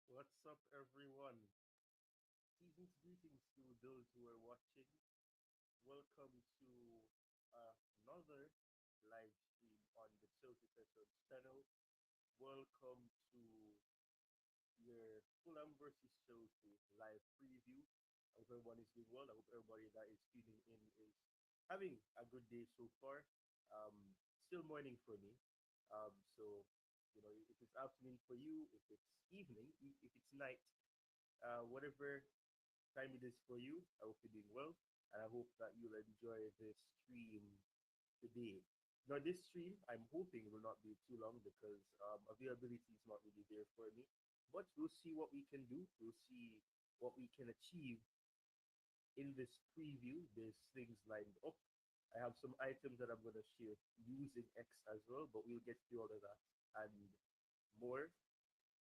What's up, everyone? Greetings to those who are watching. Welcome to another live stream on the Chelsea Sessions channel. Welcome to your Fulham versus Chelsea live preview. I hope everyone is doing well. I hope everybody that is tuning in is having a good day so far. Um, Still morning for me. So, if it's afternoon for you, if it's evening, if it's night, whatever time it is for you, I hope you're doing well. And I hope that you'll enjoy this stream today. Now, this stream, I'm hoping will not be too long because availability is not really there for me. But we'll see what we can do. We'll see what we can achieve in this preview. There's things lined up. I have some items that I'm going to share using X as well, but we'll get to all of that and more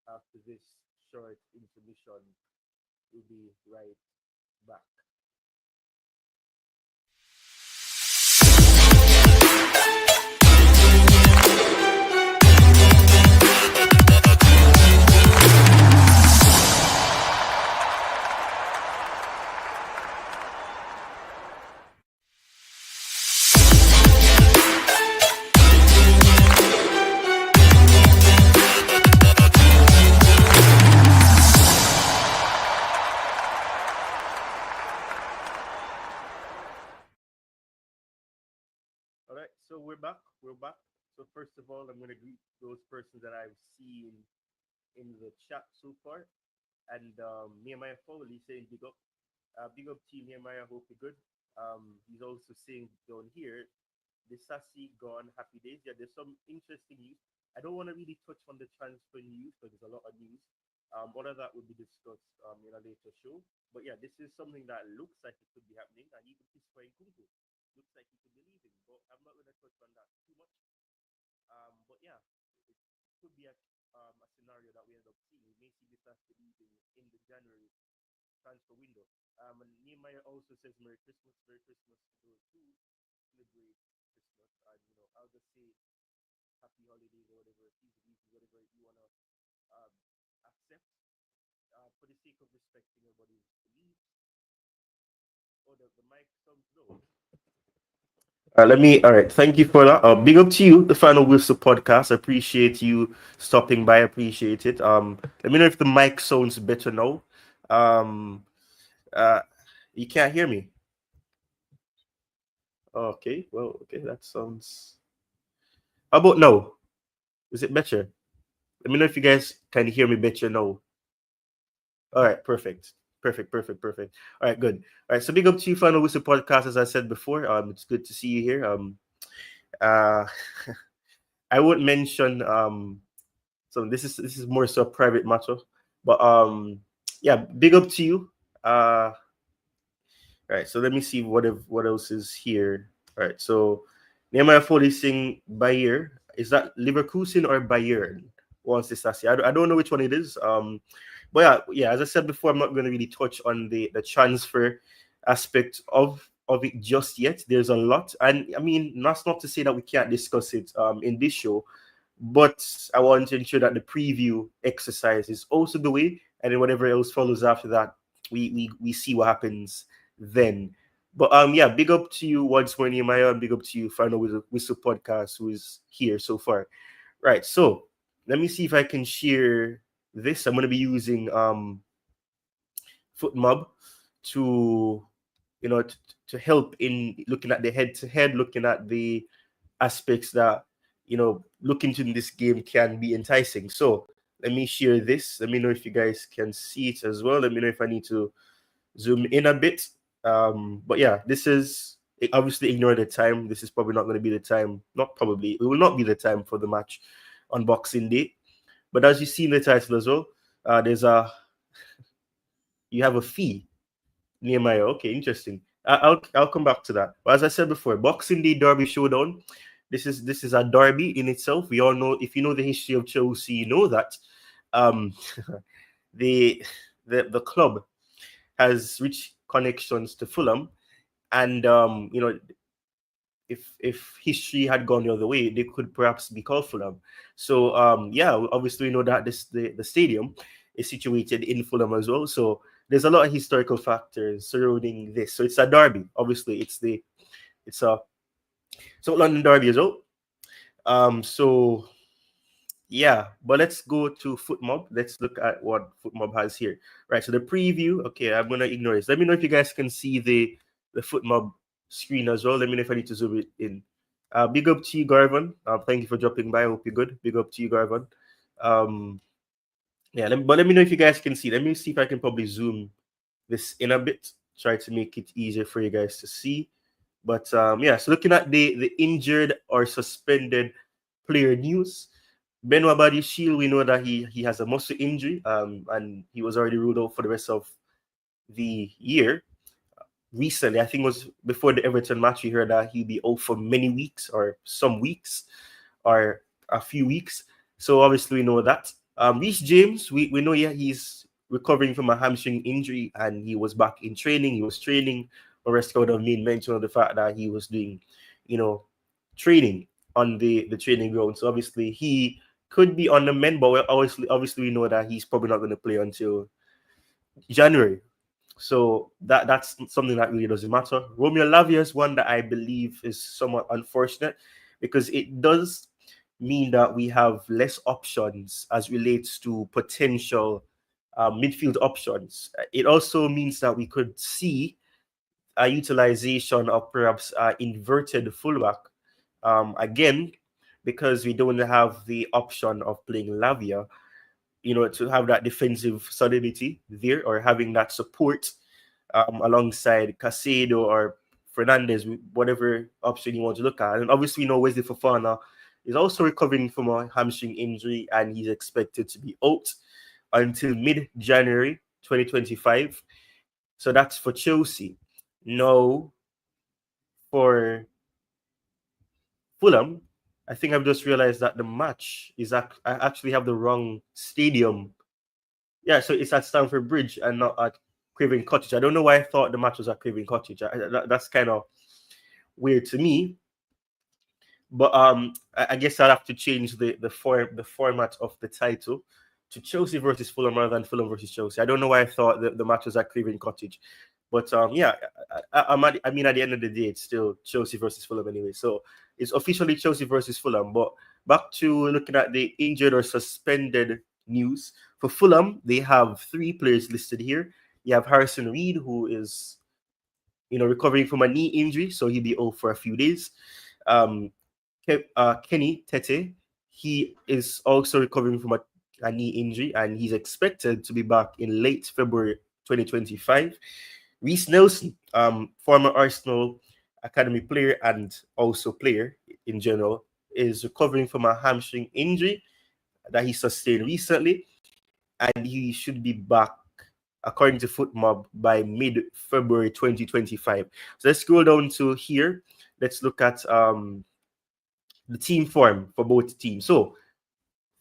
after this short intermission. We'll be right back. All right, so we're back. We're back. So first of all, I'm going to greet those persons that I've seen in the chat so far. And Nehemiah Foley saying big up team Nehemiah. Hope you're good. He's also saying down here, the Sassy gone happy days. Yeah, there's some interesting news. I don't want to really touch on the transfer news because there's a lot of news. All of that will be discussed in a later show. But yeah, this is something that looks like it could be happening, and even Kispa Kunku looks like he could be leaving. But I'm not going to touch on that too much. But yeah, it could be a scenario that we end up seeing. We may see this after leaving in the January transfer window. And Nehemiah also says Merry Christmas to those who celebrate Christmas. And I'll just say happy holidays or whatever, season greetings, whatever you wanna um, accept. For the sake of respecting everybody's beliefs. Oh, the mic sounds low. Let me. All right. Thank you for that. Big up to you, the Final Whistle podcast. I appreciate you stopping by. I appreciate it. Let me know if the mic sounds better now. Um, uh, you can't hear me. Okay. Well, okay. That sounds. How about now? Is it better? Let me know if you guys can hear me better now. All right. Perfect. Perfect. Perfect. Perfect. All right. Good. All right. So big up to you, Final Whistle podcast. As I said before, it's good to see you here. Uh, I won't mention so this is more so a private matter. But yeah, big up to you. All right, so let me see what else is here. All right, so Nehemiah Foley sing Bayer. Is that Leverkusen or Bayern? Once this I don't know which one it is. But yeah, as I said before, I'm not going to really touch on the transfer aspect of it just yet. There's a lot, and I mean, that's not to say that we can't discuss it in this show, but I want to ensure that the preview exercise is also the way, and then whatever else follows after that, we see what happens then. But yeah, big up to you once more, Nehemiah, and big up to you, Final Whistle Podcast, who is here so far. Right, so let me see if I can share this. I'm gonna be using FootMob to you know to, to help in looking at the head to head, looking at the aspects that looking into this game can be enticing. So let me share this. Let me know if you guys can see it as well. Let me know if I need to zoom in a bit. But yeah, this is obviously ignore the time. This is probably not going to be the time. Not probably. It will not be the time for the match on Boxing Day. But as you see in the title as well, there's a you have a fee. Nehemiah. Okay, interesting. I'll come back to that. But as I said before, Boxing Day Derby Showdown. This is a derby in itself. We all know, if you know the history of Chelsea, you know that um, the the club has rich connections to Fulham, and if history had gone the other way, they could perhaps be called Fulham. So yeah, obviously we know that the stadium is situated in Fulham as well. So there's a lot of historical factors surrounding this. So it's a derby. Obviously, it's a South London derby as well. So yeah, but let's go to FootMob. Let's look at what FootMob has here. Right. So the preview. Okay, I'm gonna ignore this. Let me know if you guys can see the FootMob screen as well. Let me know if I need to zoom it in. Big up to you, Garvan. Thank you for dropping by. I hope you're good. Big up to you, Garvan. Um, yeah, but let me know if you guys can see. Let me see if I can probably zoom this in a bit. Try to make it easier for you guys to see. But yeah, so looking at the injured or suspended player news, Benoit Badiashile, we know that he has a muscle injury, and he was already ruled out for the rest of the year. Recently, I think it was before the Everton match, we heard that he'd be out for many weeks or some weeks or a few weeks. So obviously we know that. Reece James, we know, yeah, he's recovering from a hamstring injury and he was back in training. He was training. Rest would have made mention of the fact that he was doing, training on the training ground. So obviously he could be on the mend, but obviously we know that he's probably not going to play until January. So that's something that really doesn't matter. Romeo Lavia is one that I believe is somewhat unfortunate because it does mean that we have less options as relates to potential midfield options. It also means that we could see a utilization of perhaps inverted fullback again because we don't have the option of playing Lavia, to have that defensive solidity there or having that support alongside Casado or Fernandez, whatever option you want to look at. And obviously, Wesley Fofana is also recovering from a hamstring injury and he's expected to be out until mid-January 2025. So that's for Chelsea. Now, for Fulham, I think I've just realized that the match is I actually have the wrong stadium. Yeah, so it's at Stamford Bridge and not at Craven Cottage. I don't know why I thought the match was at Craven Cottage. That's kind of weird to me. But I guess I'll have to change the format of the title to Chelsea versus Fulham rather than Fulham versus Chelsea. I don't know why I thought the match was at Craven Cottage, but yeah, I mean, at the end of the day, it's still Chelsea versus Fulham anyway. So it's officially Chelsea versus Fulham. But back to looking at the injured or suspended news for Fulham, they have 3 players listed here. You have Harrison Reed, who is recovering from a knee injury, so he'll be out for a few days. Um, Kenny Tete, he is also recovering from a knee injury, and he's expected to be back in late February 2025. Reece Nelson, former Arsenal academy player and also player in general, is recovering from a hamstring injury that he sustained recently, and he should be back, according to FootMob, by mid-February 2025. So let's scroll down to here. Let's look at the team form for both teams. So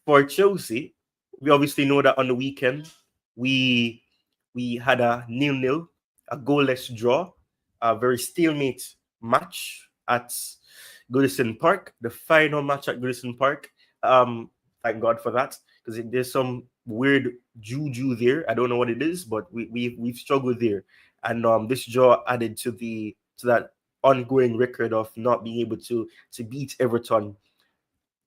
for Chelsea, we obviously know that on the weekend we had a 0-0, a goalless draw, a very stalemate match at Goodison Park, the final match at Goodison Park. Thank God for that, because there's some weird juju there. I don't know what it is, but we've struggled there, and this draw added to that ongoing record of not being able to beat Everton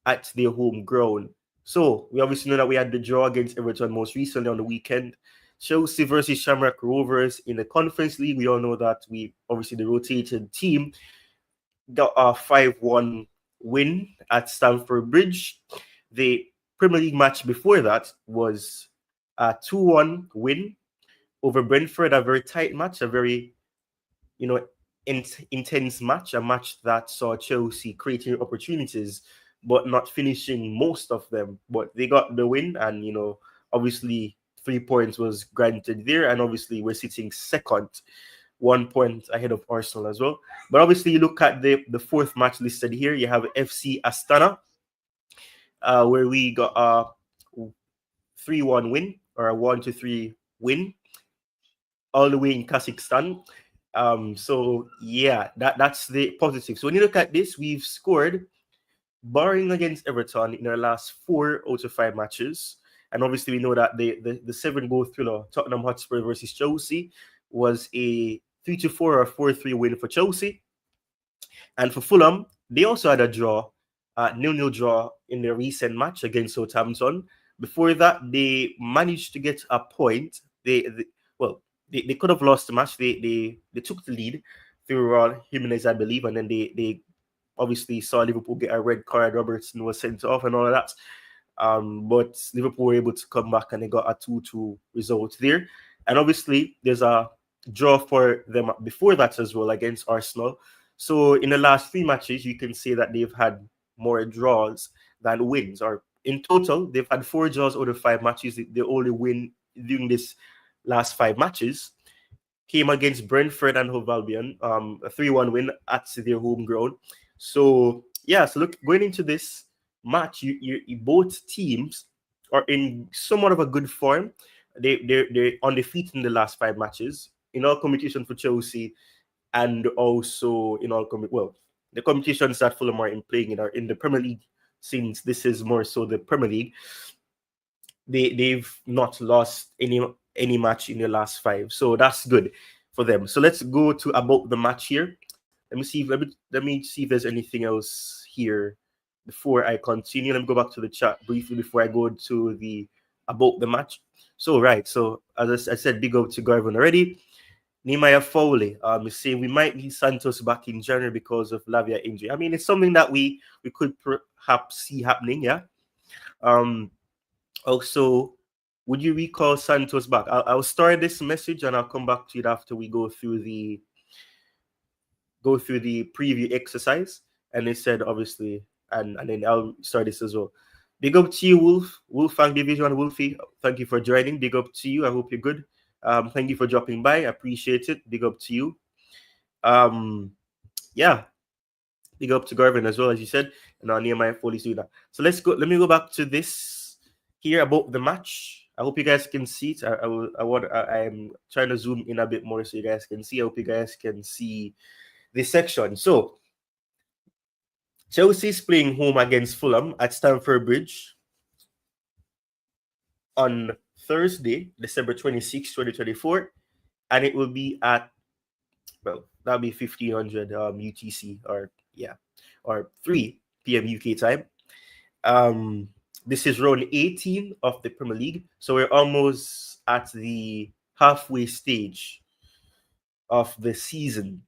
at their home ground. So we obviously know that we had the draw against Everton most recently on the weekend. Chelsea versus Shamrock Rovers in the Conference League. We all know that we obviously the rotated team got a 5-1 win at Stamford Bridge. The Premier League match before that was a 2-1 win over Brentford, a very tight match, a very intense match, a match that saw Chelsea creating opportunities but not finishing most of them. But they got the win, and obviously 3 points was granted there, and obviously we're sitting second, 1 point ahead of Arsenal as well. But obviously, you look at the fourth match listed here. You have FC Astana, where we got a 3-1 win, or a 1-3 win, all the way in Kazakhstan. So yeah, that's the positive. So when you look at this, we've scored, barring against Everton, in our last 4 out of 5 matches. And obviously, we know that the 7-goal thriller, Tottenham Hotspur versus Chelsea, was a 3-4 or 4-3 win for Chelsea. And for Fulham, they also had a draw, 0-0 draw in their recent match against Southampton. Before that, they managed to get a point. They could have lost the match. They took the lead through Raul Jimenez, I believe, and then they obviously saw Liverpool get a red card. Robertson was sent off and all of that. But Liverpool were able to come back and they got a 2-2 result there. And obviously, there's a draw for them before that as well against Arsenal. So in the last 3 matches, you can say that they've had more draws than wins. Or in total, they've had 4 draws out of 5 matches. The only win during this last 5 matches came against Brentford and Hove Albion, a 3-1 win at their home ground. So yeah, so look, going into this match, you both teams are in somewhat of a good form. They're undefeated in the last 5 matches in all competition for Chelsea, and also in all the competitions that Fulham are playing in are in the Premier League. Since this is more so the Premier League, they've not lost any match in the last 5, so that's good for them. So let's go to about the match here. Let me see if there's anything else here before I continue. Let me go back to the chat briefly before I go to the about the match. So right, so as I said, big up to Garvin already. Nehemiah Foley is saying we might need Santos back in January because of Lavia injury. I mean, it's something that we could perhaps see happening, yeah. Also, would you recall Santos back? I'll start this message and I'll come back to it after we go through the preview exercise. And they said, obviously, and then I'll start this as well. Big up to you, Wolfang Division, Wolfie. Thank you for joining. Big up to you. I hope you're good. Thank you for dropping by. I appreciate it. Big up to you. Yeah. Big up to Garvin as well, as you said. And Nehemiah Foley's doing that. So let's go. Let me go back to this here about the match. I hope you guys can see it. I'm trying to zoom in a bit more so you guys can see. I hope you guys can see this section. So Chelsea's playing home against Fulham at Stamford Bridge on Thursday, December 26, 2024. And it will be at, well, that'll be 1500 UTC or 3 p.m. UK time. This is round 18 of the Premier League. So we're almost at the halfway stage of the season,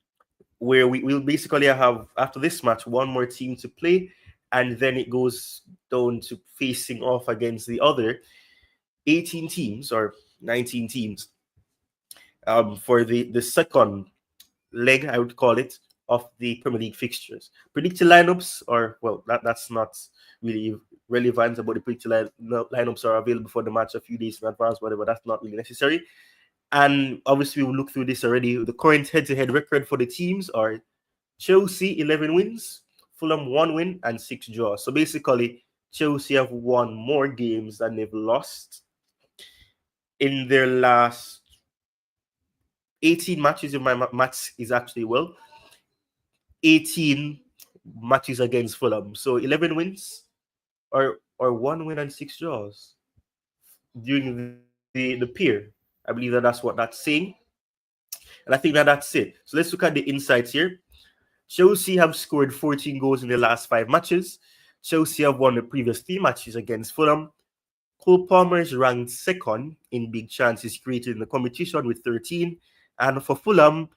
where we will basically have, after this match, one more team to play, and then it goes down to facing off against the other 18 teams or 19 teams for the second leg, I would call it, of the Premier League fixtures. Predicted lineups, or well, that's not really relevant. About the predicted lineups are available for the match a few days in advance, whatever. That's not really necessary. And obviously, we'll look through this already. The current head-to-head record for the teams are Chelsea 11 wins, Fulham 1 win, and 6 draws. So basically, Chelsea have won more games than they've lost in their last 18 matches. If my maths is actually well, 18 matches against Fulham. So 11 wins or 1 win and 6 draws during the pair. I believe that's what that's saying. And I think that's it. So let's look at the insights here. Chelsea have scored 14 goals in the last 5 matches. Chelsea have won the previous 3 matches against Fulham. Cole Palmer is ranked second in big chances created in the competition with 13. And for Fulham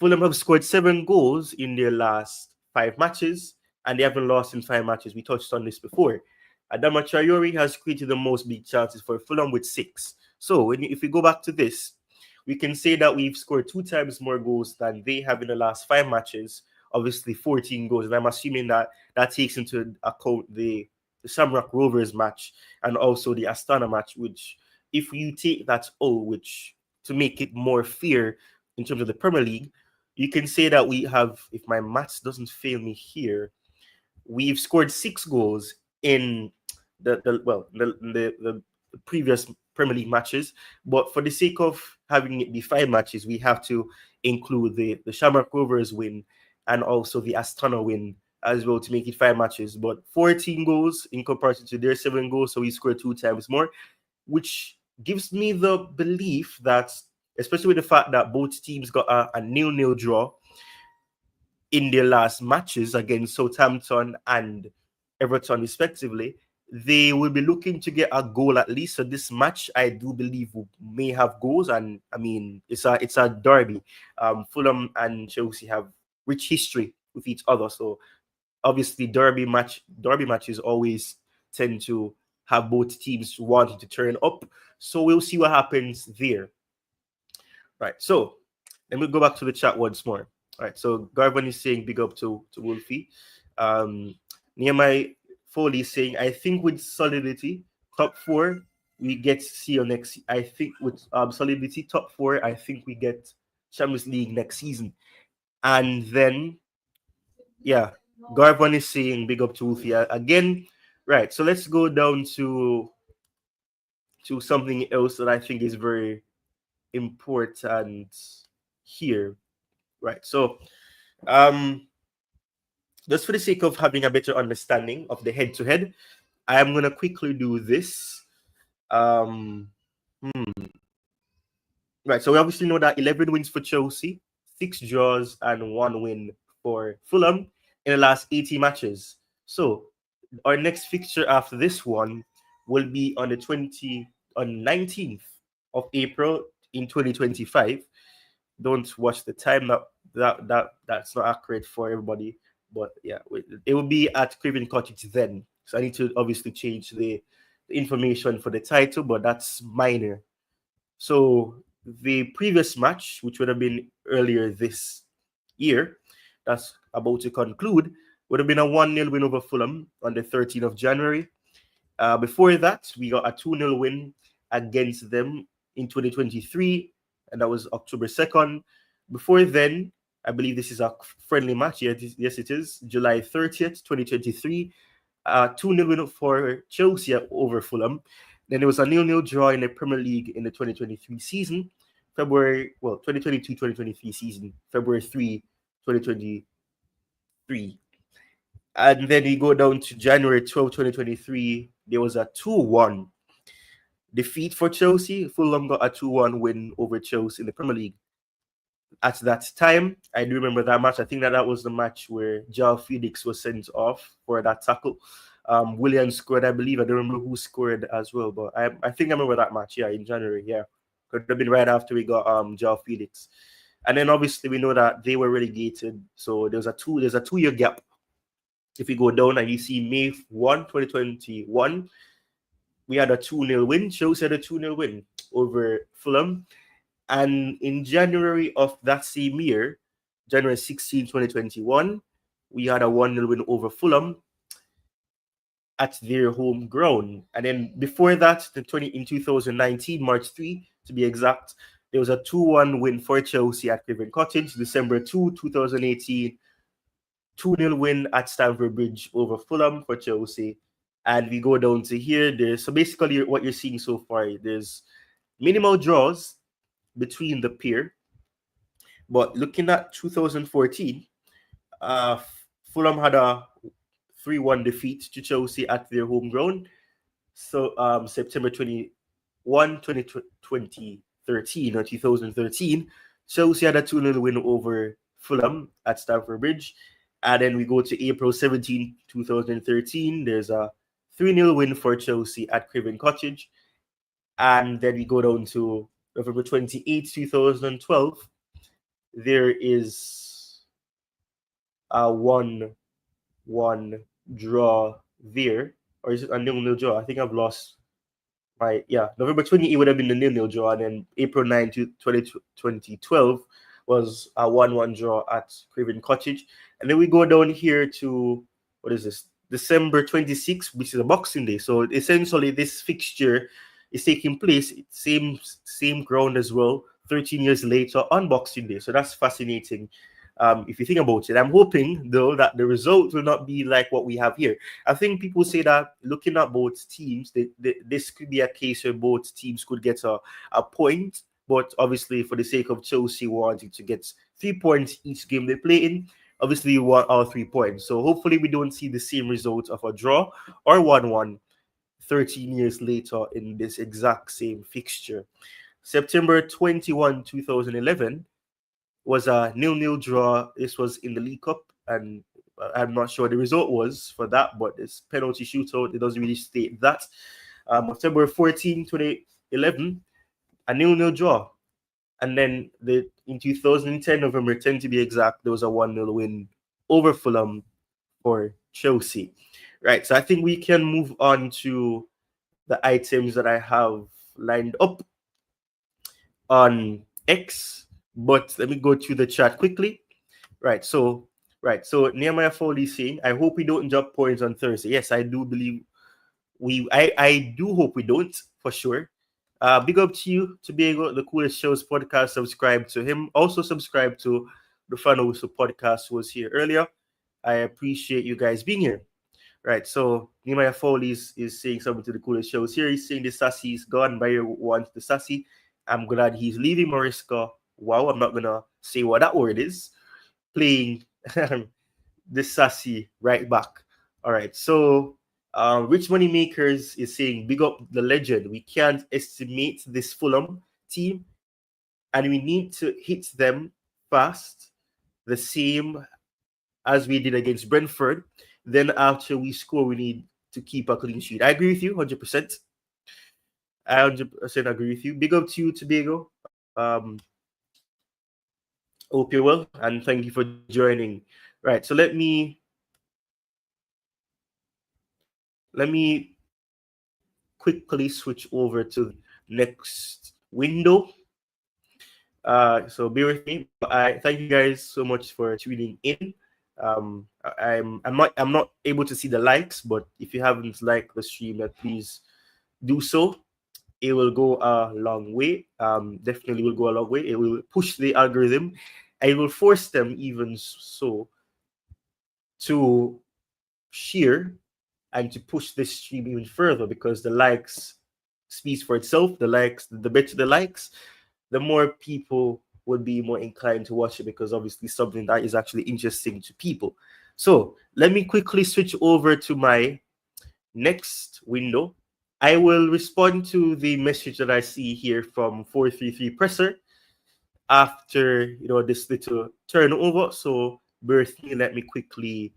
have scored 7 goals in their last 5 matches, and they haven't lost in 5 matches. We touched on this before. Adama Traore has created the most big chances for Fulham with 6. So if we go back to this, we can say that we've scored 2 times more goals than they have in the last 5 matches. Obviously, 14 goals. And I'm assuming that takes into account the Shamrock Rovers match and also the Astana match, which, if you take that which to make it more fair in terms of the Premier League, you can say that we have, if my maths doesn't fail me here, we've scored 6 goals in the previous Premier League matches. But for the sake of having it be 5 matches, we have to include the Shamrock Rovers win and also the Astana win as well to make it 5 matches. But 14 goals in comparison to their 7 goals, so we scored 2 times more, which gives me the belief that, especially with the fact that both teams got a 0-0 draw in their last matches against Southampton and Everton respectively, they will be looking to get a goal at least. So this match, I do believe, may have goals. And I mean, it's a derby. Fulham and Chelsea have rich history with each other. So obviously, derby matches always tend to have both teams wanting to turn up. So we'll see what happens there. Right. So let me go back to the chat once more. All right. So Garvan is saying big up to Wolfie. Nehemiah Foley is saying, I think with solidity, top 4, we get to see you next. I think with solidity, top 4, I think we get Champions League next season. And then, yeah, Garvan is saying big up to Wolfie again. Right. So let's go down to something else that I think is very important here. Right. So just for the sake of having a better understanding of the head-to-head, I am going to quickly do this. Right, so we obviously know that 11 wins for Chelsea, 6 draws, and 1 win for Fulham in the last 80 matches. So our next fixture after this one will be on the 19th of April in 2025. Don't watch the time, that's not accurate for everybody. But yeah, it will be at Craven Cottage then. So I need to obviously change the information for the title, but that's minor. So the previous match, which would have been earlier this year, that's about to conclude, would have been a 1-0 win over Fulham on the 13th of January. Before that, we got a 2-0 win against them in 2023, and that was October 2nd. Before then, I believe this is a friendly match. Yes, it is. July 30th, 2023. 2-0 win for Chelsea over Fulham. Then there was a 0-0 draw in the Premier League in the 2023 season. 2022-2023 season, February 3, 2023. And then you go down to January 12, 2023. There was a 2-1 defeat for Chelsea. Fulham got a 2-1 win over Chelsea in the Premier League. At that time, I do remember that match. I think that was the match where Joao Felix was sent off for that tackle. William scored, I believe. I don't remember who scored as well, but I think I remember that match. Yeah, in January. Yeah, could have been right after we got Joao Felix, and then obviously we know that they were relegated. So there's a 2-year gap. If you go down and you see May 1, 2021, we had a 2-0 win. Chelsea had a 2-0 win over Fulham. And in January of that same year, January 16, 2021, we had a 1-0 win over Fulham at their home ground. And then before that, in 2019, March 3 to be exact, there was a 2-1 win for Chelsea at Craven Cottage. December 2, 2018, 2-0 win at Stamford Bridge over Fulham for Chelsea. And we go down to here. So basically what you're seeing so far, there's minimal draws between the pair. But looking at 2014, Fulham had a 3-1 defeat to Chelsea at their home ground. So September 21, 2013 or 2013, Chelsea had a 2-0 win over Fulham at Stamford Bridge. And then we go to April 17, 2013. There's a 3-0 win for Chelsea at Craven Cottage. And then we go down to November 28, 2012. There is a 1-1 draw there. Or is it a 0-0 draw? I think I've lost November 28 would have been the 0-0 draw, and then April 9, 2012 was a 1-1 draw at Craven Cottage. And then we go down here to, what is this? December 26th, which is a Boxing Day. So essentially this fixture is taking place, same ground as well, 13 years later on Boxing Day. So that's fascinating. If you think about it, I'm hoping though that the result will not be like what we have here. I think people say that looking at both teams, this could be a case where both teams could get a point, but obviously for the sake of Chelsea wanting to get 3 points each game they play in, obviously you want all 3 points. So hopefully we don't see the same result of a draw or 1-1 13 years later in this exact same fixture. September 21, 2011 was a 0-0 draw. This was in the League Cup, and I'm not sure the result was for that, but it's penalty shootout. It doesn't really state that. October 14, 2011, a 0-0 draw. And then in 2010, November 10 to be exact, there was a 1-0 win over Fulham for Chelsea. Right, so I think we can move on to the items that I have lined up on X. But let me go through the chat quickly. So Nehemiah Foley saying, I hope we don't drop points on Thursday. Yes, I do believe I do hope we don't, for sure. Big up to you, Tobago, the Coolest Shows podcast. Subscribe to him. Also subscribe to the Final Whistle podcast who was here earlier. I appreciate you guys being here. Right, so Nehemiah Foley is saying something to the Coolest Shows here. He's saying the Sassy is gone. Bayer wants the Sassy. I'm glad he's leaving Mariska. Wow, I'm not going to say what that word is. Playing the Sassy right back. All right, so Rich Money Makers is saying, big up the legend. We can't estimate this Fulham team, and we need to hit them fast, the same as we did against Brentford. Then after we score, we need to keep a clean sheet. I agree with you 100%. I 100% agree with you. Big up to you, Tobago. Hope you're well, and thank you for joining. Right, so let me quickly switch over to next window. So bear with me. I thank you guys so much for tuning in. I'm not able to see the likes, but if you haven't liked the stream, please do so. It will go a long way. Definitely will go a long way. It will push the algorithm, I will force them even so to share and to push this stream even further, because the likes speaks for itself. The likes, the better the likes, the more people would be more inclined to watch it, because obviously something that is actually interesting to people. So let me quickly switch over to my next window. I will respond to the message that I see here from 433 Presser after this little turnover. So bear with me, let me quickly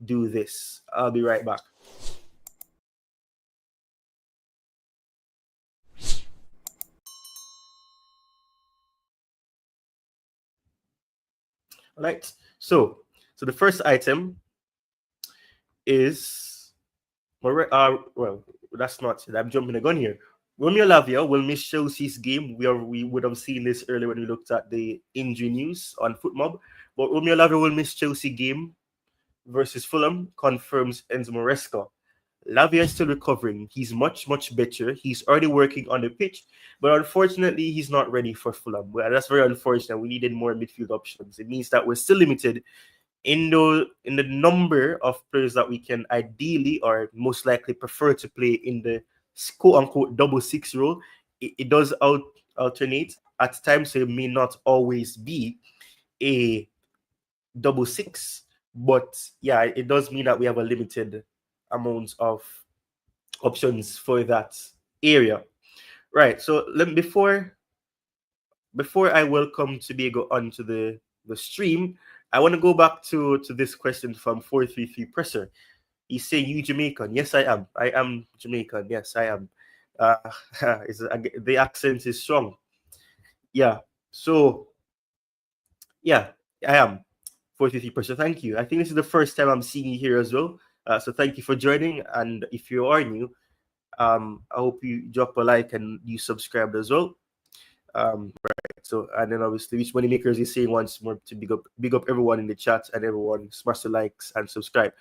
do this. I'll be right back. All right. So the first item is well, that's not it. I'm jumping the gun here. Romeo Lavia will miss Chelsea's game. We would have seen this earlier when we looked at the injury news on FootMob. But Romeo Lavia will miss Chelsea game versus Fulham, confirms Enzo Maresca. Lavia is still recovering. He's much, much better. He's already working on the pitch, but unfortunately, he's not ready for Fulham. Well, that's very unfortunate. We needed more midfield options. It means that we're still limited in the number of players that we can ideally or most likely prefer to play in the quote unquote double six role. It does alternate at times, so it may not always be a double six, but yeah, it does mean that we have a limited amount of options for that area. Right. So before I welcome Tobago onto the stream, I want to go back to this question from 433 Presser. He's saying, "You Jamaican?" Yes, I am. I am Jamaican. Yes, I am. Uh, the accent is strong. Yeah. So yeah, I am 433 Presser. Thank you. I think this is the first time I'm seeing you here as well. So thank you for joining. And if you are new, I hope you drop a like and you subscribe as well. Right. So, and then obviously, which money makers is saying once more to big up everyone in the chat and everyone smash the likes and subscribe.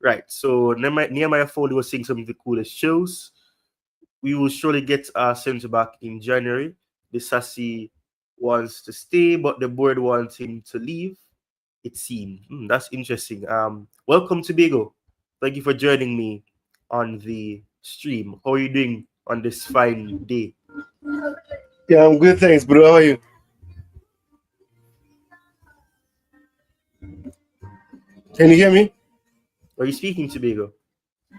Right. So Nehemiah Foley was saying some of the coolest shows. We will surely get our centre back in January. The Sassy wants to stay, but the board wants him to leave. It seems. That's interesting. Welcome to Bigo. Thank you for joining me on the stream. How are you doing on this fine day? Yeah, I'm good, thanks, bro. How are you? Can you hear me? Are you speaking to Bigo?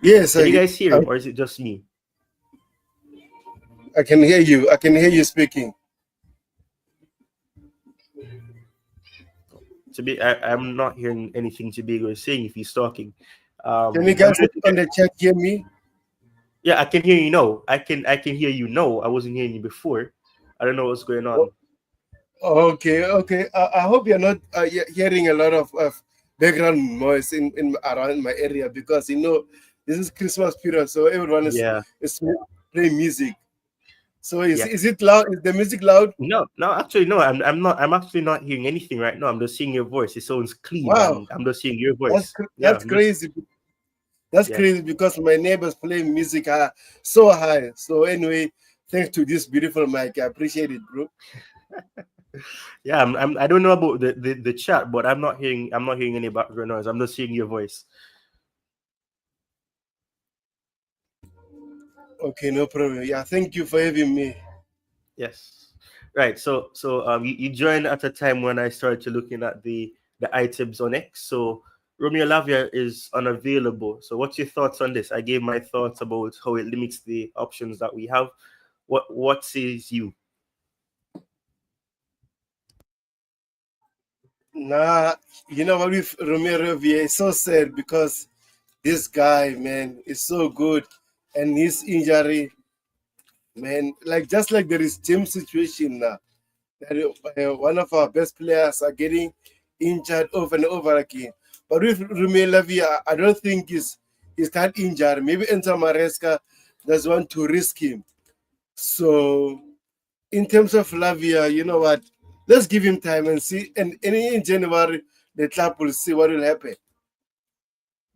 Yes, Can you guys hear him, or is it just me? I can hear you. I can hear you speaking. I'm not hearing anything Tobago is saying if he's talking. Can you guys on the chat hear me? Yeah, I can hear you now. I can hear you now. I wasn't hearing you before. I don't know what's going on. Okay, okay. I hope you're not hearing a lot of background noise in around my area, because this is Christmas period, so everyone is playing music. So Yeah. is it loud? Is the music loud? No, actually no. I'm not. I'm actually not hearing anything right now. I'm just seeing your voice. It sounds clean, Wow, and I'm just seeing your voice. Yeah, that's crazy. That's yeah. crazy because my neighbors playing music so high. So anyway, thanks to this beautiful mic. I appreciate it, bro. Yeah, I don't know about the chat, but I'm not hearing any background noise. I'm just seeing your voice. Okay, no problem. Yeah, thank you for having me. Yes. Right. So you joined at a time when I started to looking at the items on X. So Romeo Lavia is unavailable. So what's your thoughts on this? I gave my thoughts about how it limits the options that we have. What says you? Nah, you know what with Romero Villa, it's so sad because this guy, man, is so good, and his injury, man, like just like there is team situation now. That one of our best players are getting injured over and over again. But with Rumi Lavia, I don't think he's that injured. Maybe Enter Maresca doesn't want to risk him. So in terms of Lavia, you know what? Let's give him time and see. And in January, the club will see what will happen,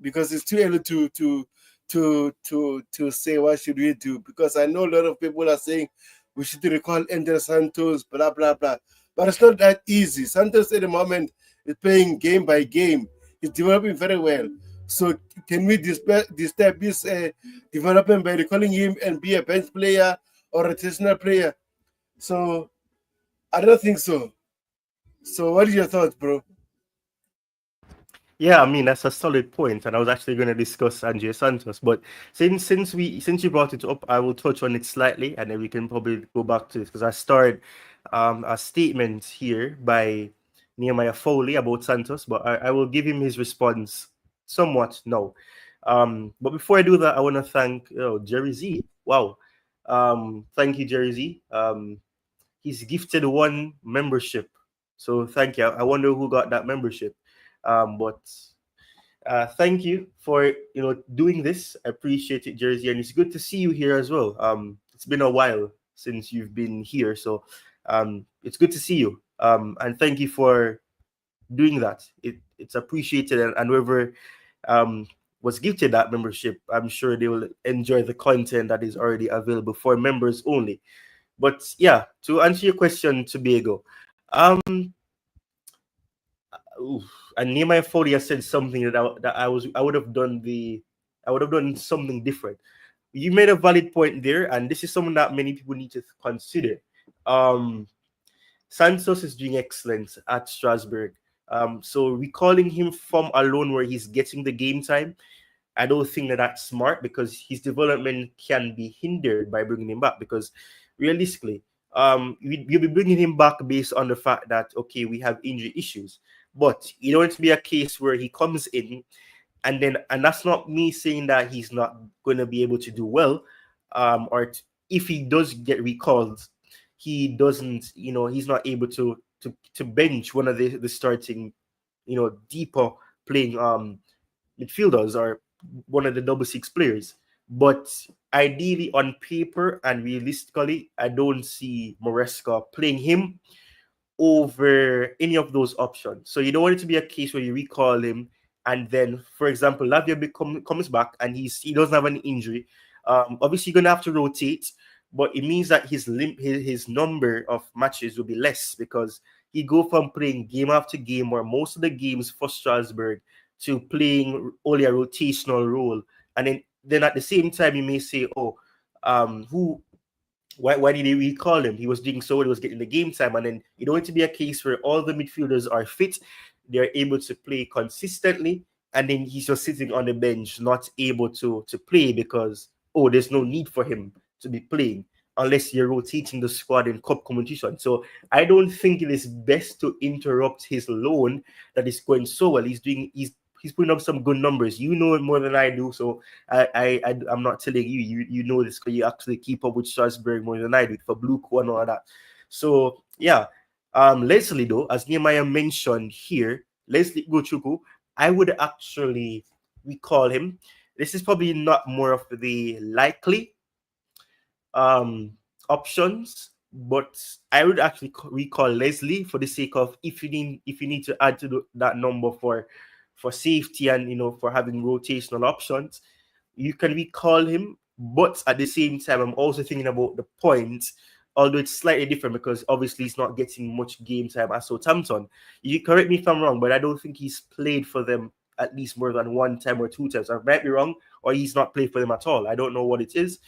because it's too early to say what should we do. Because I know a lot of people are saying we should recall Ender Santos, blah blah blah. but it's not that easy. Santos at the moment is playing game by game. He's developing very well. So can we disturb his development by recalling him and be a bench player or a rotational player? So I don't think so. So what is your thoughts, bro? Yeah, I mean that's a solid point, and I was actually going to discuss Andre Santos, but since you brought it up, I will touch on it slightly, and then we can probably go back to this because I started a statement here by Nehemiah Foley about Santos, but I will give him his response somewhat now. But before I do that, I want to thank Jerry Z. Wow, thank you, Jerry Z. He's gifted one membership, so thank you. I wonder who got that membership. But thank you for doing this. I appreciate it, Jersey, and it's good to see you here as well. It's been a while since you've been here, so it's good to see you. And thank you for doing that. It's appreciated, and whoever um, was gifted that membership, I'm sure they will enjoy the content that is already available for members only. But yeah, to answer your question, Tobago, um, oof, and Nehemiah Foley said something that I would have done something different. You made a valid point there, and this is something that many people need to consider. Um, Santos is doing excellent at Strasbourg. So recalling him from a loan where he's getting the game time, I don't think that that's smart because his development can be hindered by bringing him back. Because realistically, you'll be bringing him back based on the fact that okay, we have injury issues, but you don't want it to be a case where he comes in and that's not me saying that he's not going to be able to do well, if he does get recalled, he doesn't, he's not able to bench one of the starting, deeper playing midfielders or one of the double six players. But ideally, on paper and realistically, I don't see Maresca playing him over any of those options. So you don't want it to be a case where you recall him and then, for example, Lavia comes back and he doesn't have any injury. Obviously, you're gonna have to rotate, but it means that his number of matches will be less because he go from playing game after game or most of the games for Strasbourg to playing only a rotational role, and then at the same time you may say, oh, who why did he recall him? He was doing so well, he was getting the game time, and then you don't want to be a case where all the midfielders are fit, they're able to play consistently, and then he's just sitting on the bench, not able to play because there's no need for him to be playing unless you're rotating the squad in cup competition. So I don't think it is best to interrupt his loan that is going so well. He's putting up some good numbers. You know it more than I do, so I'm not telling you. You know this because you actually keep up with Strasbourg more than I do for Blue and all that. So yeah, Leslie though, as Nehemiah mentioned here, Leslie Gochuku, I would actually recall him. This is probably not more of the likely um options, but I would actually recall Leslie for the sake of if you need to add to that number for safety and for having rotational options, you can recall him. But at the same time, I'm also thinking about the points, although it's slightly different because obviously he's not getting much game time at Southampton. You correct me if I'm wrong, but I don't think he's played for them at least more than one time or two times. I might be wrong, or he's not played for them at all. I don't know what it is.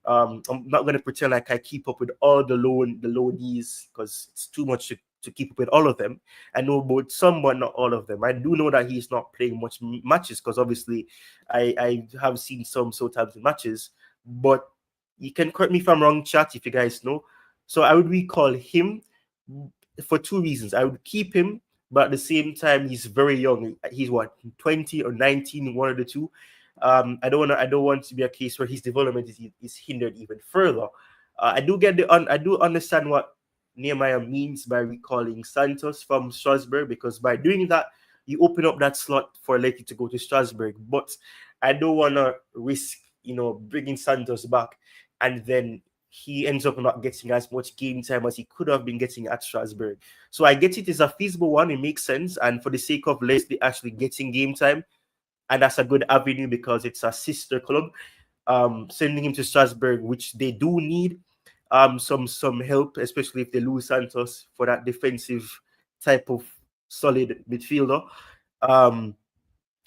I'm not going to pretend like I keep up with all the loanees because it's too much to keep up with all of them. I know about some, but not all of them. I do know that he's not playing much matches because obviously I have seen some Southampton matches. But you can correct me if I'm wrong, chat, if you guys know. So I would recall him for two reasons. I would keep him, but at the same time, he's very young. He's what, 20 or 19, one of the two. I don't want to be a case where his development is hindered even further. I do understand what Nehemiah means by recalling Santos from Strasbourg, because by doing that you open up that slot for Lecky to go to Strasbourg. But I don't want to risk bringing Santos back and then he ends up not getting as much game time as he could have been getting at Strasbourg. So I get it is a feasible one, it makes sense, and for the sake of Leslie actually getting game time, and that's a good avenue because it's a sister club. Sending him to Strasbourg, which they do need. some help, especially if they lose Santos for that defensive type of solid midfielder. Um,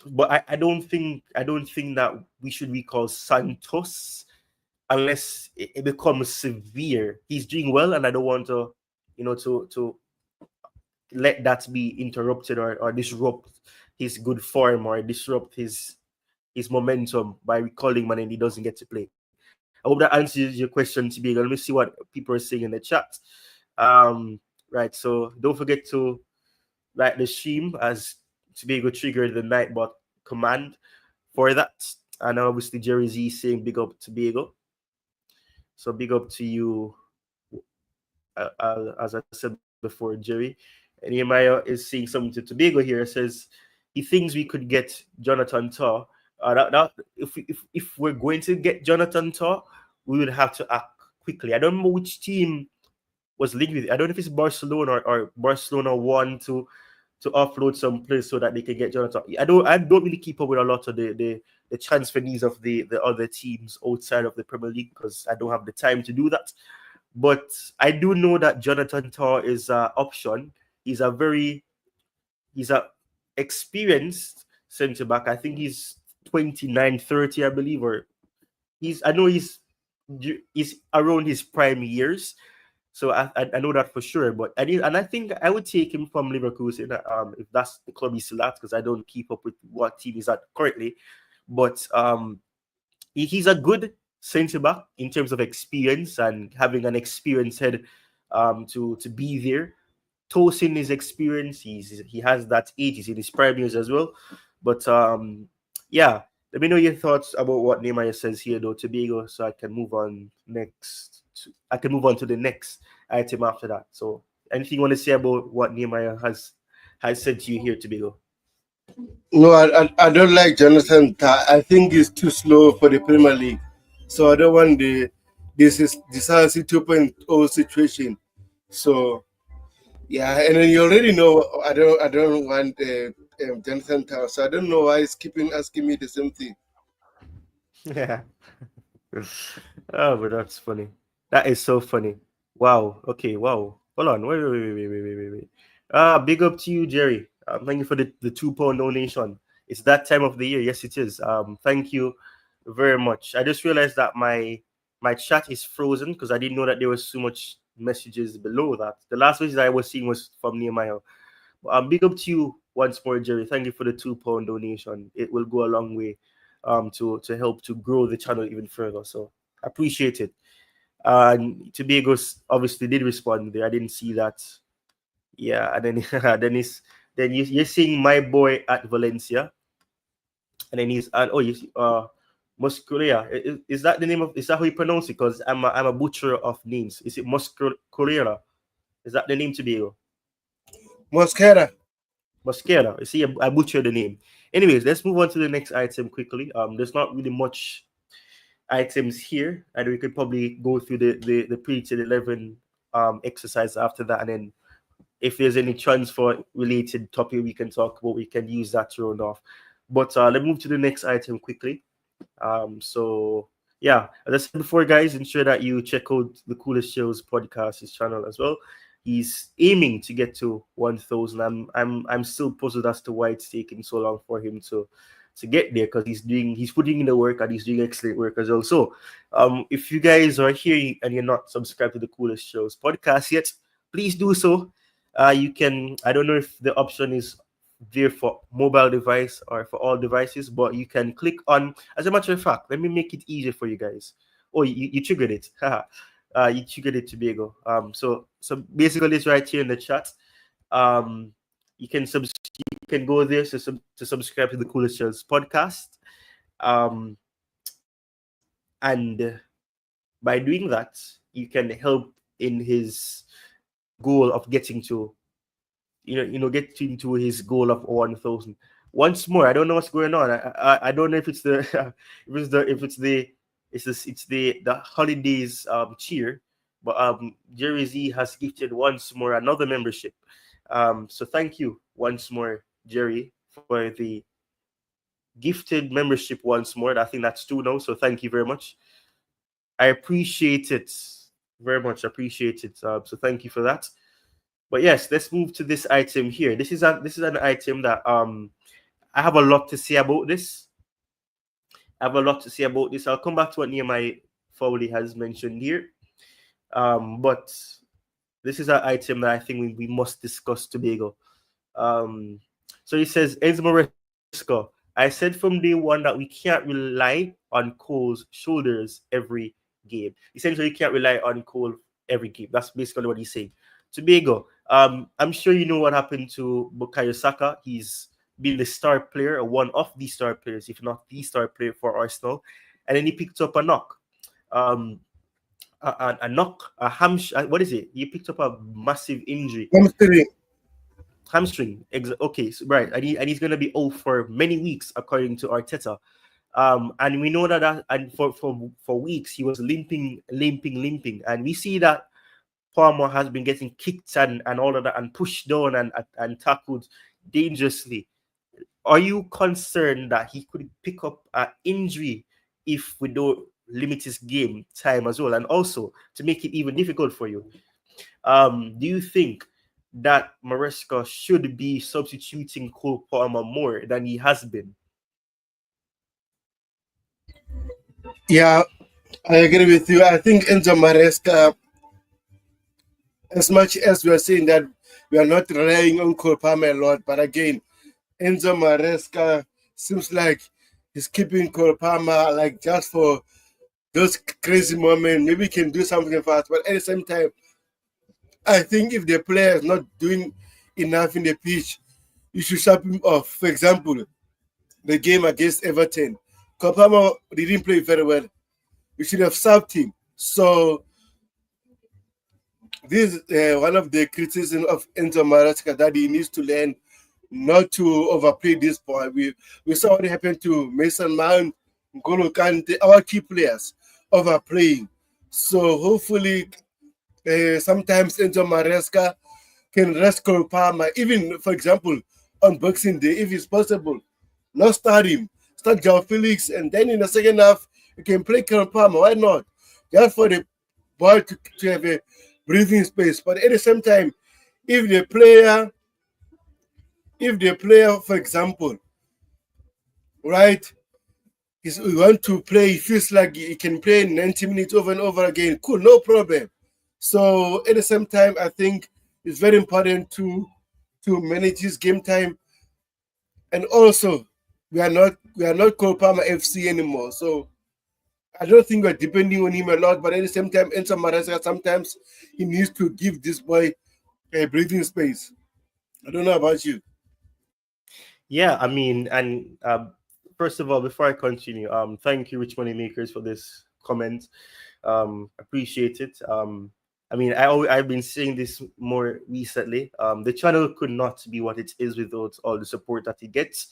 but I don't think that we should recall Santos unless it becomes severe. He's doing well, and I don't want to, to let that be interrupted or disrupt his good form or disrupt his momentum by recalling man and he doesn't get to play. I hope that answers your question, to be. Let me see what people are saying in the chat. Um, right, so don't forget to like the stream as Tobago triggered the Nightbot command for that. And obviously Jerry Z saying big up Tobago. So big up to you, as I said before, Jerry. And Nehemiah is saying something to Tobago here. Says he thinks we could get Jonathan Taw. If we're going to get Jonathan Taw, we would have to act quickly. I don't know which team was linked with it. I don't know if it's Barcelona or Barcelona want to offload some players so that they can get Jonathan. I don't really keep up with a lot of the transfer needs of the other teams outside of the Premier League because I don't have the time to do that. But I do know that Jonathan Taw is an option. He's a very he's a experienced centre back. I think he's 29, 30, I believe, or I know he's around his prime years. So I know that for sure. But I think I would take him from Leverkusen, if that's the club he's still at, because I don't keep up with what team he's at currently. But he's a good centre back in terms of experience and having an experienced head to be there. Tosin is experienced. He has that age. He's in his prime years as well. But yeah, let me know your thoughts about what Nehemiah says here, though, Tobago, so I can move on next. I can move on to the next item after that. So, anything you want to say about what Nehemiah has said to you here, Tobago? No, I don't like Jonathan Tah. I think he's too slow for the Premier League. So I don't want this RC 2.0 situation. So yeah, and then you already know I don't want Jonathan Tah. So I don't know why he's keeping asking me the same thing. Yeah. Oh, but that's funny. That is so funny. Wow. Okay. Wow. Hold on. Wait. Big up to you, Jerry. Thank you for the £2 donation. It's that time of the year. Yes, it is. Thank you very much. I just realized that my chat is frozen because I didn't know that there was so much messages below that. The last message I was seeing was from Nehemiah. Big up to you once more, Jerry. Thank you for the £2 donation. It will go a long way to help to grow the channel even further. So I appreciate it. And Tobago's obviously did respond there. I didn't see that. Yeah, and then then you're seeing my boy at Valencia, and then he's and oh you see, Musculia. Is that the name of? Is that how you pronounce it? Because I'm a butcher of names. Is it Musculia? Is that the name, Tobago? Mosquera. Mosquera. You see, I butchered the name. Anyways, let's move on to the next item quickly. There's not really much items here, and we could probably go through the pre-till 11 exercise after that, and then if there's any transfer related topic we can talk about, we can use that to round off. But let's move to the next item quickly. So yeah, as I said before, guys, ensure that you check out the Coolest Shows podcast, his channel as well. He's aiming to get to 1,000. I'm still puzzled as to why it's taking so long for him to get there, because he's putting in the work and he's doing excellent work as well. So if you guys are here and you're not subscribed to the Coolest Shows podcast yet, please do so. You can, I don't know if the option is there for mobile device or for all devices, but you can click on, as a matter of fact, let me make it easier for you guys. Oh, you triggered it. You triggered it, Tobago. So basically it's right here in the chat. Um you can you can go there to subscribe to the Coolest Shows podcast. And by doing that, you can help in his goal of getting to getting to his goal of 1,000. Once more, I don't know what's going on. I don't know if it's the it's the holidays cheer, but Jerry Z has gifted once more another membership. So thank you once more, Jerry, for the gifted membership once more. I think that's two now. So thank you very much. I appreciate it Very much appreciated. So thank you for that. But yes, let's move to this item here. This is an item that I have a lot to say about this. I have a lot to say about this. I'll come back to what Nehemiah Foley has mentioned here. But this is an item that I think we must discuss, Tobago. Um, so he says, Enzo Maresco, I said from day one that we can't rely on Cole's shoulders every game. Essentially, you can't rely on Cole every game. That's basically what he's saying. Tobago, I'm sure you know what happened to Bukayo Saka. He's been the star player, or one of the star players, if not the star player for Arsenal. And then he picked up a knock. Um, a knock, what is it? He picked up a massive injury, Hamstring. hamstring. Okay, so, right, and he's gonna be out for many weeks, according to Arteta. And we know that, and for weeks he was limping, and we see that Palmer has been getting kicked and all of that, and pushed down and tackled dangerously. Are you concerned that he could pick up an injury if we don't limit his game time as well? And also, to make it even difficult for you, do you think that Maresca should be substituting Cole Palmer more than he has been? Yeah, I agree with you. I think Enzo Maresca, as much as we are saying that we are not relying on Cole Palmer a lot, but again, Enzo Maresca seems like he's keeping Cole Palmer like just for those crazy moments. Maybe he can do something fast, but at the same time, I think if the player is not doing enough in the pitch, you should sub him off. For example, the game against Everton, Cole Palmer didn't play very well. You should have subbed him. So this is one of the criticism of Enzo Maresca, that he needs to learn not to overplay this boy. We saw what happened to Mason Mount, N'Golo Kante, our key players overplaying. So hopefully, sometimes Enzo Maresca can rest Cole Palmer, even for example on Boxing Day, if it's possible. Not start him, start João Felix, and then in the second half you can play Cole Palmer. Why not? Just for the boy to have a breathing space. But at the same time, if the player, for example, right, we want to play, he feels like he can play 90 minutes over and over again, cool, no problem. So at the same time, I think it's very important to manage his game time. And also, we are not Cole Palmer FC anymore. So I don't think we're depending on him a lot, but at the same time, Enzo Maresca, sometimes he needs to give this boy a breathing space. I don't know about you. Yeah, I mean, and first of all, before I continue, thank you, Rich Money Makers, for this comment. Appreciate it. I've been saying this more recently. The channel could not be what it is without all the support that it gets,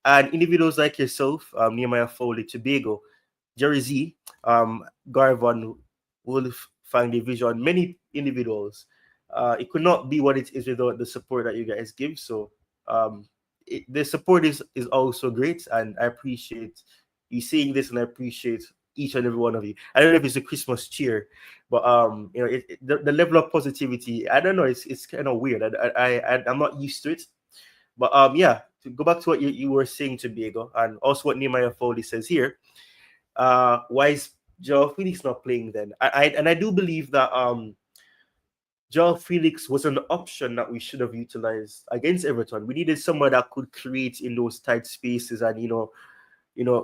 and individuals like yourself, Nehemiah Foley, Tobago, Jerry Z, Garvan, Wolf, Fang Division, many individuals. It could not be what it is without the support that you guys give. So the support is also great, and I appreciate you saying this, and I appreciate each and every one of you. I don't know if it's a Christmas cheer, but the level of positivity, I don't know, it's kind of weird. I'm not used to it, but yeah, to go back to what you were saying, Tobago, and also what Nehemiah Foley says here. Why is Joe Felix not playing then? I do believe that Joao Felix was an option that we should have utilized against Everton. We needed someone that could create in those tight spaces and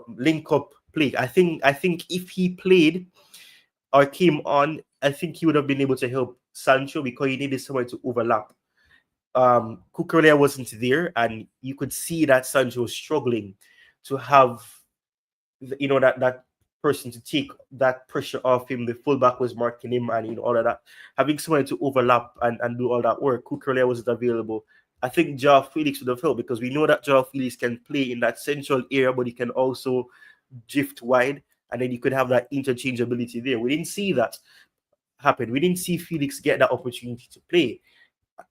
link up play. I think if he played or came on, I think he would have been able to help Sancho, because he needed someone to overlap. Cucurella wasn't there, and you could see that Sancho was struggling to have that person to take that pressure off him. The fullback was marking him, and all of that. Having someone to overlap and do all that work, Cucurella wasn't available. I think Joao Felix would have helped, because we know that Joao Felix can play in that central area, but he can also drift wide, and then you could have that interchangeability there. We didn't see that happen. We didn't see Felix get that opportunity to play.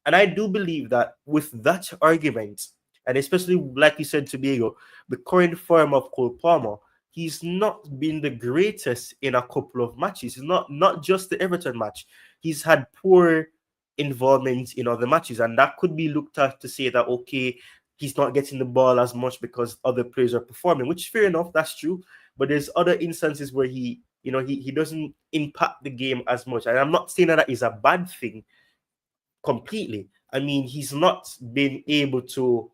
And I do believe that with that argument, and especially like you said, Tobago, the current form of Cole Palmer, he's not been the greatest in a couple of matches. It's not just the Everton match. He's had poor involvement in other matches, and that could be looked at to say that okay, he's not getting the ball as much because other players are performing, which fair enough, that's true. But there's other instances where he doesn't impact the game as much. And I'm not saying that that is a bad thing completely. I mean, he's not been able to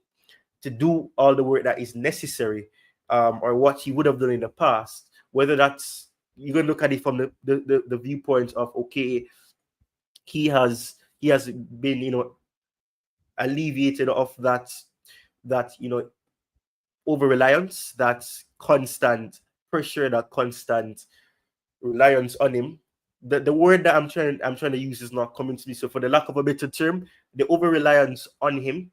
do all the work that is necessary, or what he would have done in the past. Whether that's you can look at it from the viewpoint of okay, he has been alleviated of that over reliance, that constant pressure, that constant reliance on him. The word that I'm trying to use is not coming to me. So for the lack of a better term, the over reliance on him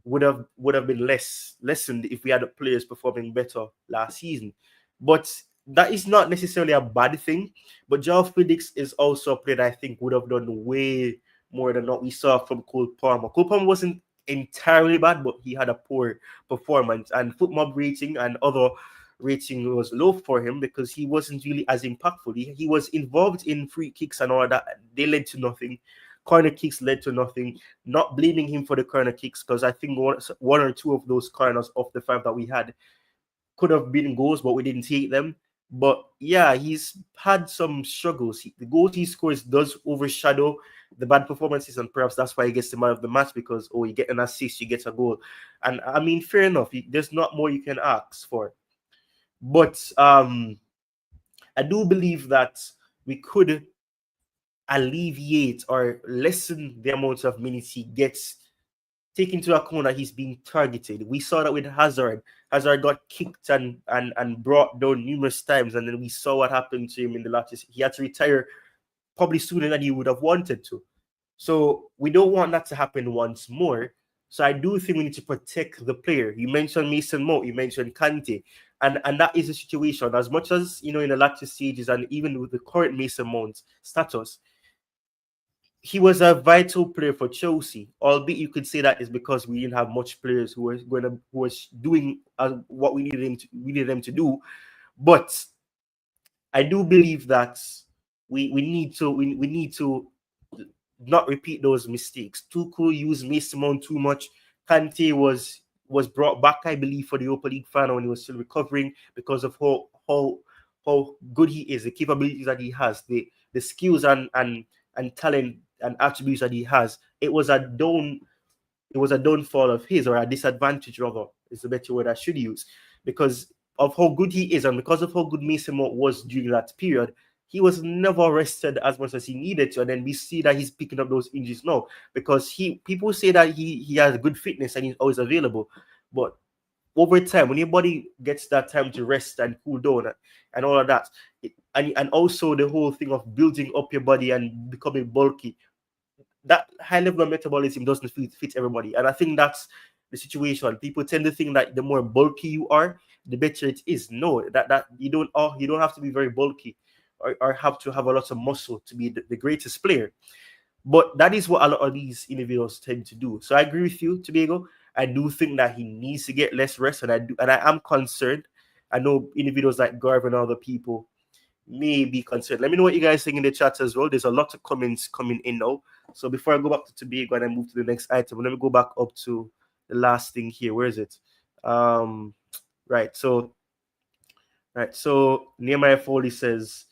would have been lessened if we had players performing better last season. But that is not necessarily a bad thing. But Joao Felix is also a player that I think would have done way more than what we saw from Cole Palmer. Cole Palmer wasn't entirely bad, but he had a poor performance, and FootMob rating and other rating was low for him because he wasn't really as impactful. He was involved in free kicks and all that. They led to nothing. Corner kicks led to nothing. Not blaming him for the corner kicks, because I think one or two of those corners of the five that we had could have been goals, but we didn't take them. But yeah, he's had some struggles. The goals he scores does overshadow the bad performances, and perhaps that's why he gets the man of the match, because you get an assist, you get a goal. And I mean, fair enough. There's not more you can ask for. But I do believe that we could alleviate or lessen the amount of minutes he gets, take into account that he's being targeted. We saw that with Hazard. Hazard got kicked and brought down numerous times, and then we saw what happened to him in the latest. He had to retire probably sooner than he would have wanted to. So we don't want that to happen once more. So I do think we need to protect the player. You mentioned Mason Mount, you mentioned Kante, and that is a situation. As much as in the latter stages, and even with the current Mason Mount status, he was a vital player for Chelsea. Albeit you could say that is because we didn't have much players who was doing what we needed them to do. But I do believe that we need to not repeat those mistakes. Tuchel used Mason Mount too much. Kante was brought back, I believe, for the Europa League final when he was still recovering because of how good he is, the capabilities that he has, the skills and talent and attributes that he has. It was a downfall of his, or a disadvantage rather, is the better word I should use, because of how good he is and because of how good Mason Mount was during that period. He was never rested as much as he needed to, and then we see that he's picking up those injuries now because people say that he has good fitness and he's always available, but over time, when your body gets that time to rest and cool down and all of that, and also the whole thing of building up your body and becoming bulky, that high level of metabolism doesn't fit everybody. And I think that's the situation. People tend to think that the more bulky you are, the better it is. No, that you don't have to be very bulky or have to have a lot of muscle to be the greatest player. But that is what a lot of these individuals tend to do. So I agree with you, Tobago. I do think that he needs to get less rest, and I am concerned. I know individuals like Garv and other people may be concerned. Let me know what you guys think in the chat as well. There's a lot of comments coming in now. So before I go back to Tobago and I move to the next item, let me go back up to the last thing here. Where is it? Right. So Nehemiah Foley says,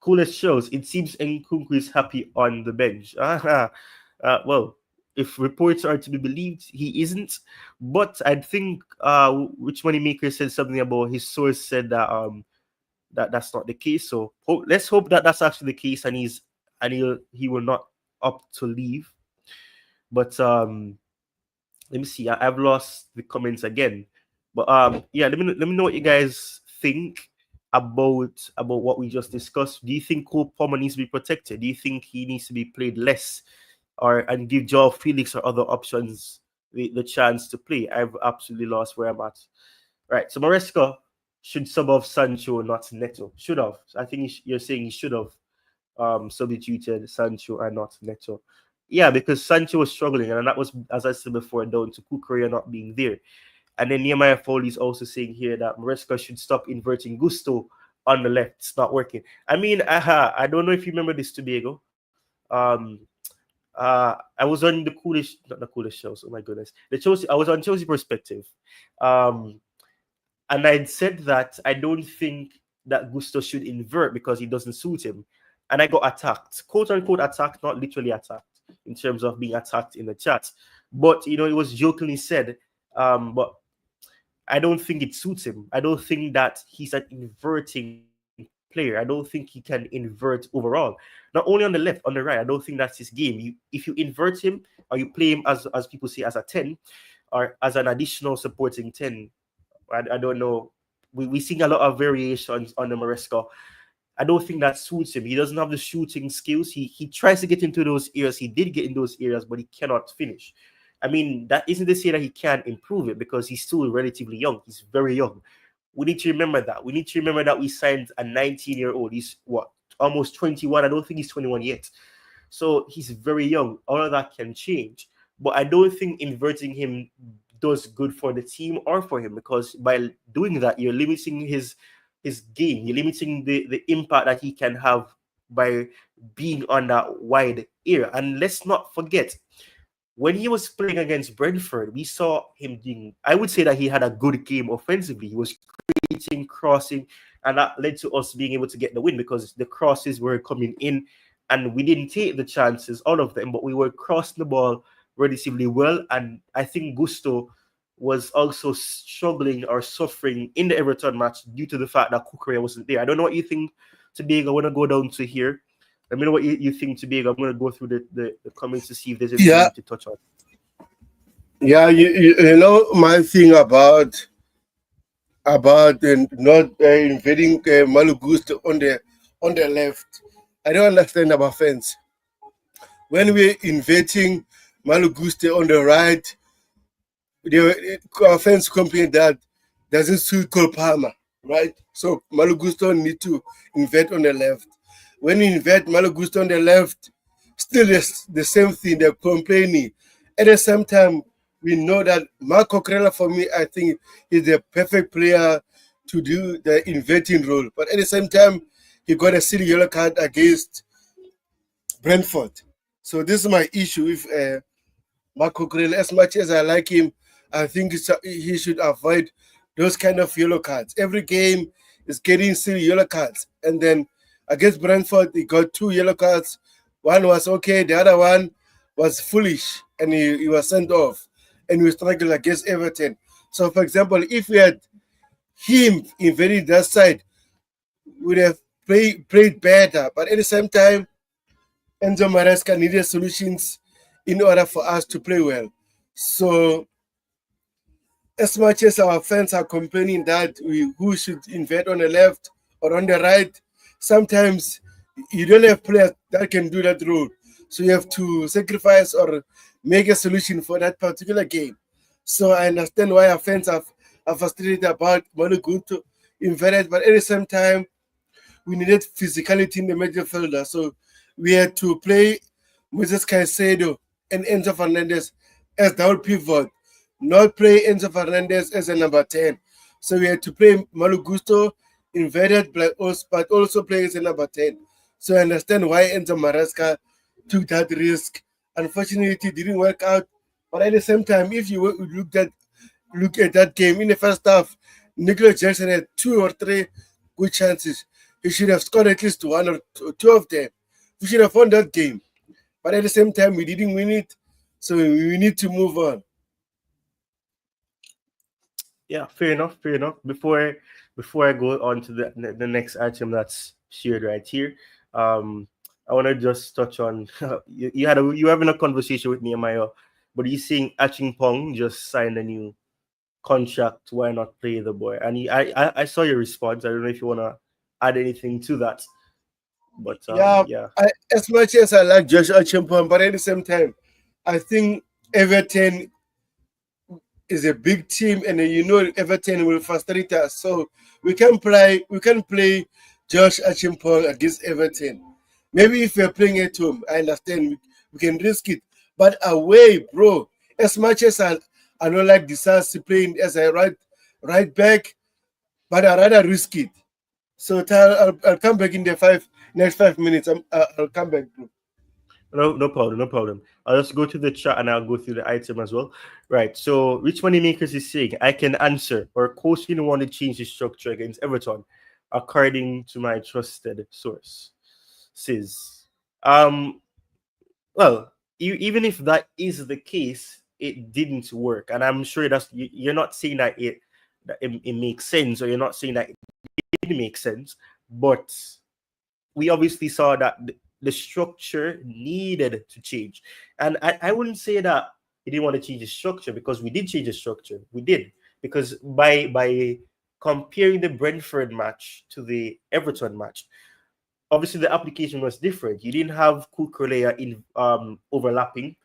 coolest shows. It seems Nkunku is happy on the bench. Well, if reports are to be believed, he isn't. But I think Rich Moneymaker said something about his source said that's not the case. So let's hope that that's actually the case, and he will not opt to leave. But let me see. I've lost the comments again. But yeah, let me know what you guys think about what we just discussed. Do you think Cole Palmer needs to be protected? Do you think he needs to be played less, and give Joao Felix or other options the chance to play? I've absolutely lost where I'm at. Right. So Maresca should sub off Sancho, not Neto. Should have. I think you're saying he should have substituted Sancho and not Neto. Yeah, because Sancho was struggling, and that was, as I said before, down to Kukurea not being there. And then Nehemiah Foley is also saying here that Maresca should stop inverting Gusto on the left. It's not working. I mean, I don't know if you remember this, Tobago. I was on the coolest, not the coolest shows. Oh my goodness, the Chelsea. I was on Chelsea Perspective, um, and I'd said that I don't think that Gusto should invert because he doesn't suit him, and I got attacked, quote unquote attacked, not literally attacked in terms of being attacked in the chat, but it was jokingly said. But I don't think it suits him. I don't think that he's an inverting player. I don't think he can invert overall. Not only on the left, on the right. I don't think that's his game. If you invert him or you play him as people say as a 10 or as an additional supporting 10, I don't know. We seeing a lot of variations on the Maresca. I don't think that suits him. He doesn't have the shooting skills. He tries to get into those areas. He did get in those areas, but he cannot finish. I mean, that isn't to say that he can't improve it because he's still relatively young. He's very young. We need to remember that. We need to remember that we signed a 19-year-old. He's what, almost 21. I don't think he's 21 yet. So he's very young. All of that can change. But I don't think inverting him does good for the team or for him because by doing that, you're limiting his game. You're limiting the impact that he can have by being on that wide area. And let's not forget, when he was playing against Brentford, we saw him doing, I would say that he had a good game offensively. He was creating, crossing, and that led to us being able to get the win because the crosses were coming in and we didn't take the chances, all of them, but we were crossing the ball relatively well. And I think Gusto was also struggling or suffering in the Everton match due to the fact that Kukurea wasn't there. I don't know what you think, Tobago. I want to go down to here. Let me know what you think, Tobago. I'm going to go through the comments to see if there's anything you Yeah, need to touch on. yeah. You know my thing about not invading Malugusto on the left. I don't understand about fans. When we're invading Malugusto on the right, the fans complain that doesn't suit Cole Palmer, right? So Malugusto need to invade on the left. When you invade Malugusto on the left, still the same thing. They're complaining. At the same time, we know that Marco Crella, for me, I think is the perfect player to do the inverting role. But at the same time, he got a silly yellow card against Brentford. So this is my issue with Marco Crella. As much as I like him, I think he should avoid those kind of yellow cards. Every game is getting silly yellow cards. And then against Brentford, he got 2 yellow cards. One was okay, the other one was foolish, and he was sent off. And we struggled against Everton. So, for example, if we had him invading that side, would have played better. But at the same time, Enzo Maresca needed solutions in order for us to play well. So, as much as our fans are complaining that who should invade on the left or on the right, sometimes you don't have players that can do that role. So you have to sacrifice or make a solution for that particular game. So I understand why our fans are frustrated about Malugunto invaded, but at the same time, we needed physicality in the midfielder. So we had to play Moses Caicedo and Enzo Fernandez as double pivot, not play Enzo Fernandez as a number 10. So we had to play Malu Gusto inverted, but also play as a number 10. So I understand why Enzo Maresca took that risk. Unfortunately, it didn't work out. But at the same time, if you look at that game in the first half, Nicolas Jackson had 2 or 3 good chances. He should have scored at least 1 or 2 of them. We should have won that game. But at the same time, we didn't win it. So we need to move on. Yeah, fair enough, fair enough. Before I go on to the next item that's shared right here, I want to just touch on you having a conversation with Nehemiah, but he's saying Aching Pong just signed a new contract. Why not play the boy? And I saw your response. I don't know if you want to add anything to that, but Yeah, yeah. as much as I like Josh Archimpong, but at the same time, I think Everton is a big team, and Everton will frustrate us. So we can play Josh Archimpong against Everton. Maybe if we're playing at home, I understand we can risk it. But away, bro, as much as I I don't like Disasi playing as a right back, but I rather risk it. So I'll come back in the next 5 minutes. I'll come back, bro. No, no problem, no problem. I'll just go to the chat and I'll go through the item as well. Right. So, Rich Moneymakers is saying, I can answer, or coach didn't want to change the structure against Everton, according to my trusted source. Says, um, well, even if that is the case, it didn't work, and I'm sure you're not saying that it makes sense, or you're not saying that it didn't make sense, but we obviously saw that the structure needed to change. And I wouldn't say that he didn't want to change the structure, because we did change the structure. We did. Because by comparing the Brentford match to the Everton match, obviously the application was different. You didn't have Kukurea in overlapping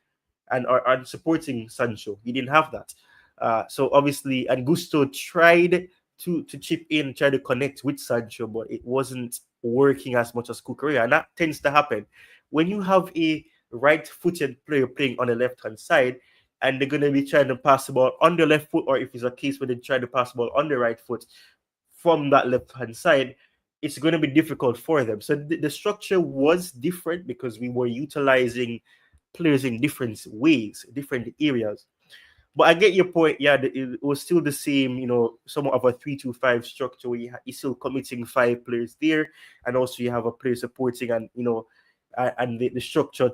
and supporting Sancho. He didn't have that. So obviously, and Gusto tried to chip in, try to connect with Sancho, but it wasn't working as much as Kukurea, and that tends to happen when you have a right-footed player playing on the left-hand side, and they're going to be trying to pass the ball on the left foot, or if it's a case where they try to pass the ball on the right foot from that left-hand side, it's going to be difficult for them. So the structure was different because we were utilizing players in different ways, different areas. But I get your point. Yeah, it was still the same, somewhat of a 3-2-5 structure where you're still committing five players there, and also you have a player supporting, and and the structure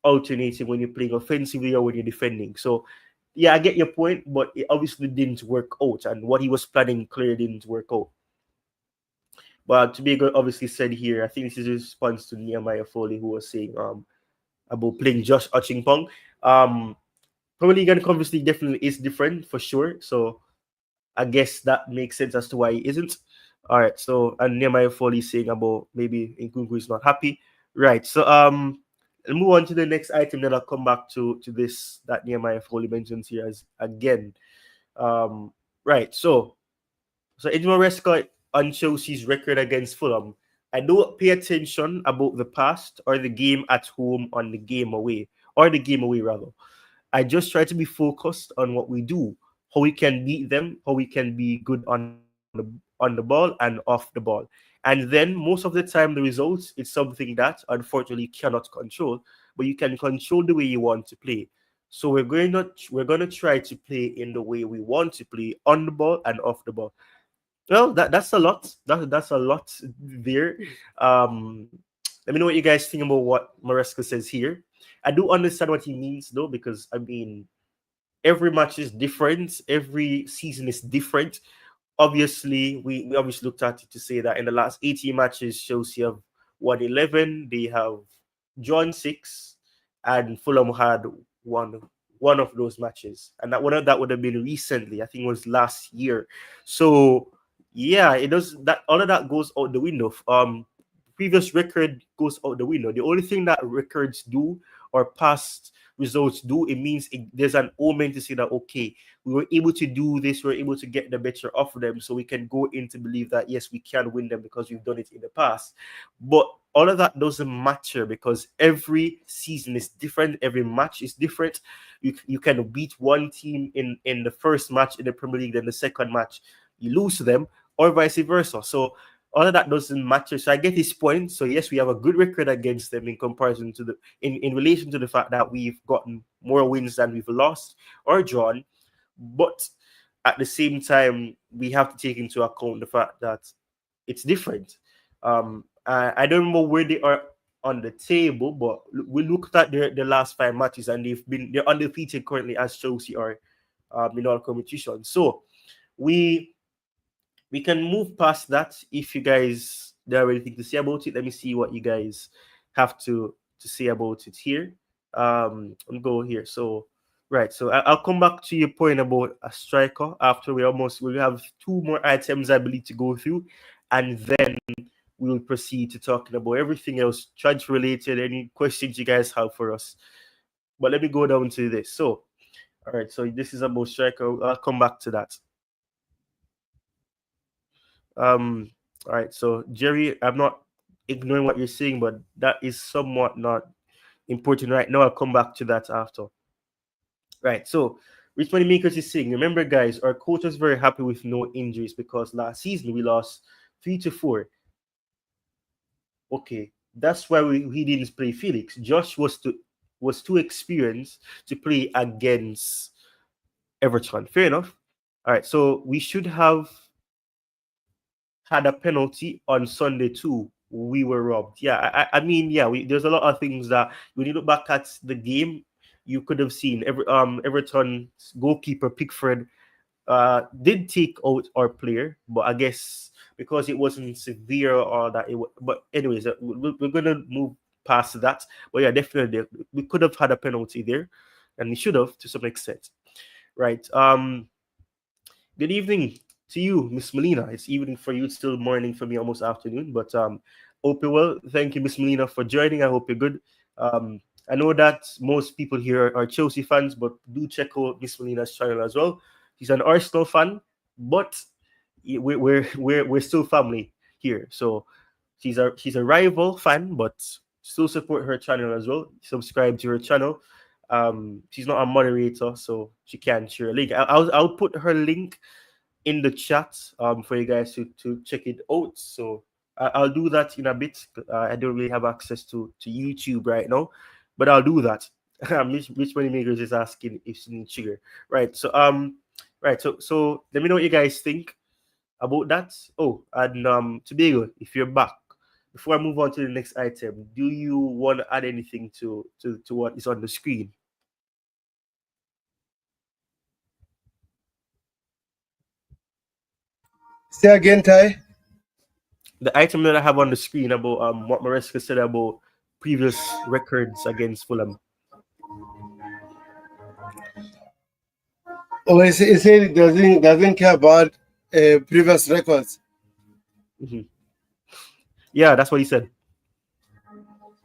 alternating when you're playing offensively or when you're defending. So, yeah, I get your point, but it obviously didn't work out, and what he was planning clearly didn't work out. But Tobago obviously said here, I think this is a response to Nehemiah Foley, who was saying about playing Josh Ochingpong. Um, Premier League and Conference League definitely is different for sure. So I guess that makes sense as to why he isn't. All right. So, and Nehemiah Foley saying about maybe Nkunku is not happy. Right. So let's move on to the next item. Then I'll come back to this that Nehemiah Foley mentions here as again. Right. So Edmund Maresca on Chelsea's record against Fulham. I don't pay attention about the past or the game at home on the game away, or the game away rather. I just try to be focused on what we do, how we can beat them, how we can be good on the ball and off the ball. And then most of the time the results is something that unfortunately cannot control, but you can control the way you want to play. So we're going to try to play in the way we want to play on the ball and off the ball. Well, that's a lot. That's a lot there. Let me know what you guys think about what Maresca says here. I do understand what he means though, because I mean, every match is different. Every season is different. Obviously, we obviously looked at it to say that in the last 18 matches, Chelsea have won 11. They have drawn 6, and Fulham had won one of those matches, and that would have been recently. I think it was last year. So yeah, it does that. All of that goes out the window. Previous record goes out the window. The only thing that records do, or past results do, it means there's an omen to say that, okay, we were able to do this, we are able to get the better of them, so we can go in to believe that yes, we can win them because we've done it in the past. But all of that doesn't matter, because every season is different, every match is different. You can beat one team in the first match in the Premier League, then the second match you lose to them, or vice versa. So all of that doesn't matter. So I get his point. So yes, we have a good record against them in comparison to in relation to the fact that we've gotten more wins than we've lost or drawn. But at the same time, we have to take into account the fact that it's different. I don't remember where they are on the table, but we looked at the last 5 matches, and they're undefeated currently, as Chelsea are in all competitions. So we can move past that. If you guys don't have anything to say about it, let me see what you guys have to say about it here. I'll go here. So right, so I'll come back to your point about a striker after we have 2 more items I believe to go through, and then we will proceed to talking about everything else transfer related, any questions you guys have for us. But let me go down to this. So all right, so this is about striker. I'll come back to that. Um, all right, so Jerry, I'm not ignoring what you're saying, but that is somewhat not important right now. I'll come back to that after. Right, so Rich Money Makers is saying, remember, guys, our coach was very happy with no injuries because last season we lost 3-4. Okay, that's why he didn't play Felix. Josh was too experienced to play against Everton. Fair enough. All right, so we should have had a penalty on Sunday too. We were robbed. Yeah, I mean, yeah, there's a lot of things that when you look back at the game, you could have seen Everton's goalkeeper Pickford did take out our player, but I guess because it wasn't severe or that but anyways, we're gonna move past that. But yeah, definitely we could have had a penalty there, and we should have to some extent, right? Good evening to you, Miss Melina. It's evening for you, it's still morning for me, almost afternoon. But hope you're well. Thank you, Miss Melina, for joining. I hope you're good. I know that most people here are Chelsea fans, but do check out Miss Melina's channel as well. She's an Arsenal fan, but we're still family here. So she's a rival fan, but still support her channel as well. Subscribe to her channel. She's not a moderator, so she can't share a link. I'll put her link in the chat for you guys to check it out. So I'll do that in a bit. I don't really have access to YouTube right now, but I'll do that. Rich Money Makers is asking if she needs sugar. Right. So right. So let me know what you guys think about that. Oh, and Tobago, if you're back, before I move on to the next item, do you want to add anything to what is on the screen? Say again, Ty. The item that I have on the screen about what Maresca said about previous records against Fulham. Oh, he said it doesn't care about previous records. Mhm. Yeah, that's what he said.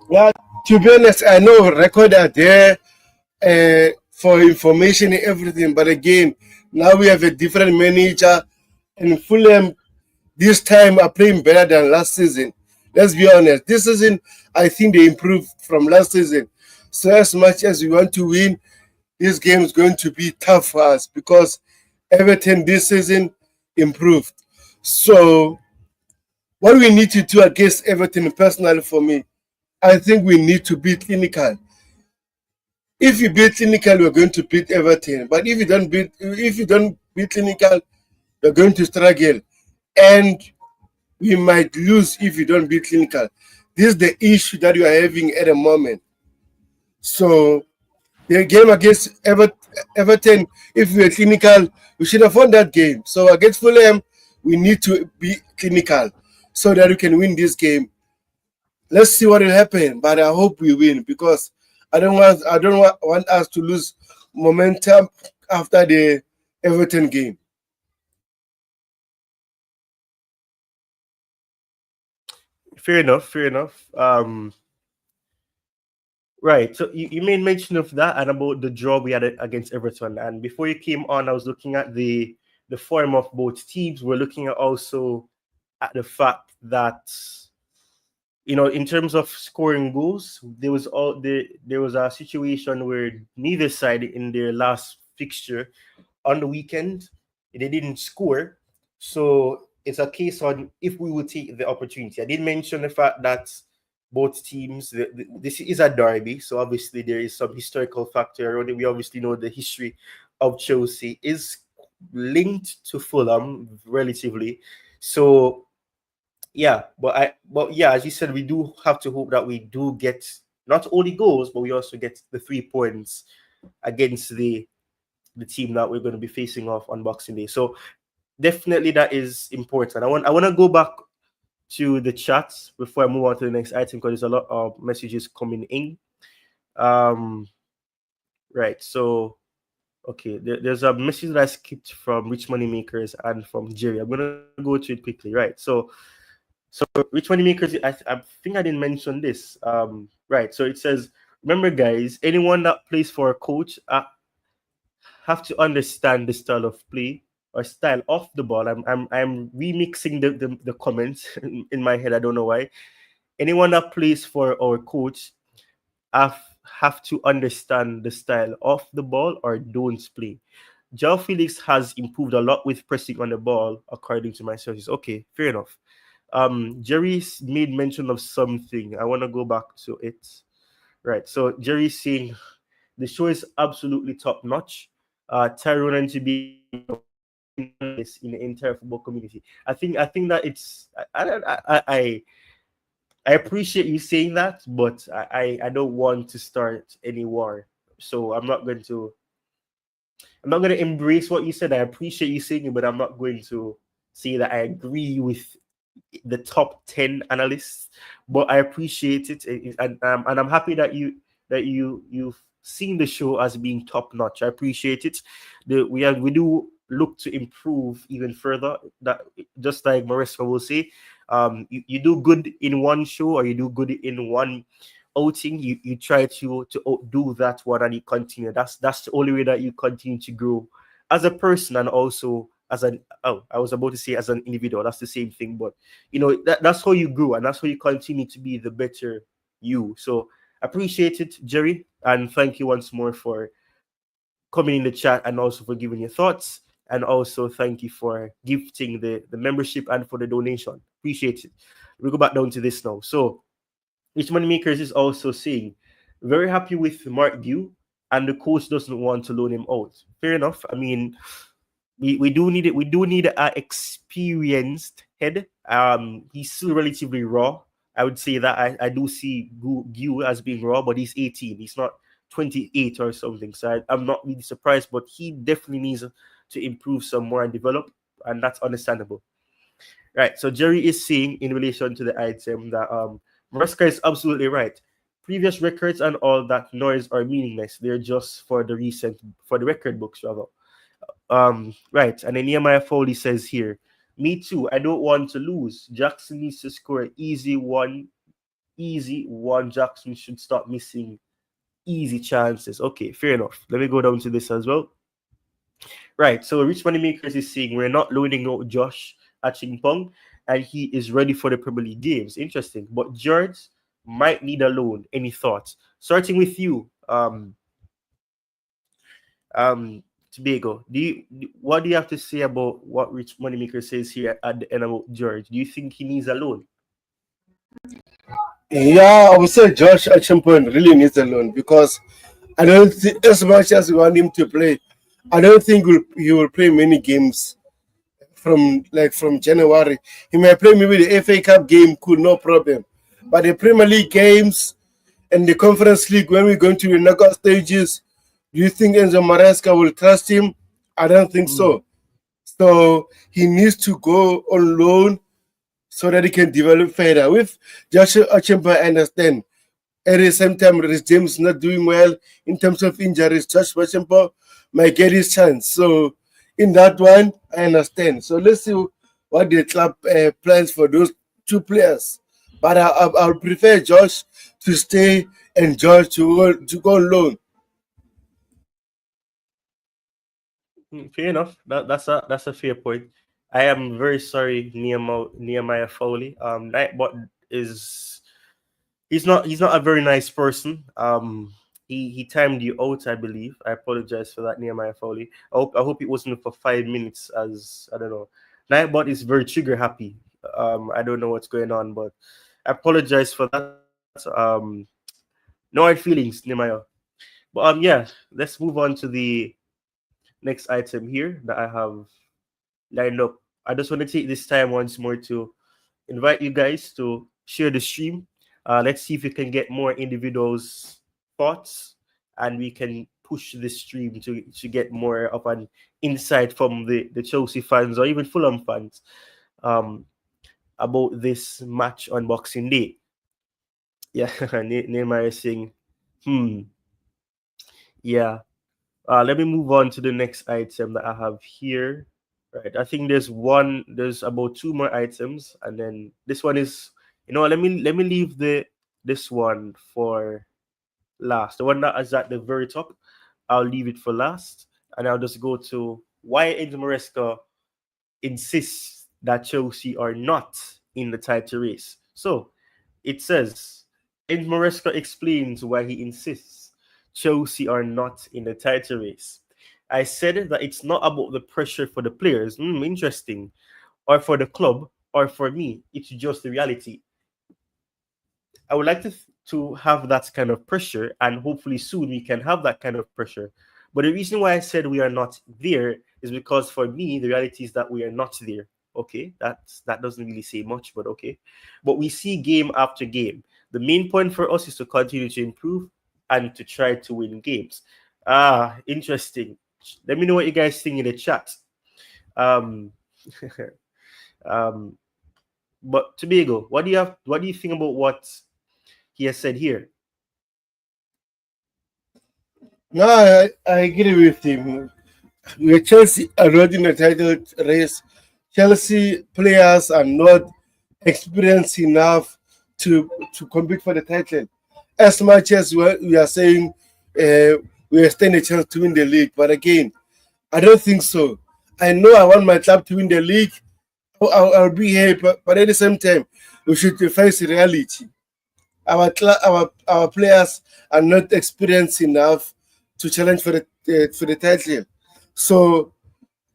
Well, to be honest, I know record are there for information and everything, but again, now we have a different manager, and Fulham this time are playing better than last season. Let's be honest. This season, I think they improved from last season. So as much as we want to win, this game is going to be tough for us because Everton this season improved. So what we need to do against Everton, personally for me, I think we need to beat Clinical. If you beat Clinical, we're going to beat Everton. But if you don't beat Clinical, you're going to struggle. And we might lose if you don't beat Clinical. This is the issue that you are having at the moment. So the game against Everton, if we are Clinical, we should have won that game. So against Fulham, we need to be Clinical so that we can win this game. Let's see what will happen, but I hope we win because I don't want us to lose momentum after the Everton game. Fair enough. Fair enough. Right. So you made mention of that and about the draw we had against Everton. And before you came on, I was looking at the form of both teams. We're looking at also at the fact that in terms of scoring goals, there was a situation where neither side in their last fixture on the weekend they didn't score. So it's a case on if we will take the opportunity. I did mention the fact that both teams, this is a derby, so obviously there is some historical factor around it. We obviously know the history of Chelsea is linked to Fulham relatively. So but yeah, as you said, we do have to hope that we do get not only goals, but we also get the 3 points against the team that we're going to be facing off on Boxing Day. So definitely that is important. I want to go back to the chats before I move on to the next item because there's a lot of messages coming in. Um, right. So okay, there's a message that I skipped from Rich Money Makers and from Jerry. I'm gonna go to it quickly. Right. So Rich Money Makers, I think I didn't mention this. Right. So it says, remember, guys, anyone that plays for a coach have to understand the style of play or style of the ball. I'm remixing the comments in my head. I don't know why. Anyone that plays for our coach have have to understand the style of the ball or don't play. Joao Felix has improved a lot with pressing on the ball, according to my sources. Okay, fair enough. Jerry's made mention of something. I want to go back to it. Right. So Jerry's saying the show is absolutely top notch. Tyrone and Tobago are the most entertaining analysts in the entire football community. I think that it's I appreciate you saying that, but I don't want to start any war. So I'm not going to embrace what you said. I appreciate you saying it, but I'm not going to say that I agree with the top 10 analysts, but I appreciate it, and I'm happy that you've seen the show as being top notch. I appreciate it. We do look to improve even further. That just like Maresca will say, you do good in one show or you do good in one outing, you try to outdo that one and you continue. That's the only way that you continue to grow as a person and also as an I was about to say as an individual. That's the same thing, but that's how you grow and that's how you continue to be the better you. So appreciate it, Jerry, and thank you once more for coming in the chat and also for giving your thoughts, and also thank you for gifting the membership and for the donation. Appreciate it. We go back down to this now. So Rich Makers is also saying very happy with Mark Dew, and the coach doesn't want to loan him out. Fair enough. I mean, we do need it. We do need a experienced head. He's still relatively raw. I would say that I do see Gu as being raw, but he's 18. He's not 28 or something. So I'm not really surprised, but he definitely needs to improve some more and develop, and that's understandable. Right. So Jerry is saying in relation to the item that Maresca is absolutely right. Previous records and all that noise are meaningless. They're just for the record books rather. Right. And then Nehemiah Foley says here, me too. I don't want to lose. Jackson needs to score easy one. Easy one. Jackson should stop missing easy chances. Okay, fair enough. Let me go down to this as well. Right. So Rich Money Makers is saying we're not loading out Josh at Pong, and he is ready for the Premier League games. Interesting. But George might need a loan. Any thoughts? Starting with you, Tobago. What do you have to say about what Rich Moneymaker says here at the end about George? Do you think he needs a loan? Yeah, I would say Josh Achimpon really needs a loan because I don't think, as much as we want him to play, I don't think he will play many games from January. He may play maybe the FA Cup game, cool, no problem. But the Premier League games and the Conference League, when we're going to the knockout stages, do you think Enzo Maresca will trust him? I don't think so. So he needs to go on loan so that he can develop further. With Joshua Achimba, I understand. At the same time, Rhys James not doing well in terms of injuries. Josh Achimba might get his chance. So in that one, I understand. So let's see what the club plans for those two players. But I'll prefer Josh to stay and Josh to go on loan. Fair enough. That's a fair point. I am very sorry, Nehemiah Foley. Nightbot is he's not a very nice person. He timed you out, I believe. I apologize for that, Nehemiah Foley. I hope it wasn't for 5 minutes, as I don't know. Nightbot is very trigger happy. I don't know what's going on, but I apologize for that. No hard feelings, Nehemiah. But yeah, let's move on to the next item here that I have lined up. I just want to take this time once more to invite you guys to share the stream. Let's see if we can get more individuals' thoughts, and we can push the stream to get more of an insight from the Chelsea fans or even Fulham fans um, about this match on Boxing Day. Yeah, Neymar is saying, hmm, yeah. Let me move on to the next item that I have here. Right, I think there's about two more items, and then this one is, let me leave this one for last. The one that is at the very top, I'll leave it for last, and I'll just go to why Enzo Maresca insists that Chelsea are not in the title race. So it says, Enzo Maresca explains why he insists Chelsea are not in the title race. I said that it's not about the pressure for the players. Interesting. Or for the club, or for me. It's just the reality. I would like to have that kind of pressure, and hopefully soon we can have that kind of pressure. But the reason why I said we are not there is because for me the reality is that we are not there. Okay, that doesn't really say much, but okay. But we see game after game. The main point for us is to continue to improve and to try to win games. Interesting. Let me know what you guys think in the chat. Um, um, but Tobago, what do you have? What do you think about what he has said here? No, I agree with him. With Chelsea are not in the title race. Chelsea players are not experienced enough to compete for the title. As much as we are saying we stand a chance to win the league, but again, I don't think so. I know I want my club to win the league. I'll be here, but at the same time, we should face reality. Our players are not experienced enough to challenge for the title. So,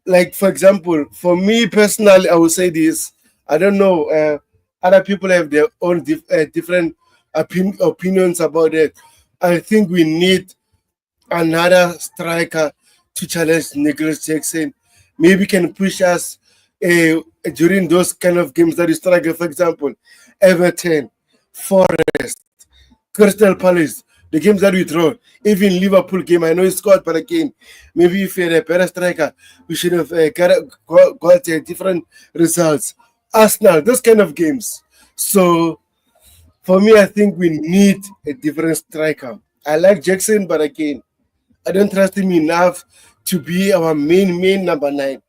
like for example, for me personally, I would say this. I don't know. Other people have their own different opinions about it. I think we need another striker to challenge Nicholas Jackson. Maybe can push us during those kind of games that we struggle. For example, Everton, Forest, Crystal Palace, the games that we draw, even Liverpool game, I know he scored, but again, maybe if we had a better striker, we should have got different results. Arsenal, those kind of games. So for me, I think we need a different striker. I like Jackson, but again, I don't trust him enough to be our main number nine.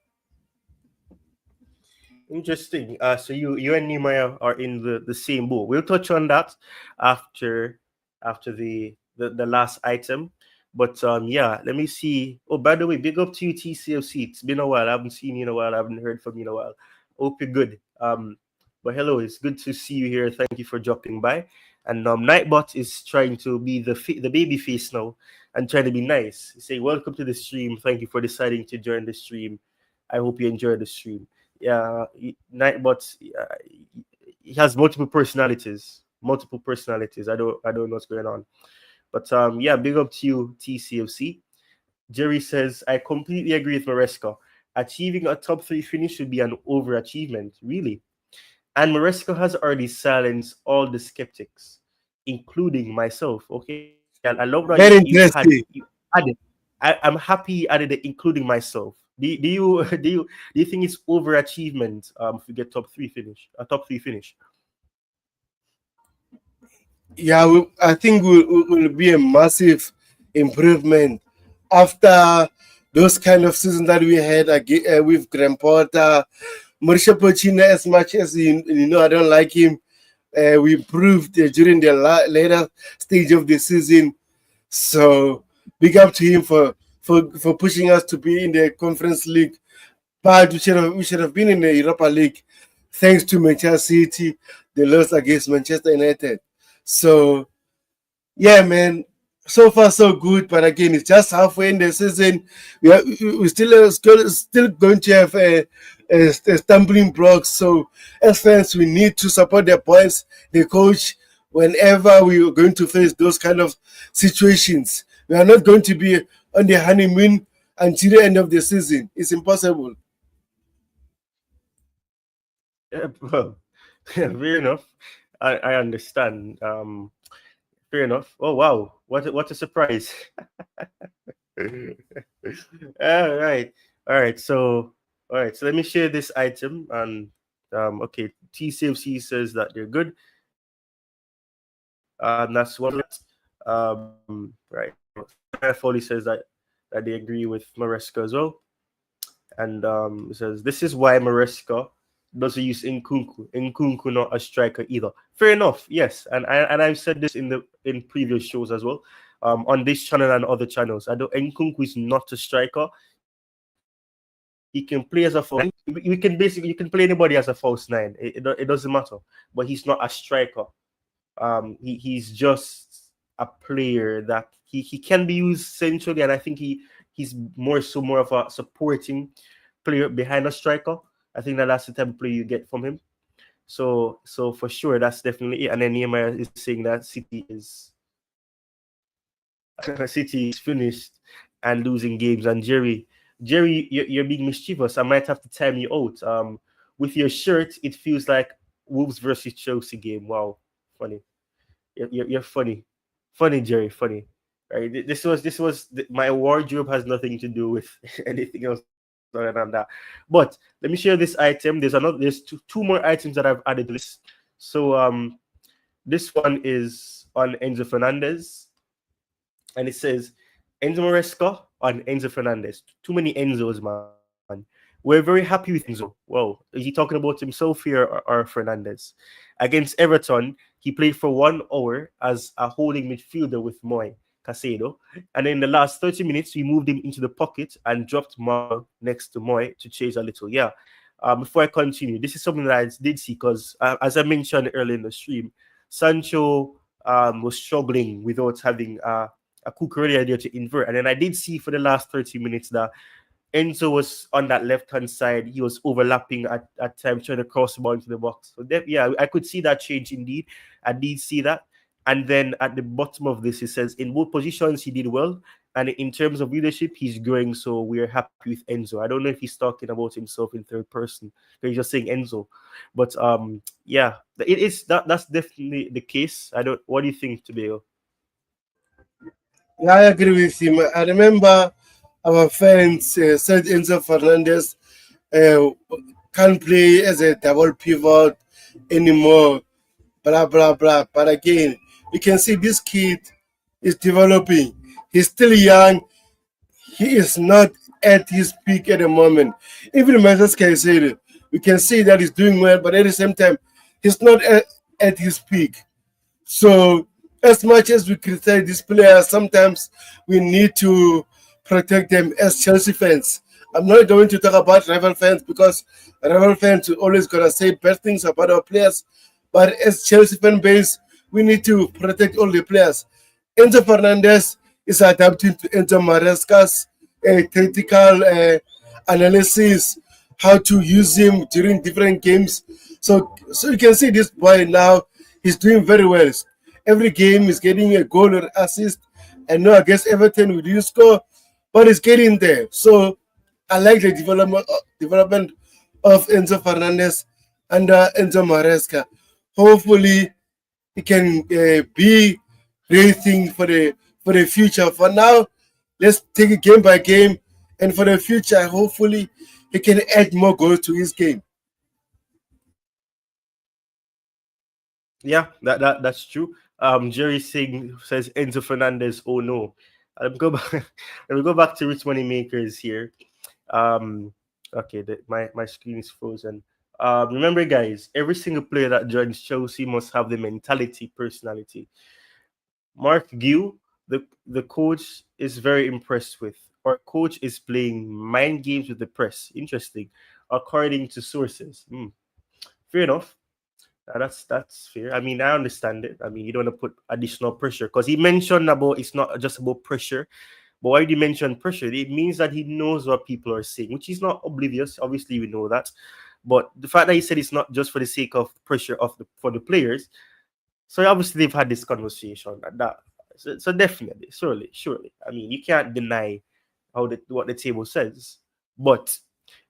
Interesting. So you and Nehemiah are in the same boat. We'll touch on that after the last item. But yeah, let me see. Oh, by the way, big up to you, TCFC. It's been a while. I haven't seen you in a while. I haven't heard from you in a while. Hope you're good. But hello, it's good to see you here. Thank you for dropping by. And Nightbot is trying to be the baby face now and trying to be nice. Say welcome to the stream. Thank you for deciding to join the stream. I hope you enjoy the stream. Yeah, Nightbot, he has multiple personalities. Multiple personalities. I don't know what's going on. But yeah, big up to you, TCFC. Jerry says, I completely agree with Maresca. Achieving a top three finish would be an overachievement, really. And Maresca has already silenced all the skeptics, including myself. Okay, I love that Very you interesting. added. I'm happy you added the including myself. Do you do you think it's overachievement if we get top three finish? Yeah, I think will be a massive improvement after those kind of seasons that we had with Graham Potter, Mauricio Pochettino. As much as I don't like him. We improved during the later stage of the season. So big up to him for pushing us to be in the Conference League. But we should have been in the Europa League, thanks to Manchester City. They lost against Manchester United. So yeah, man. So far, so good. But again, it's just halfway in the season. We still going to have a stumbling blocks. So as fans, we need to support the boys, the coach, whenever we are going to face those kind of situations. We are not going to be on the honeymoon until the end of the season. It's impossible. Well, fair enough. I understand. Fair enough. Oh wow, what a surprise! all right, all right. So let me share this item and okay. TCFC says that they're good. That's one. Right. Fire Foley says that they agree with Maresca as well, and it says this is why Maresca doesn't use Nkunku. Nkunku not a striker either. Fair enough. Yes, and I've said this in previous shows as well. On this channel and other channels, I don't. Nkunku is not a striker. He can play as a false nine. You can play anybody as a false nine. It doesn't matter. But he's not a striker. He's just a player that he can be used centrally, and I think he's more of a supporting player behind a striker. I think that's the type of player you get from him. So for sure, that's definitely it. And then Nehemiah is saying that City is finished and losing games. And Jerry, you're being mischievous. I might have to time you out. With your shirt, it feels like Wolves versus Chelsea game. Wow, funny. You're funny, funny Jerry, funny. Right? My wardrobe has nothing to do with anything else other than that. But let me share this item. There's two more items that I've added to the list. So this one is on Enzo Fernandez, and it says Enzo Maresca on Enzo Fernandez. Too many Enzos, man. We're very happy with Enzo. Whoa, is he talking about himself here, or Fernandez? Against Everton, he played for 1 hour as a holding midfielder with Moy Casado, and in the last 30 minutes, we moved him into the pocket and dropped Marl next to Moy to chase a little. Yeah. Before I continue, this is something that I did see because, as I mentioned earlier in the stream, Sancho was struggling without having a Cucurella idea to invert. And then I did see for the last 30 minutes that Enzo was on that left hand side. He was overlapping at times, trying to cross the ball into the box. So, yeah, I could see that change indeed. I did see that. And then at the bottom of this, it says in both positions, he did well. And in terms of leadership, he's growing. So we're happy with Enzo. I don't know if he's talking about himself in third person. He's just saying Enzo. But yeah, it is that's definitely the case. I don't. What do you think, Tobeo? Yeah, I agree with him. I remember our fans said Enzo Fernandez uh, can't play as a double pivot anymore, blah, blah, blah. But again, you can see this kid is developing. He's still young. He is not at his peak at the moment. Even Manchester said we can see that he's doing well, but at the same time, he's not at his peak. So, as much as we criticize these players, sometimes we need to protect them as Chelsea fans. I'm not going to talk about rival fans because rival fans are always gonna say bad things about our players. But as Chelsea fan base, we need to protect all the players. Enzo Fernandez is adapting to Enzo Maresca's tactical analysis, how to use him during different games. So you can see this boy now, he's doing very well. Every game is getting a goal or assist. And no, against Everton we didn't score, but it's getting there. So I like the development of Enzo Fernandez and Enzo Maresca. Hopefully he can be racing for the future. For now, let's take it game by game, and for the future, hopefully he can add more goals to his game. Yeah, that's true. Jerry Singh says Enzo Fernandez. Oh no. Go back. Let me go back to Rich Money Makers here. Um, okay, my screen is frozen. Remember, guys, every single player that joins Chelsea must have the mentality, personality. Mark Gill, the coach is very impressed with. Our coach is playing mind games with the press. Interesting, according to sources. Fair enough. That's fair. I mean, I understand it. I mean, you don't want to put additional pressure because he mentioned about it's not just about pressure. But why did he mention pressure? It means that he knows what people are saying, which is not oblivious. Obviously, we know that. But the fact that he said it's not just for the sake of pressure for the players. So obviously they've had this conversation. So definitely, surely. I mean, you can't deny what the table says. But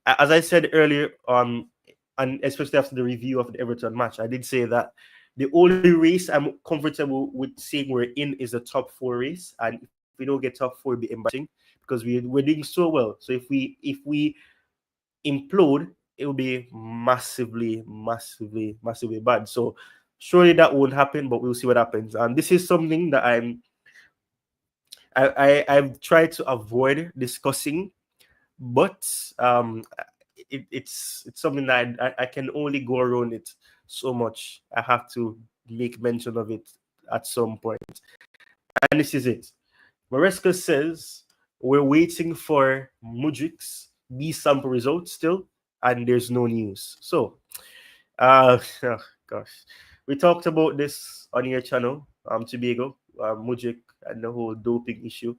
as I said earlier, and especially after the review of the Everton match, I did say that the only race I'm comfortable with saying we're in is the top four race, and if we don't get top four, it'll be embarrassing because we're doing so well. So if we implode, it will be massively bad. So surely that won't happen, but we'll see what happens. And this is something that I've tried to avoid discussing, but it's something that I can only go around it so much. I have to make mention of it at some point. And this is it. Maresca says we're waiting for Mudrik's B sample results still, and there's no news. So, oh gosh, we talked about this on your channel, Tobago, Mudrik. and the whole doping issue.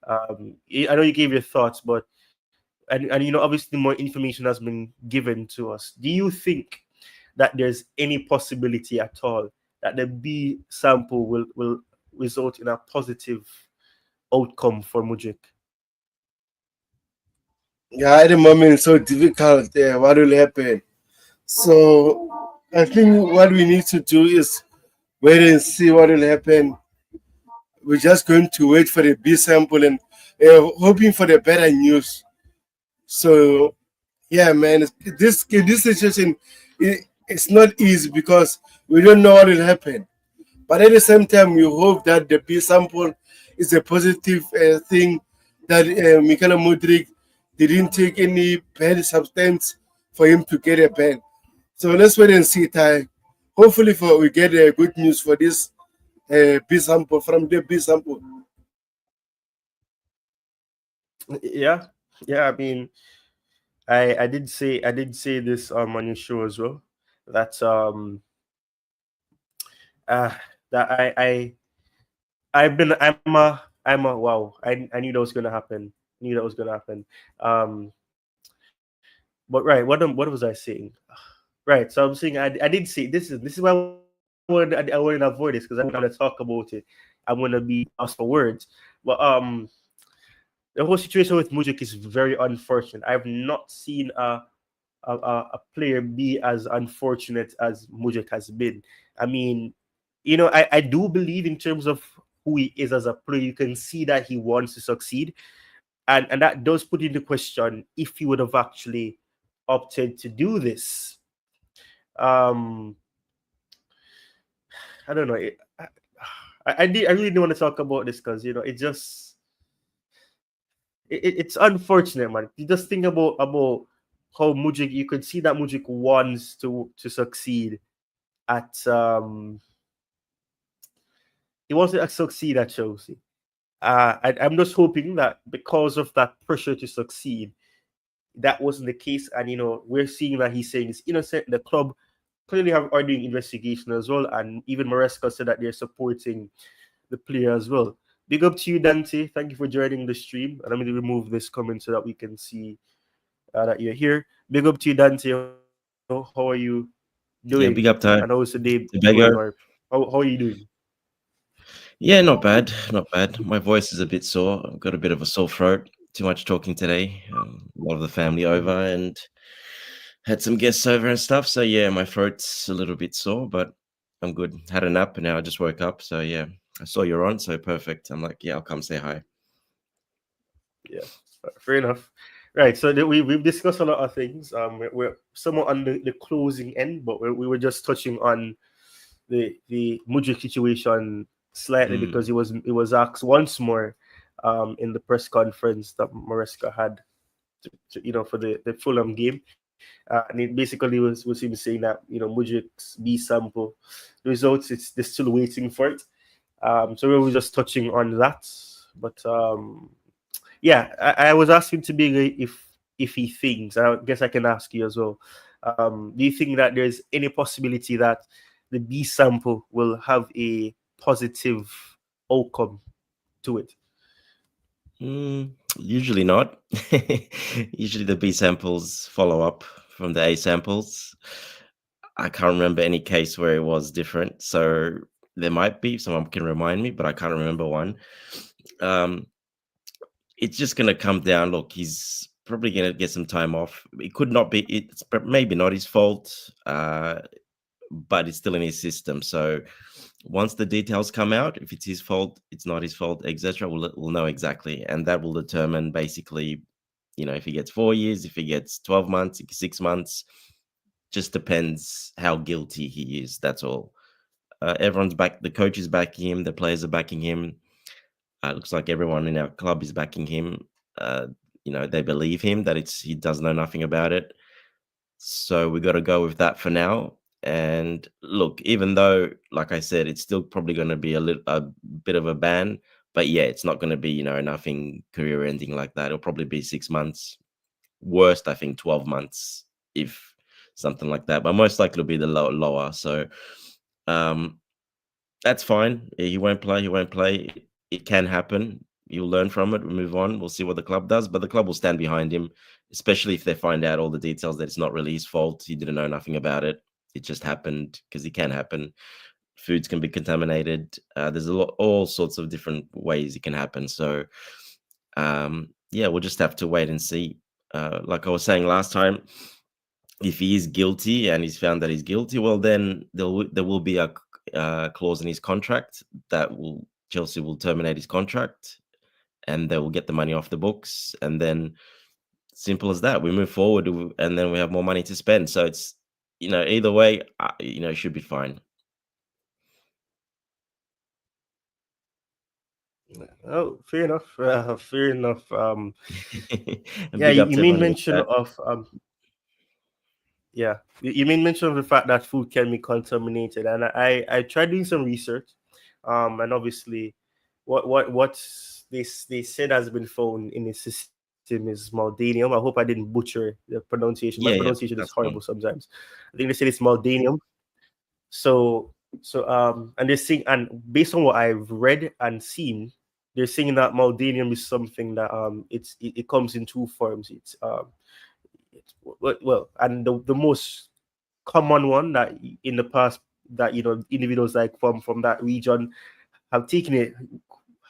I know you gave your thoughts, but and obviously more information has been given to us. Do you think that there's any possibility at all that the B sample will result in a positive outcome for Mujik? Yeah, at the moment it's so difficult there. What will happen? So I think what we need to do is wait and see what will happen. We're just going to wait for the B sample and hoping for the better news. So yeah, man, this in this situation, it's not easy because we don't know what will happen. But at the same time, we hope that the B sample is a positive thing, that Michael Mudrik didn't take any bad substance for him to get a ban. So let's wait and see, Ty. Hopefully, we get good news for this B sample from the B sample. Yeah, yeah. I mean, I did say this on your show as well. That uh that I'm a wow. I knew that was gonna happen. Knew that was gonna happen. Um, but right, what was I saying? Right, so I'm saying I did say this is why I wanted to avoid this because I don't want to talk about it. I'm gonna be lost for words. But the whole situation with Mujik is very unfortunate. I've not seen a player be as unfortunate as Mujik has been. I mean, I do believe in terms of who he is as a player. You can see that he wants to succeed, and that does put into question if he would have actually opted to do this. Um, I don't know. I really don't want to talk about this because it just it's unfortunate, man. You just think about how Mujik. You could see that Mujik wants to succeed at he wants to succeed at Chelsea. I'm just hoping that because of that pressure to succeed, that wasn't the case. And we're seeing that he's saying he's innocent. The club clearly are doing investigation as well, and even Maresca said that they're supporting the player as well. Big up to you, Dante. Thank you for joining the stream. And I'm going to remove this comment so that we can see that you're here. Big up to you, Dante. How are you doing? Yeah, And big how up is the to day going? Or Tobago. how are you doing? Yeah, not bad, not bad. My voice is a bit sore. I've got a bit of a sore throat. Too much talking today. A lot of the family over Mhm. and had some guests over and stuff. So yeah, my throat's a little bit sore, but I'm good. Had a nap and now I just woke up. So yeah, I saw you're on, so perfect. I'm like, yeah, I'll come say hi. Yeah, fair enough. Right, so we've discussed a lot of things. We're somewhat on the closing end, but we were just touching on the Mudrik situation slightly because Mm. it was asked once more in the press conference that Maresca had for the Fulham game. And it basically was him saying that Mudrik's B sample results, they're still waiting for it. So we were just touching on that. But yeah, I was asking to be if he thinks. I guess I can ask you as well. Do you think that there's any possibility that the B sample will have a positive outcome to it? Usually not. Usually the B samples follow up from the A samples. I can't remember any case where it was different. So there might be, someone can remind me, but I can't remember one. Um, it's just going to come down. Look, he's probably going to get some time off. It could not be, maybe not his fault, but it's still in his system. So once the details come out, if it's his fault, it's not his fault, etc., we'll know exactly. And that will determine basically, if he gets 4 years, if he gets 12 months, 6 months, just depends how guilty he is. That's all. Everyone's back. The coach is backing him. The players are backing him. Looks like everyone in our club is backing him. Uh, they believe him that he does know nothing about it. So we got to go with that for now. And look, even though, like I said, it's still probably going to be a bit of a ban, but yeah, it's not going to be nothing career ending like that. It'll probably be 6 months. Worst, I think 12 months, if something like that. But most likely it'll be the lower. So um, that's fine. He won't play. He won't play. It can happen. You'll learn from it. We'll move on. We'll see what the club does, but the club will stand behind him, especially if they find out all the details that it's not really his fault. He didn't know nothing about it. It just happened because it can happen. Foods can be contaminated. There's all sorts of different ways it can happen. So, yeah, we'll just have to wait and see. Like I was saying last time, if he is guilty and he's found that he's guilty, well, then there will be a clause in his contract that will Chelsea will terminate his contract, and they will get the money off the books, and then simple as that. We move forward, and then we have more money to spend. So it's either way, it should be fine. Oh, fair enough. Fair enough. And Yeah, big you, up you to made everyone in the mention chat. of yeah, you made mention of the fact that food can be contaminated, and I tried doing some research, and obviously, what they said has been found in the system is Maldanium. I hope I didn't butcher the pronunciation. My Yeah, yeah, pronunciation is that's horrible one. sometimes. I think they said it's Maldanium. So and they're saying, and based on what I've read and seen, they're saying that Maldanium is something that it comes in two forms. Well, and the most common one that in the past that individuals like from that region have taken it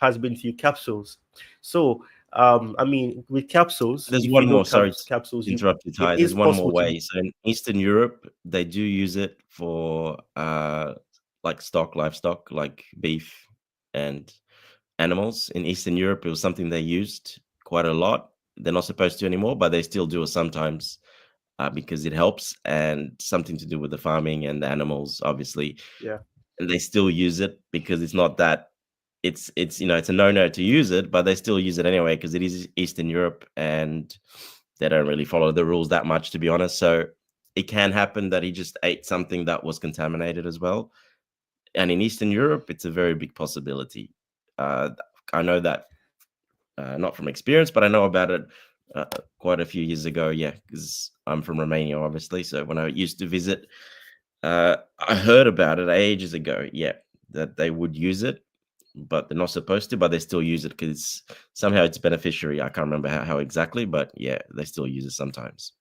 has been through capsules. So I mean, with capsules, There's if you one know more. Sorry to capsules, interrupt you, it Ty. There's is one more possible to way. be. So in Eastern Europe, they do use it for like livestock, like beef and animals. In Eastern Europe, it was something they used quite a lot. They're not supposed to anymore, but they still do it sometimes because it helps, and something to do with the farming and the animals, obviously. Yeah. And they still use it because it's not that it's a no-no to use it, but they still use it anyway because it is Eastern Europe and they don't really follow the rules that much, to be honest. So it can happen that he just ate something that was contaminated as well. And in Eastern Europe, it's a very big possibility. Uh, I know that not from experience, but I know about it quite a few years ago. Yeah, because I'm from Romania, obviously. So when I used to visit, I heard about it ages ago. Yeah, that they would use it, but they're not supposed to. But they still use it because somehow it's beneficiary. I can't remember how exactly, but yeah, they still use it sometimes.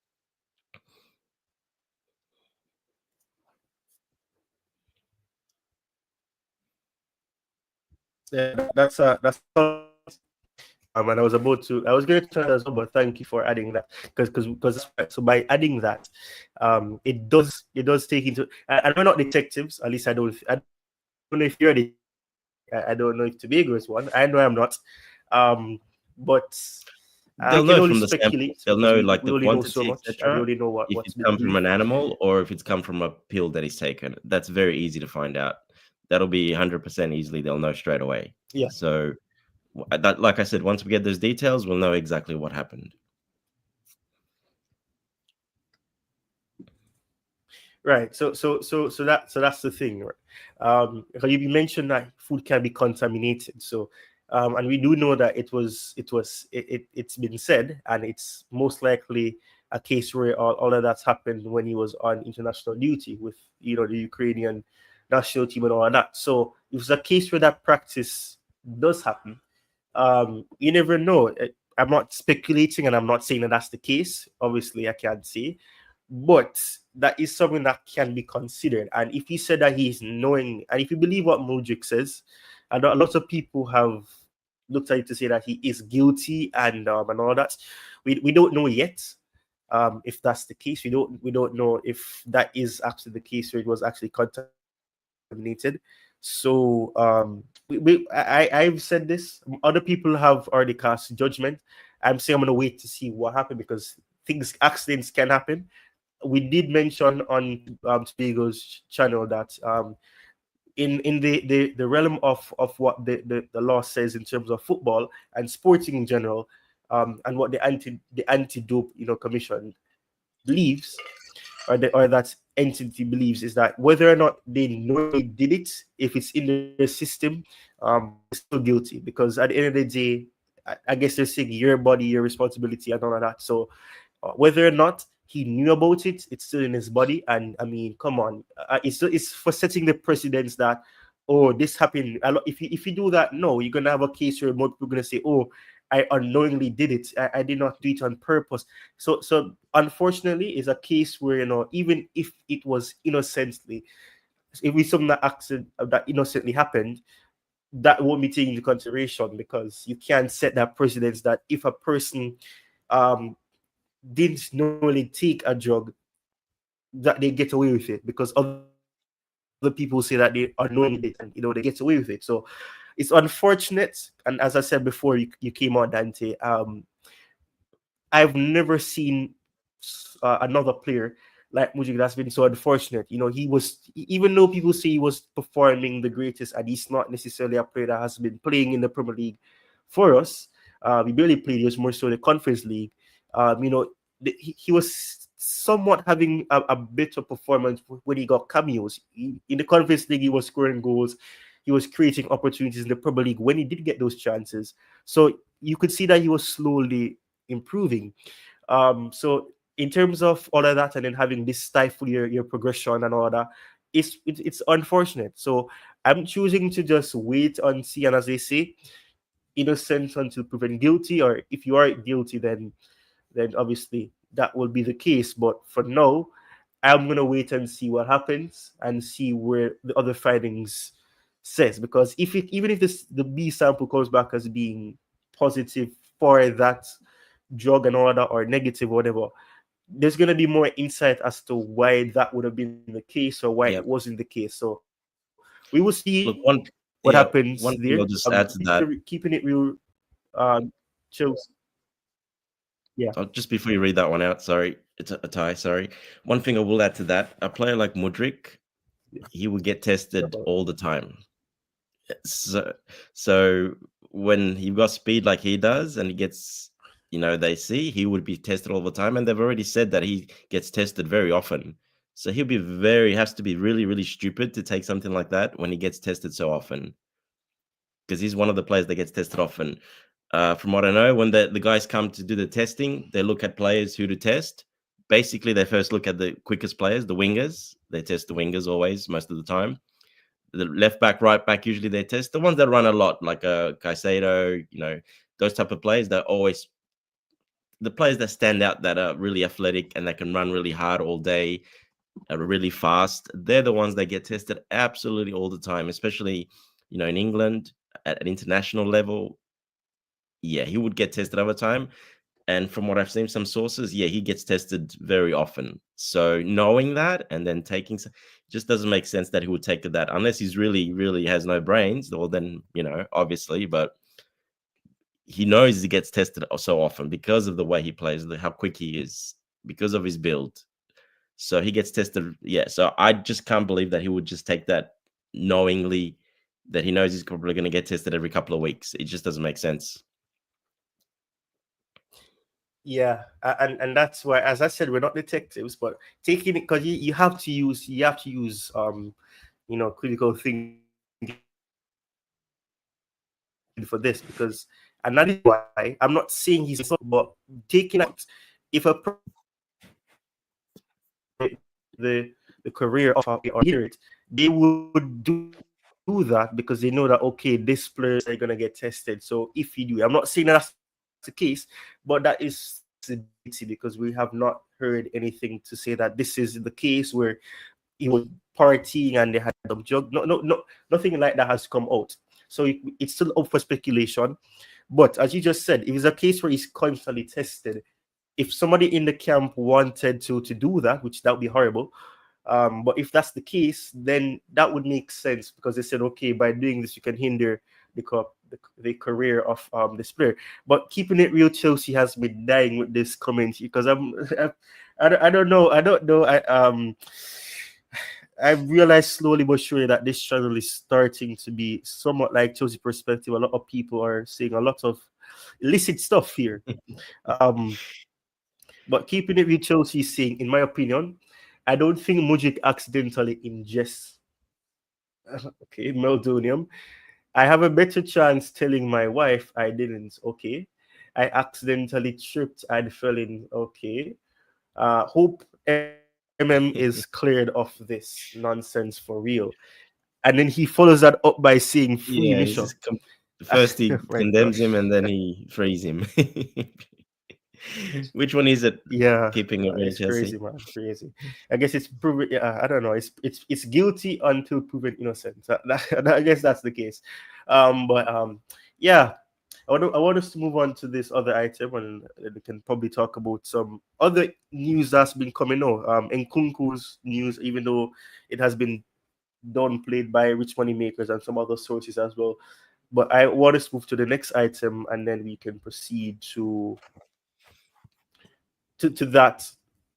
Yeah, that's solid. And I was going to turn as well, but thank you for adding that because that's right. So by adding that, it does take into. And we're not detectives. At least I don't know if you're a detective. I don't know if Tobago is one. I know I'm not. But I can only They'll know from the speculate sample. because They'll we know we like only the know so quantity, much, and we etc. only know If what's it's been come from an believed. animal or if it's come from a pill that is taken. That's very easy to find out. That'll be 100% easily. They'll know straight away. Yeah. So that, like I said, once we get those details, we'll know exactly what happened. Right. So that's the thing. Right? You mentioned that food can be contaminated. So, and we do know that it's been said, and it's most likely a case where all of that's happened when he was on international duty with the Ukrainian national team and all of that. So, if it's a case where that practice does happen, you never know. I'm not speculating, and I'm not saying that that's the case. Obviously, I can't say, but that is something that can be considered. And if he said that he's knowing, and if you believe what Mudrik says, and a lot of people have looked at it to say that he is guilty and all that, we don't know yet. If that's the case, we don't know if that is actually the case, or it was actually contaminated. So I've said this. Other people have already cast judgment. I'm saying I'm gonna wait to see what happened because accidents can happen. We did mention on Tobago's channel that in the realm of what the law says in terms of football and sporting in general, and what the anti-dope commission believes, or that entity believes, is that whether or not they knowingly did it, if it's in their system, they're still guilty, because at the end of the day, I guess they're saying your body, your responsibility, and all of that. So whether or not he knew about it, it's still in his body. And I mean, come on, it's for setting the precedence that oh, this happened a lot. If you do that, no, you're gonna have a case where more people are gonna say, oh, I unknowingly did it. I did not do it on purpose. So unfortunately, it's a case where, even if it was innocently, if we something that accident that innocently happened, that won't be taken into consideration, because you can't set that precedence that if a person um didn't knowingly take a drug, that they get away with it, because other people say that they unknowingly did it, and they get away with it. So it's unfortunate. And as I said before, you came on, Dante. I've never seen another player like Mujik that's been so unfortunate. He was, even though people say he was performing the greatest, and he's not necessarily a player that has been playing in the Premier League for us. He barely played. He was more so the Conference League. He was somewhat having a better performance when he got cameos. In the Conference League, he was scoring goals. He was creating opportunities in the Premier League when he did get those chances. So you could see that he was slowly improving. So in terms of all of that, and then having this stifle your progression and all that, it's unfortunate. So I'm choosing to just wait and see, and as they say, innocent until proven guilty, or if you are guilty, then obviously that will be the case. But for now, I'm gonna wait and see what happens and see where the other findings says, because even if the B sample comes back as being positive for that drug and all that, or negative or whatever, there's going to be more insight as to why that would have been the case or why it Yeah. wasn't the case. So we will see Look, what one happens yeah, there. one thing I'll just add to that. Keeping it real, Chelsea. Yeah, Just before you read that one out, sorry, it's a tie. Sorry. One thing I will add to that: a player like Mudrik, he will get no tested problem. all the time. So, so when you've got speed like he does, and he gets, they see he would be tested all the time, and they've already said that he gets tested very often. So has to be really, really stupid to take something like that when he gets tested so often, because he's one of the players that gets tested often. From what I know, when the guys come to do the testing, they look at players who to test. Basically, they first look at the quickest players, the wingers. They test the wingers always, most of the time. The left back, right back, usually they test the ones that run a lot, like Caicedo, those type of players. They're always the players that stand out, that are really athletic and that can run really hard all day, are really fast. They're the ones that get tested absolutely all the time, especially, in England at an international level. Yeah, he would get tested over time. And from what I've seen some sources, yeah, he gets tested very often. So knowing that and then just doesn't make sense that he would take to that unless he's really, really has no brains. Well, then, obviously, but he knows he gets tested so often because of the way he plays, how quick he is, because of his build. So he gets tested. Yeah. So I just can't believe that he would just take that knowingly, that he knows he's probably going to get tested every couple of weeks. It just doesn't make sense. Yeah, and that's why, as I said, we're not detectives, but taking it, because you have to use critical thinking for this, because, and that is why I'm not saying he's innocent, but taking it into account, if a person wants to start the career of a or leader it, they would do that because they know that, okay, this player is gonna get tested. So if you do, I'm not saying that that's the case, but that is the possibility, because we have not heard anything to say that this is the case where he was partying and they had some drug. No, nothing like that has come out. So it's still up for speculation. But as you just said, if it's a case where he's constantly tested, if somebody in the camp wanted to do that, which that would be horrible. But if that's the case, then that would make sense, because they said, okay, by doing this, you can hinder the career of this player. But keeping it real, Chelsea has been dying with this comment, because I don't know. I've realized slowly but surely that this channel is starting to be somewhat like Chelsea perspective. A lot of people are saying a lot of illicit stuff here. Um, but keeping it with Chelsea is saying, in my opinion, I don't think Mujik accidentally ingests okay, meldonium. I have a better chance telling my wife I didn't. Okay, I accidentally tripped and fell in. Okay, hope MM is cleared of this nonsense for real. and then he follows that up by saying free Yeah, he's Misha. just first he My condemns him gosh. and then he frees him. Which one is it? Yeah, Keeping away it's crazy, Chelsea. man. Crazy. I guess it's proven. Yeah, I don't know. It's guilty until proven innocent. I guess that's the case. But yeah. I want us to move on to this other item, and we can probably talk about some other news that's been coming out. Nkunku's news, even though it has been downplayed by rich money makers and some other sources as well. But I want us to move to the next item, and then we can proceed to that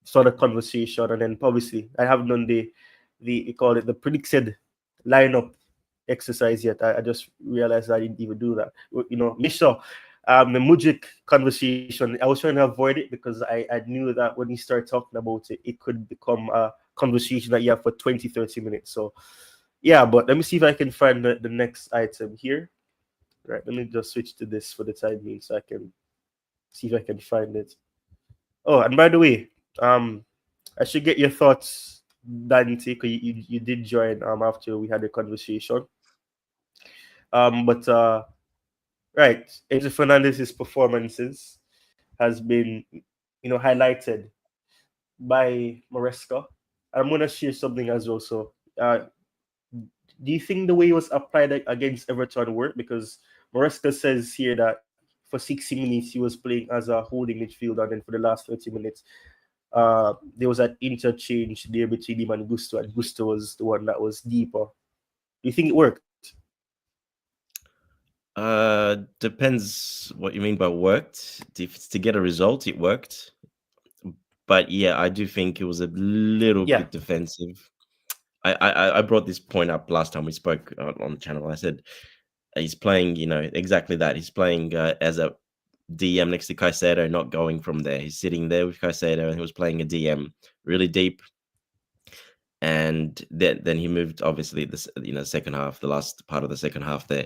sort of conversation. And then obviously I haven't done the you call it the predicted lineup exercise yet. I just realized I didn't even do that. Misha, the Mujik conversation, I was trying to avoid it because I knew that when you start talking about it, it could become a conversation that you have for 20, 30 minutes. So yeah, but let me see if I can find the next item here. Right, let me just switch to this for the time being so I can see if I can find it. Oh, and by the way, I should get your thoughts, Dante, because you did join after we had a conversation. But right, Enzo Fernandez's performances has been highlighted by Maresca. I'm gonna share something as well. So, do you think the way it was applied against Everton worked? Because Maresca says here that for 60 minutes he was playing as a holding midfielder, and then for the last 30 minutes there was an interchange there between him and Gusto, and Gusto was the one that was deeper. Do you think it worked? Depends what you mean by worked. If it's to get a result, it worked. But yeah, I do think it was a little Yeah. bit defensive. I brought this point up last time we spoke on the channel. I said he's playing, exactly that. He's playing as a DM next to Caicedo, not going from there. He's sitting there with Caicedo, and he was playing a DM really deep. And then he moved, obviously, this second half, the last part of the second half there.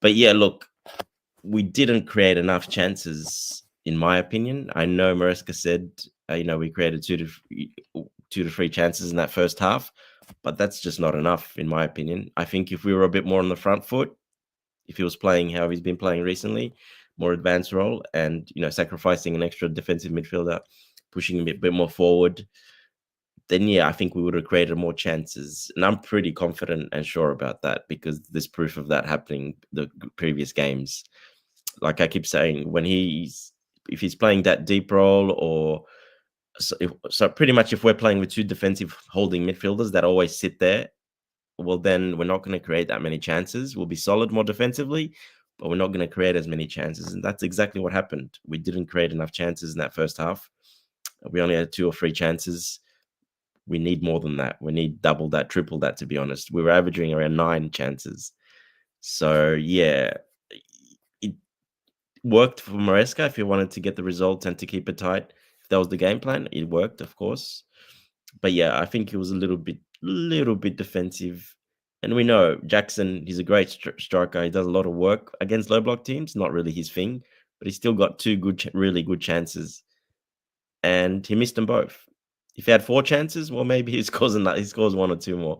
But yeah, look, we didn't create enough chances, in my opinion. I know Maresca said, we created two to three chances in that first half, but that's just not enough, in my opinion. I think if we were a bit more on the front foot, if he was playing how he's been playing recently, more advanced role, and sacrificing an extra defensive midfielder, pushing him a bit more forward, then yeah, I think we would have created more chances. And I'm pretty confident and sure about that because there's proof of that happening the previous games. Like I keep saying, if he's playing that deep role, or so pretty much if we're playing with two defensive holding midfielders that always sit there, well, then we're not going to create that many chances. We'll be solid more defensively, but we're not going to create as many chances. And that's exactly what happened. We didn't create enough chances in that first half. We only had two or three chances. We need more than that. We need double that, triple that, to be honest. We were averaging around 9 chances. So, yeah, it worked for Maresca if he wanted to get the result and to keep it tight. If that was the game plan, it worked, of course. But yeah, I think he was a little bit defensive. And we know Jackson, he's a great striker. He does a lot of work against low block teams. Not really his thing, but he's still got two really good chances, and he missed them both. If he had 4 chances, well, maybe he scores 1 or 2 more.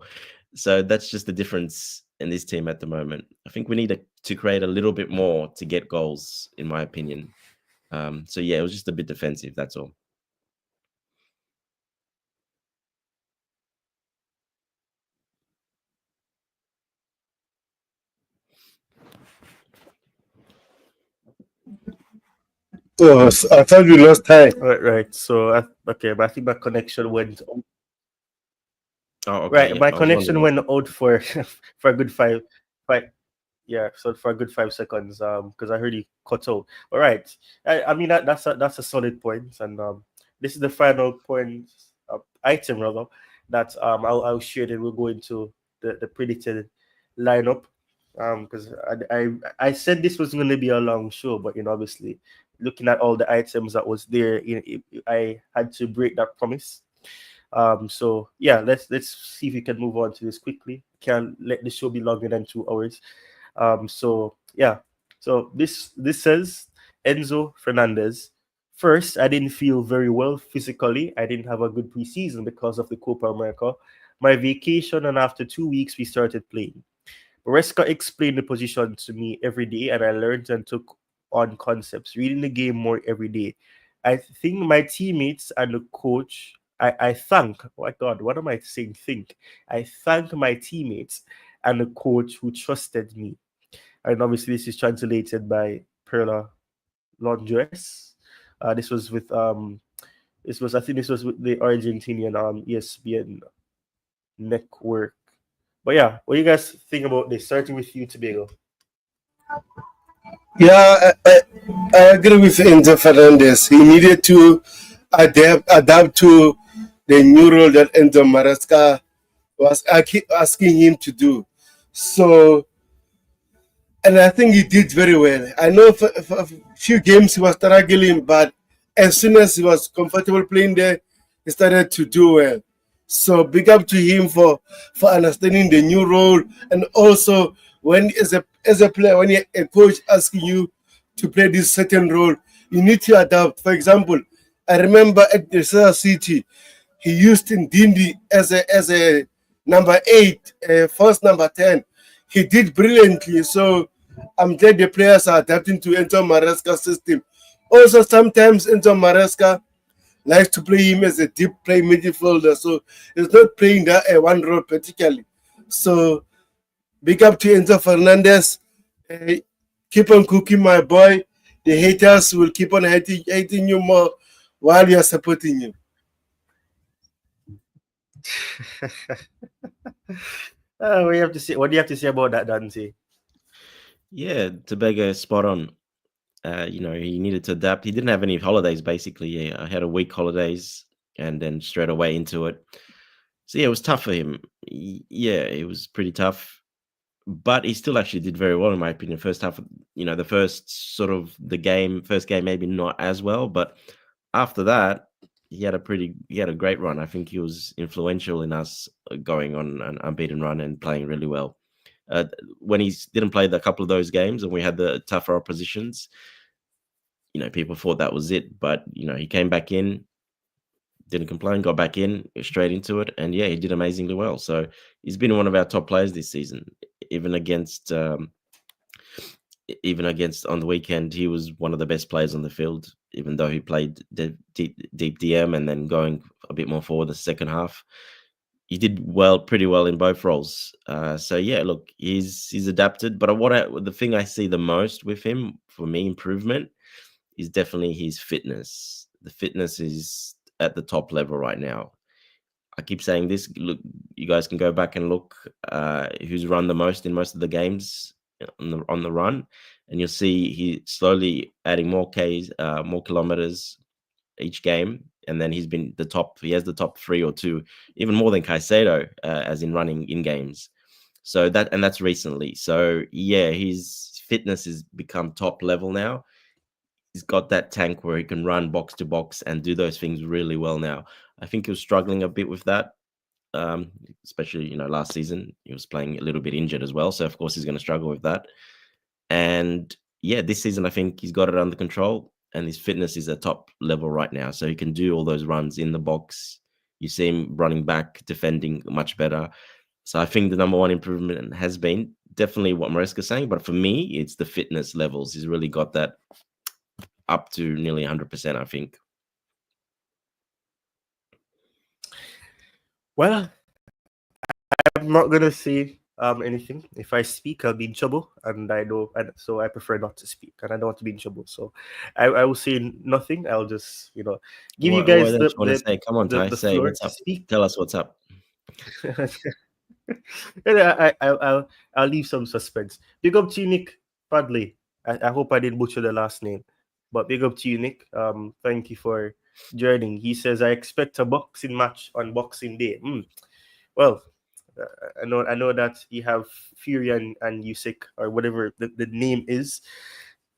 So that's just the difference in this team at the moment. I think we need to create a little bit more to get goals, in my opinion. So yeah, it was just a bit defensive. That's all. Oh, I thought we lost time. Right, right. So okay, but I think my connection went. Oh, okay. Right, Yeah, my I was connection wondering. went out for for a good five. Yeah, so for a good 5 seconds, because I heard you cut out. All right, I mean that's a solid point, and this is the final point item rather that I'll share. Then we'll go into the predicted lineup, because I said this was going to be a long show, but obviously looking at all the items that was there, I had to break that promise. So yeah, let's see if we can move on to this quickly. Can't let the show be longer than 2 hours. So yeah, so this says Enzo Fernandez First, I didn't feel very well physically. I didn't have a good preseason because of the Copa America. My vacation, and after 2 weeks, we started playing. Maresca explained the position to me every day, and I learned and took on concepts, reading the game more every day. I think my teammates and the coach, I thank, oh my God, what am I saying? Think. I thank my teammates and the coach who trusted me. And obviously, this is translated by Perla Laundress. I think this was with the Argentinian ESPN network. But yeah, what do you guys think about this? Starting with you, Tobago. Yeah, I agree with Enzo Fernandez. He needed to adapt to the new role that Enzo Maresca was asking him to do. So, and I think he did very well. I know for a few games he was struggling, but as soon as he was comfortable playing there, he started to do well. So big up to him for understanding the new role, and also when as a player, when a coach asking you to play this certain role, you need to adapt. For example, I remember at the City, he used Ndindi as a number 8, first number 10. He did brilliantly. So I'm glad the players are adapting to Enzo Maresca's system. Also, sometimes Enzo Maresca likes to play him as a deep play midfielder. So he's not playing that one role particularly. So big up to Enzo Fernandez. Uh, Keep on cooking, my boy. The haters will keep on hating you more while you're supporting you. What do you have to say? What do you have to say about that, Dante? Yeah, Tobago is spot on. He needed to adapt. He didn't have any holidays basically. Yeah, I had a week holidays and then straight away into it. So yeah, it was tough for him. Yeah, it was pretty tough, but he still actually did very well in my opinion. First half, the first sort of first game maybe not as well, but after that, he had a great run. I think he was influential in us going on an unbeaten run and playing really well. Uh, when he didn't play the couple of those games and we had the tougher oppositions, people thought that was it. But he came back in, didn't complain, got back in straight into it, and yeah, he did amazingly well. So he's been one of our top players this season. Even against, even against on the weekend, he was one of the best players on the field. Even though he played deep DM and then going a bit more forward the second half, he did pretty well in both roles. So yeah, look, he's adapted. But the thing I see the most with him for me improvement is definitely his fitness. The fitness is at the top level right now. I keep saying this. Look, you guys can go back and look who's run the most in most of the games on the run, and you'll see he slowly adding more Ks, more kilometers each game, and then he's been the top. He has the top 3 or 2, even more than Caicedo, as in running in games. So that's recently. So yeah, his fitness has become top level now. He's got that tank where he can run box to box and do those things really well now. I think he was struggling a bit with that, especially last season. He was playing a little bit injured as well, so of course he's going to struggle with that. And yeah, this season I think he's got it under control, and his fitness is at top level right now, so he can do all those runs in the box. You see him running back, defending much better. So I think the number one improvement has been definitely what Maresca's saying, but for me, it's the fitness levels. He's really got that up to nearly 100%, I think. Well, I'm not gonna say anything. If I speak, I'll be in trouble, and I know, and so I prefer not to speak, and I don't want to be in trouble. So I will say nothing. I'll just give you What guys don't you want to say? Come on, Ty, the say floor what's to up. speak. Tell us what's up. And I'll leave some suspense. Big up to you, Nick Padley. I hope I didn't butcher the last name, but big up to you, Nick. Thank you for joining. He says I expect a boxing match on Boxing Day. Well, I know that you have Fury and Usyk or whatever the name is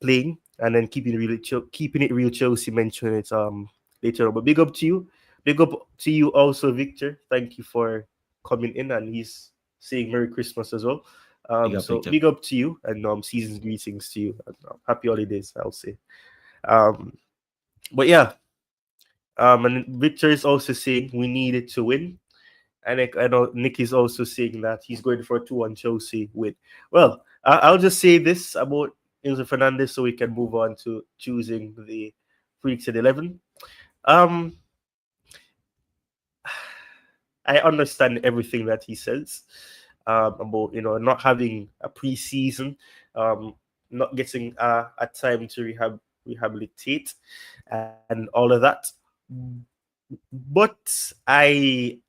playing, and then keeping it real. Chelsea mentioned it later on. But big up to you. Big up to you also, Victor. Thank you for coming in, and he's saying Merry Christmas as well. Big up, So Victor. big up to you, and season's greetings to you, and happy holidays. I'll say. Um, But yeah, and Victor is also saying we needed to win. And I know Nick is also saying that he's going for a 2-1 Chelsea win. Well, I'll just say this about Enzo Fernandez so we can move on to choosing the Freaks at 11. Um, I understand everything that he says about not having a preseason, um, not getting a time to rehabilitate, and all of that. But I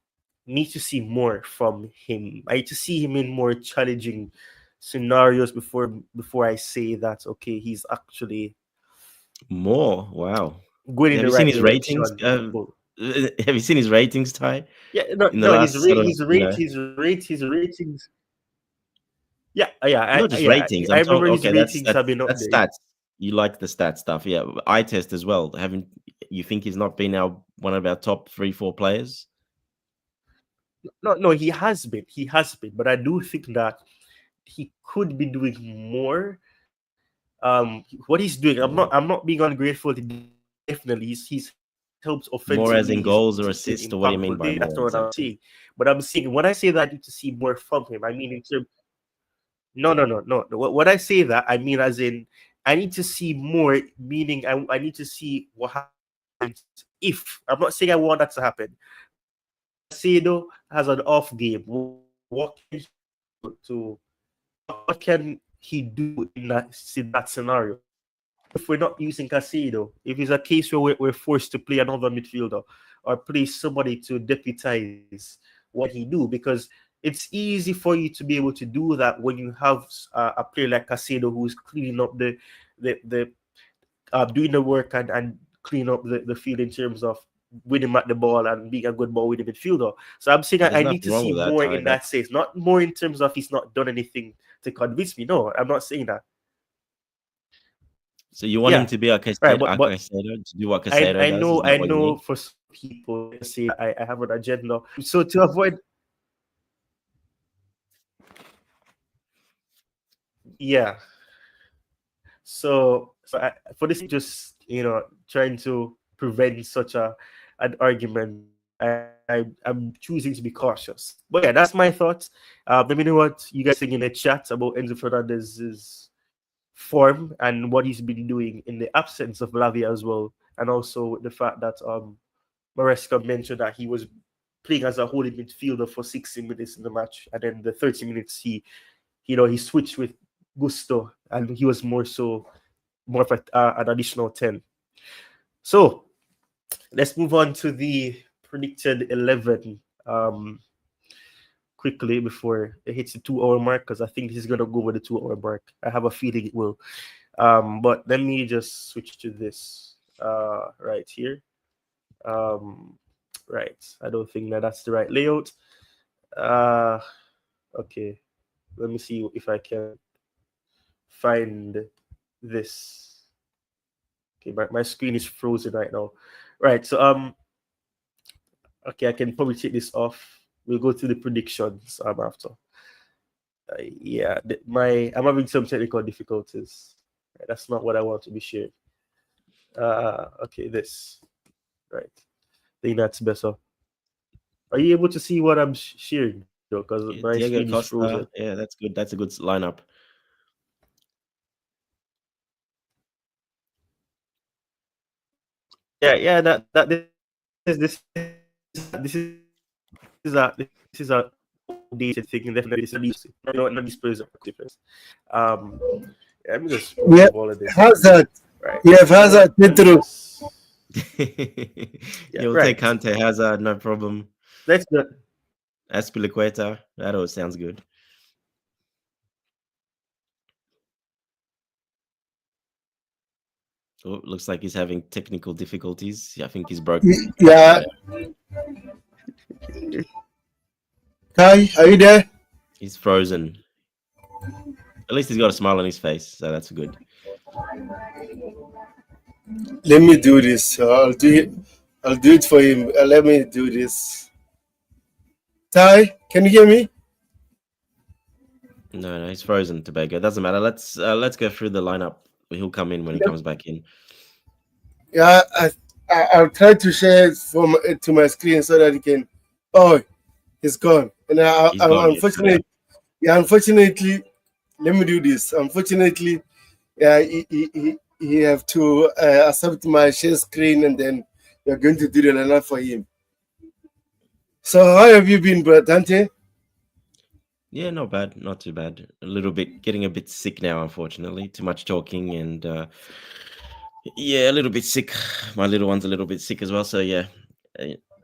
need to see more from him. I need to see him in more challenging scenarios before I say that okay, he's actually More. Wow. going in Have the you seen right his ratings? direction in football. Have you seen his ratings, Ty? Yeah, no, In the no, last sort of, his ratings. Yeah, yeah, not just yeah. ratings. I I'm remember talking. his Okay, ratings have been up that's there. stats. You like the stat stuff, yeah. Eye test as well. Haven't you think he's not been our one of our top 3, 4 players? No, no, he has been, but I do think that he could be doing more. What he's doing, I'm More, not being ungrateful. Definitely, he's helped offensively. more He's as in been goals or assists, or what do you impactful. mean by That's not more what I'm exactly? saying. But I'm saying when I say that I need to see more from him, I mean in terms. No, no, no, no. What I say that I mean as in I need to see more. Meaning I need to see what happens if I'm not saying I want that to happen, but if Casado has an off game, what can he do to what can he do in that scenario? If we're not using Casado, if it's a case where we're forced to play another midfielder or play somebody to deputize what he do, because it's easy for you to be able to do that when you have a player like Casado who's cleaning up the doing the work and clean up the field in terms of winning at the ball and being a good ball winning midfielder. So I'm saying There's I need nothing to wrong see with that, more Ty. in that sense, not more in terms of he's not done anything to convince me. No, I'm not saying that. So you want him Yeah, to be like right. But Casado, to do what Casado does? Is I that what you know mean? for some people they say I have an agenda. So to avoid, yeah. For this, just trying to prevent such an argument, I'm choosing to be cautious. But yeah, that's my thoughts. Let me know what you guys think in the chat about Enzo Fernandez's form and what he's been doing in the absence of Lavia as well, and also the fact that Maresca mentioned that he was playing as a holding midfielder for 60 minutes in the match, and then the 30 minutes he switched with Gusto, and he was more of an additional 10. So let's move on to the predicted 11 quickly before it hits the 2 hour mark, because I think this is going to go over the 2 hour mark. I have a feeling it will. But let me just switch to this right here. Um, right. I don't think that that's the right layout. Uh, okay. Let me see if I can find this. Okay, my screen is frozen right now. Right. So okay, I can probably take this off. We'll go through the predictions after. Yeah, I'm having some technical difficulties. That's not what I want to be shared. Okay, this right. I think that's better. Are you able to see what I'm sharing though? Because my screen is Diego frozen. Costa, yeah, that's good. That's a good lineup. Yeah, yeah. That this is a outdated thing. And definitely, this is not these players are different. Um, yeah, let me just remove Yeah, all of this. Hazard. Right. We have You know what? Hazard, Let me Pedro. just. Yeah. Yeah, we'll take Right. Kante, Hazard, no problem. Let's go. Aspilicueta, that all sounds good. Oh, looks like he's having technical difficulties. I think he's broke. Yeah, Yeah, Kai, are you there? he's frozen. At least he's got a smile on his face, so that's good. Let me do this. I'll do it. I'll do it for him. Let me do this. Ty, can you hear me? No, no, he's frozen. Tobago doesn't matter. Let's go through the lineup. He'll come in when he comes back in. Yeah, I'll try to share it from to my screen so that you can. Oh, it's gone. And He's gone. Yeah. unfortunately, yeah, unfortunately, let me do this. Unfortunately, yeah, he have to accept my share screen, and then we're going to do the lineup for him. So how have you been, bro, Dante? Yeah, not bad, not too bad. A little bit getting a bit sick now, unfortunately. Too much talking and yeah, a little bit sick. My little one's a little bit sick as well. So yeah,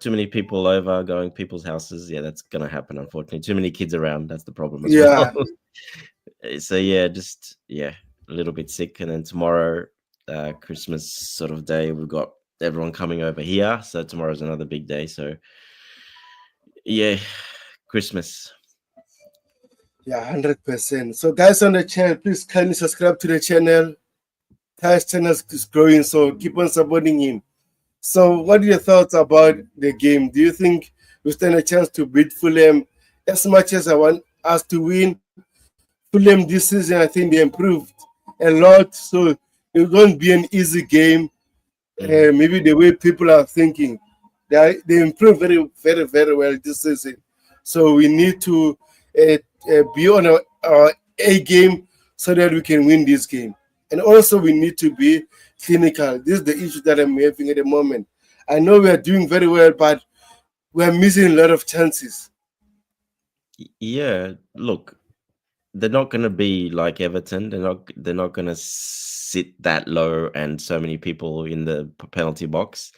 too many people over going people's houses. Yeah, that's gonna happen. Unfortunately, too many kids around. That's the problem as well. Yeah, So yeah, just yeah, a little bit sick. And then tomorrow, Christmas sort of day, we've got everyone coming over here. So tomorrow's another big day. So yeah, Christmas. yeah, 100%. So guys on the channel, please kindly subscribe to the channel. Ty's channel is growing, so keep on supporting him. So, what are your thoughts about the game? Do you think we stand a chance to beat Fulham? As much as I want us to win, Fulham this season, I think they improved a lot. So, it won't be an easy game. Hmm. Maybe the way people are thinking, they improved very well this season. So, we need to be on our A game so that we can win this game. And also, we need to be clinical. This is the issue that I'm having at the moment. I know we are doing very well, but we are missing a lot of chances. Yeah, look, they're not going to be like Everton. They're not going to sit that low and so many people in the penalty box.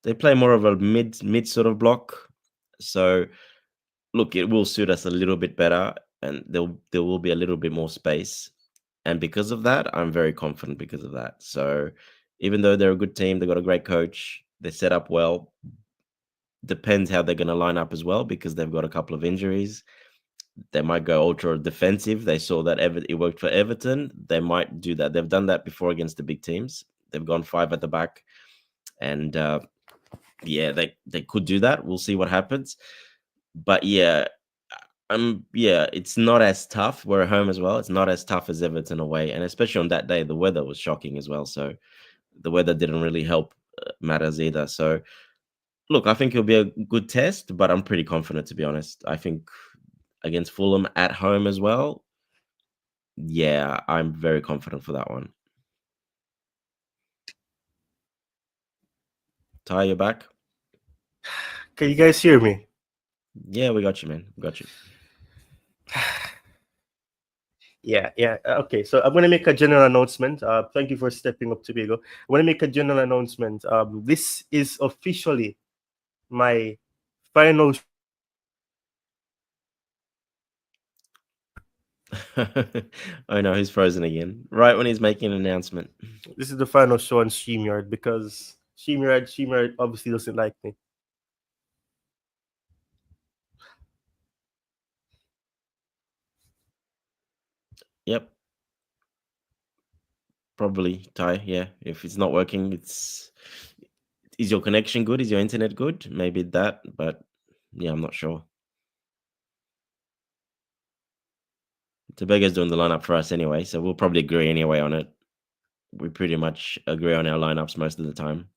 They play more of a mid sort of block. So look, it will suit us a little bit better, and there will be a little bit more space. And because of that, I'm very confident because of that. So even though they're a good team, they got a great coach, they set up well. Depends how they're going to line up as well because they've got a couple of injuries. They might go ultra defensive. They saw that it worked for Everton. They might do that. They've done that before against the big teams. They've gone five at the back, and yeah, they could do that. We'll see what happens. But yeah, yeah, it's not as tough. We're at home as well. It's not as tough as Everton away, and especially on that day, the weather was shocking as well. So the weather didn't really help matters either. So look, I think it'll be a good test, but I'm pretty confident to be honest. I think against Fulham at home as well. Yeah, I'm very confident for that one. Ty, you back? Can you guys hear me? Yeah, we got you, man. We got you. Yeah, yeah. Okay, so I'm gonna make a general announcement. Thank you for stepping up, Tobago. I'm gonna make a general announcement. This is officially my final. Oh no, he's frozen again. Right when he's making an announcement. This is the final show on Streamyard because Streamyard obviously doesn't like me. Yep, probably Ty. Yeah, if it's not working, it's is your connection good? Is your internet good? Maybe that, but yeah, I'm not sure. Tobago's doing the lineup for us anyway, so we'll probably agree anyway on it. We pretty much agree on our lineups most of the time.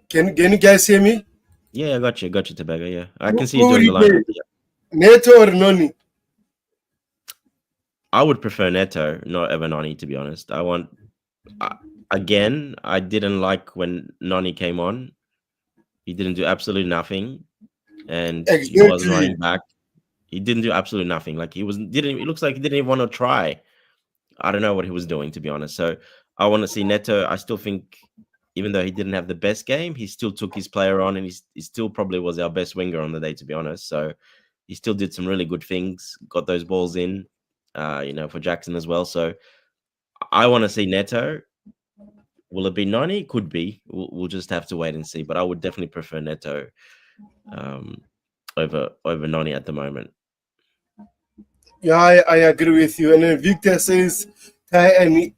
Can you guys hear me? Yeah, got you, Tobago. Yeah, I can see you Who would doing the you lineup. play? Yeah. Neto or Noni? I would prefer Neto, not Evanoni, to be honest. I, again, I didn't like when Noni came on. He didn't do absolutely nothing, and he wasn't Exactly. running back. He didn't do absolutely nothing. Like he was didn't. It looks like he didn't even want to try. I don't know what he was doing, to be honest. So I want to see Neto. I still think, even though he didn't have the best game, he still took his player on, and he still probably was our best winger on the day, to be honest. So he still did some really good things, got those balls in, for Jackson as well. So I want to see Neto. Will it be Nani? Could be. We'll just have to wait and see. But I would definitely prefer Neto um, over Nani at the moment. Yeah, I agree with you. And then Victor says, Ty and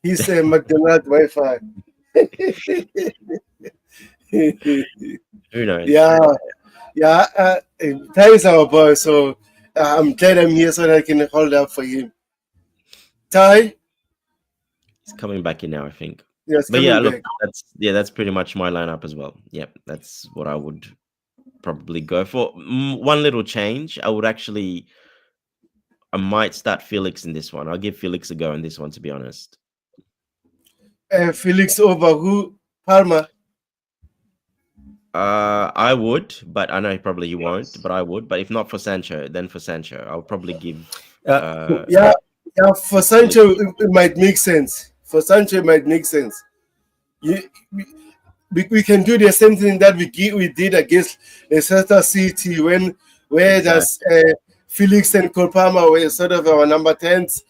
he's a McDonald's Wi-Fi. Who knows? Yeah, Yeah, Ty is our boy, so I'm glad I'm here so that I can hold up for him. Ty, He's coming back in now, I think. yes, But yeah, coming look, back. that's pretty much my lineup as well. Yep, that's what I would probably go for. One little change, I might start Felix in this one. I'll give Felix a go in this one, to be honest. Felix over who? Palmer. I would, but I know probably he won't. But I would. But if not for Sancho, then for Sancho, I'll probably give Yeah, yeah. For Felix. Sancho, it might make sense. For Sancho, it might make sense. You, we can do the same thing that we did against Leicester City when where there's Exactly. Felix and Kolpama were sort of our number 10s.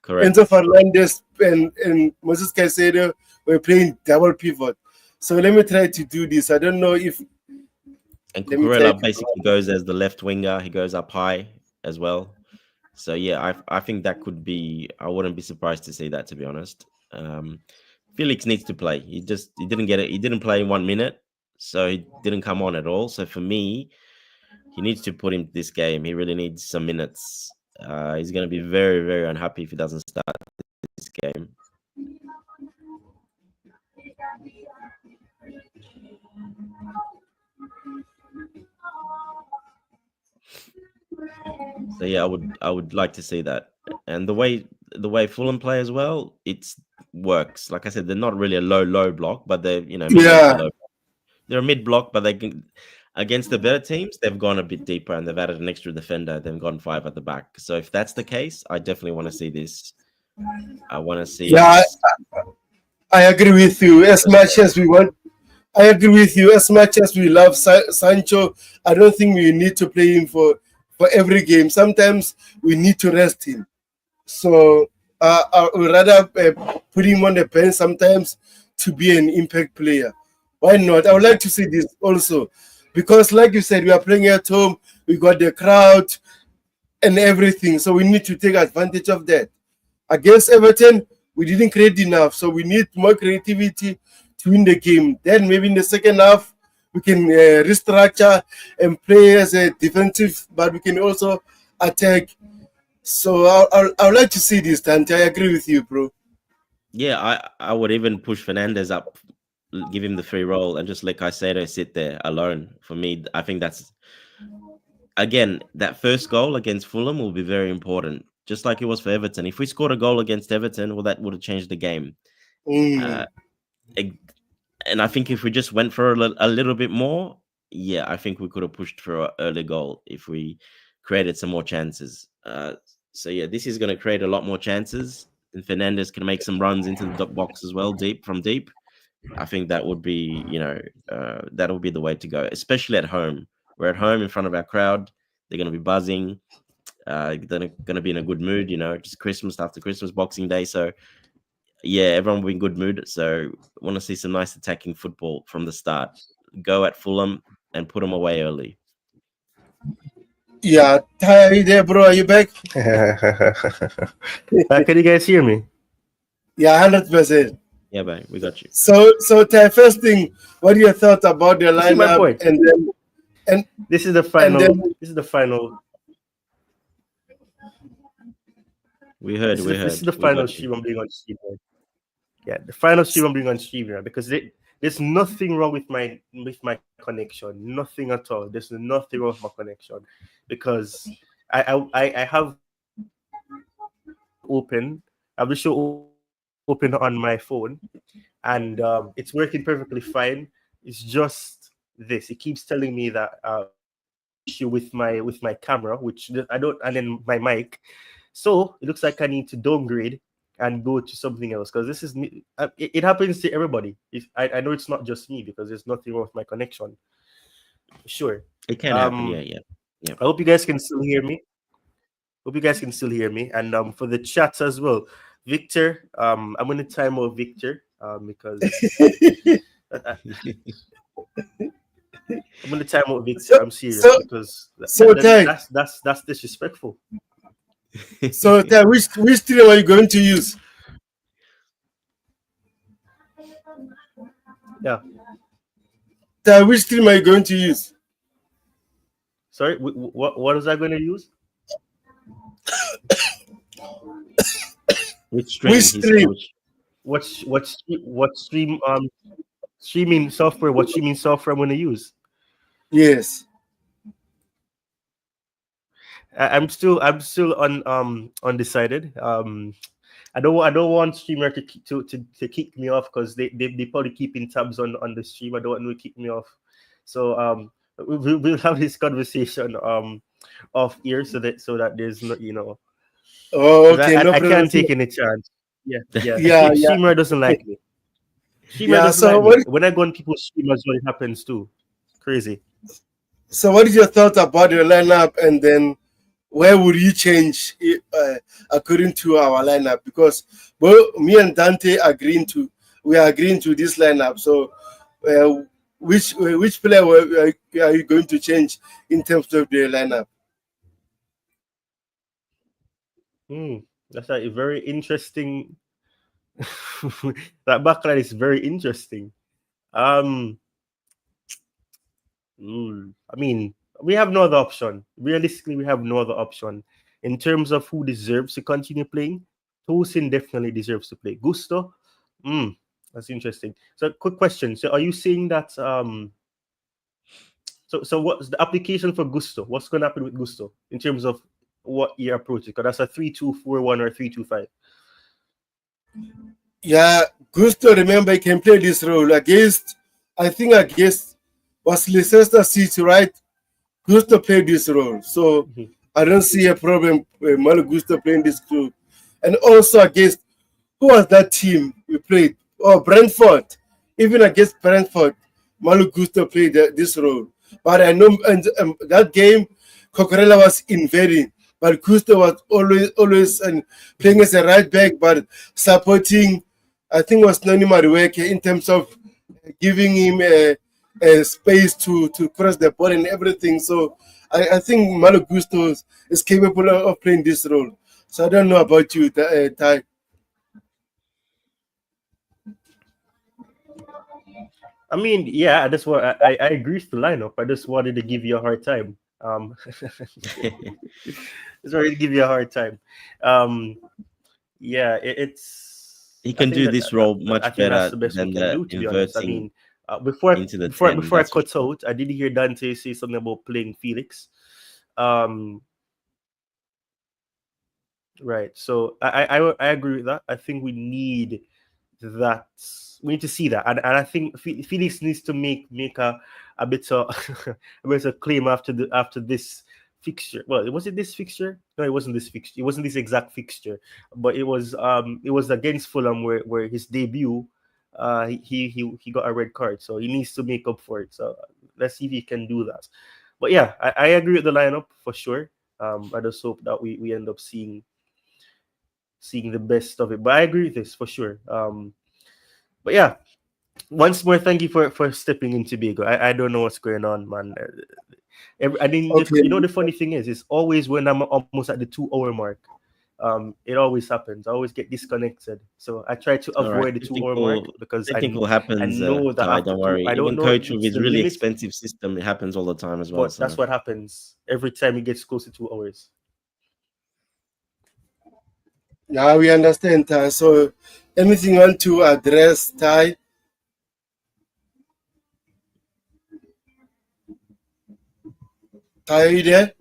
Enzo Correct. Fernandez and Moses Caicedo were playing double pivot. So let me try to do this. I don't know if And let me try Cucurella to. basically goes as the left winger. He goes up high as well. So yeah, I think that could be. I wouldn't be surprised to see that, to be honest. Felix needs to play. He didn't get it. He didn't play 1 minute, so he didn't come on at all. So for me, he needs to put him this game. He really needs some minutes. He's going to be very very unhappy if he doesn't start this game. So yeah, I would like to see that. And the way Fulham play as well, it's works. Like I said, they're not really a low block, but they're medium to Yeah, low. They're a mid block, but they can against the better teams, they've gone a bit deeper and they've added an extra defender. They've gone five at the back. So if that's the case, I definitely want to see this. I want to see yeah, us. I agree with you. As much as we want, I agree with you. As much as we love Sancho, I don't think we need to play him for every game. Sometimes we need to rest him. So I would rather put him on the bench sometimes to be an impact player. Why not? I would like to see Exactly. this also because, like you said, we are playing at home. We got the crowd and everything, so we need to take advantage of that. Against Everton, we didn't create enough, so we need more creativity to win the game. Then maybe in the second half, we can restructure and play as a defensive, but we can also attack. So I would like to see this, Dante. I agree with you, bro. Yeah, I would even push Fernandez up, give him the free roll, and just let Caicedo sit there alone. For me, I think that's again that first goal against Fulham will be very important, just like it was for Everton. If we scored a goal against Everton, well, that would have changed the game. Uh, Mm. eg- and I think if we just went for a little bit more, yeah, I think we could have pushed for an early goal if we created some more chances. So yeah, this is going to create a lot more chances, and Fernandez can make some runs into the box as well, deep from deep. I think that would be, that would be the way to go, especially at home. We're at home in front of our crowd. They're going to be buzzing. They're going to be in a good mood, just Christmas after Christmas, Boxing Day. So yeah, everyone will be in good mood. So I want to see some nice attacking football from the start. Go at Fulham and put them away early. Yeah, Ty, are you there, bro? Are you back? Can you guys hear me? Yeah, 100%. Yeah, bang, we got you. So Ty, first thing, what are your thoughts about the You see my lineup, point. and then and This is the and final. then This is the final. We heard, we This is heard, the we final got you. stream I'm doing on stream. Right? Yeah, the final stream I'm doing on stream here because there's nothing wrong with my connection. Nothing at all. There's nothing wrong with my connection because I have the show open. I have the show open on my phone, and it's working perfectly fine. It's just this. It keeps telling me that there's an issue with my camera, which I don't, and then my mic. So it looks like I need to downgrade and go to something else because this is it happens to everybody. I know it's not just me because there's nothing wrong with my connection. Sure. It can happen. Um, Yeah, yeah, yeah. I hope you guys can still hear me. Hope you guys can still hear me. And for the chats as well, Victor. I'm gonna time out Victor because I, I'm gonna time out Victor. so I'm serious so because so Ty, that's disrespectful. so Ty, which stream are you going to use? Yeah. Ty, which stream are you going to use? Sorry, what was I going to use? Which Which stream? His stream? coach. What stream streaming software? What streaming software I'm going to use? Yes. I'm still undecided. I don't want streamer to kick me off because they probably keeping tabs on the stream. I don't want them to kick me off. So we'll have this conversation off here so that there's no, Oh, because okay, I no I problem. can't take any chance. Yeah, yeah. Yeah, yeah, Streamer doesn't like me. Streamer yeah. doesn't like me. When I go on people's stream as well, it happens too. Crazy. So what is your thought about your lineup, and then where would you change according to our lineup? Because both me and Dante we are agreeing to this lineup. So uh, which player are you going to change in terms of the lineup? Hmm. That's a very interesting. That backline is very interesting. Um, I mean, we have no other option. Realistically, we have no other option in terms of who deserves to continue playing. Tosin definitely deserves to play. Gusto, mm, that's interesting. So, quick question. So, are you saying that So what's the application for Gusto? What's going to happen with Gusto in terms of what your approach is? Because that's a 3-2-4-1 or 3-2-5. Yeah, Gusto, remember, he can play this role I think against was Leicester City, right? Gusto played this role. So Mhm. I don't see a problem with Malo Gusto playing this role. And also against, who was that team we played? Oh, Brentford. Even against Brentford, Malo Gusto played this role. But I know and that game, Cocorella was invading, but Gusto was always playing as a right back, but supporting. I think was Noni Marueke in terms of giving him a space to cross the ball and everything. So I think Malo Gusto is capable of playing this role. So I don't know about you, Ty. I mean, yeah, I just want I agree with the lineup. I just wanted to give you a hard time. Just wanted to give you a hard time. Um, yeah, it's. He I can think do that, this role I much think that's better the best we than can the do. To be honest, I inverting mean, before into the before 10. before I That's for cut sure. out, I did hear Dante say something about playing Felix. Um, Right. So I agree with that. I think that we need to see that, and I think Felix needs to make a bit of a bit of claim after this fixture. Well, was it this fixture? No, it wasn't this fixture. It wasn't this exact fixture, but it was against Fulham where his debut, he got a red card, so he needs to make up for it. So let's see if he can do that. But yeah, I agree with the lineup for sure. I just hope that we end up seeing the best of it. But I agree with this for sure. But yeah, once more, thank you for stepping in, Tobago. I don't know what's going on, man. I mean, Okay. the funny thing is, it's always when I'm almost at the 2 hour mark. It always happens. I always get disconnected, so I try to It's all right. avoid the 2 hour mark because Technical I happens, know that Ty. after Don't two, worry. I don't Even know if coach with it's his the really limit, expensive system, it happens all the time as well. but that's So what happens every time it gets close to 2 hours. Now we understand, Ty. So anything you want to address, Ty? Ty, are you there?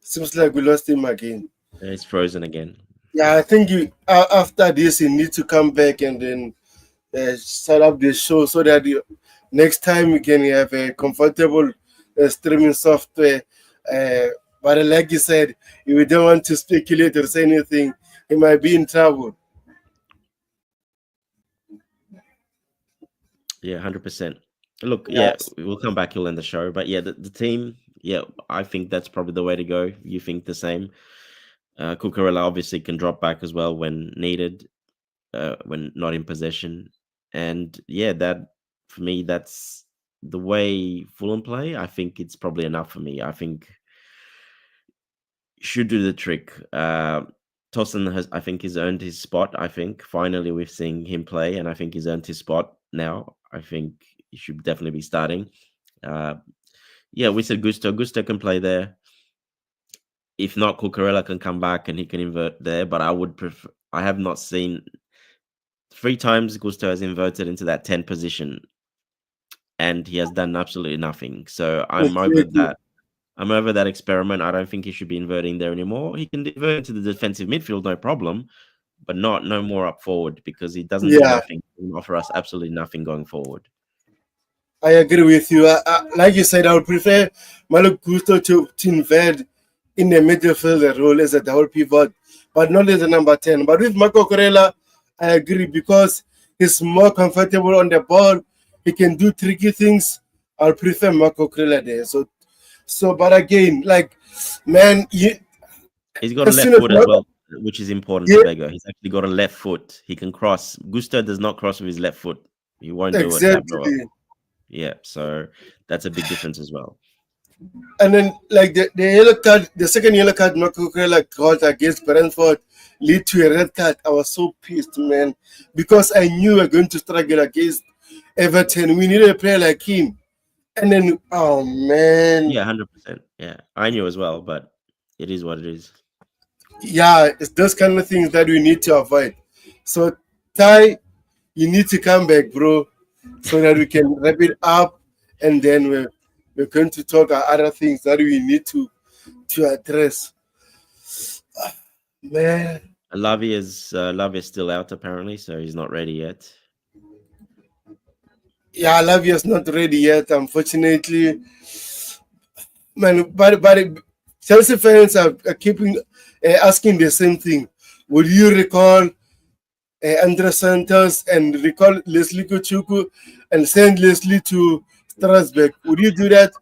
Seems like we lost him again. it's frozen again. Yeah, I think after this you need to come back and then set up the show so that next time we can have a comfortable streaming software. Uh, but like you said, if we don't want to speculate or say anything, he might be in trouble. Yeah, 100%. Look, yeah, Yes. we'll come back. You'll end the show, but yeah, the team. Yeah, I think that's probably the way to go. You think the same? Cucurella obviously can drop back as well when needed, when not in possession, and yeah, that for me, that's the way Fulham play. I think it's probably enough for me. I think should do the trick. Tosin has, I think, he's earned his spot. I think finally we've seen him play, and I think he's earned his spot now. I think he should definitely be starting. Uh, Yeah, we said Gusto. Gusto can play there. If not, Cucurella can come back and he can invert there. But I would prefer. I have not seen 3 times Gusto has inverted into that 10 position, and he has done absolutely nothing. So I'm over Exactly. that. I'm over that experiment. I don't think he should be inverting there anymore. He can invert into the defensive midfield, no problem, but not no more up forward because he doesn't do Yeah, nothing. He doesn't offer us absolutely nothing going forward. I agree with you. Like you said, I would prefer Malo Gusto to invade in the midfield role as a double pivot, but not as a number 10. But with Marco Corella, I agree because he's more comfortable on the ball. He can do tricky things. I'll prefer Marco Corella there. But again, like, man, He's got a as left soon as foot as Marco, well, which is important to yeah, Bego. He's actually got a left foot. He can cross. Gusto does not cross with his left foot. He won't do it. Cabro. exactly. Yeah, so that's a big difference as well. And then like the yellow card, the second yellow card Marco Cucurella got against Brentford lead to a red card. I was so pissed, man, because I knew we were going to struggle against Everton. We needed a player like him. And then, oh man, Yeah, 100%. Yeah, I knew as well, but it is what it is. yeah, it's those kind of things that we need to avoid. So, Ty, you need to come back, bro, so that we can wrap it up, and then we're going to talk about other things that we need to address. Man, Lavi is still out apparently, so he's not ready yet. yeah, Lavia's not ready yet, unfortunately. Man, but Chelsea fans are keeping asking the same thing. Would you recall Andre Santos and recall Leslie Kuchuku and send Leslie to Strasbourg? Would you do that?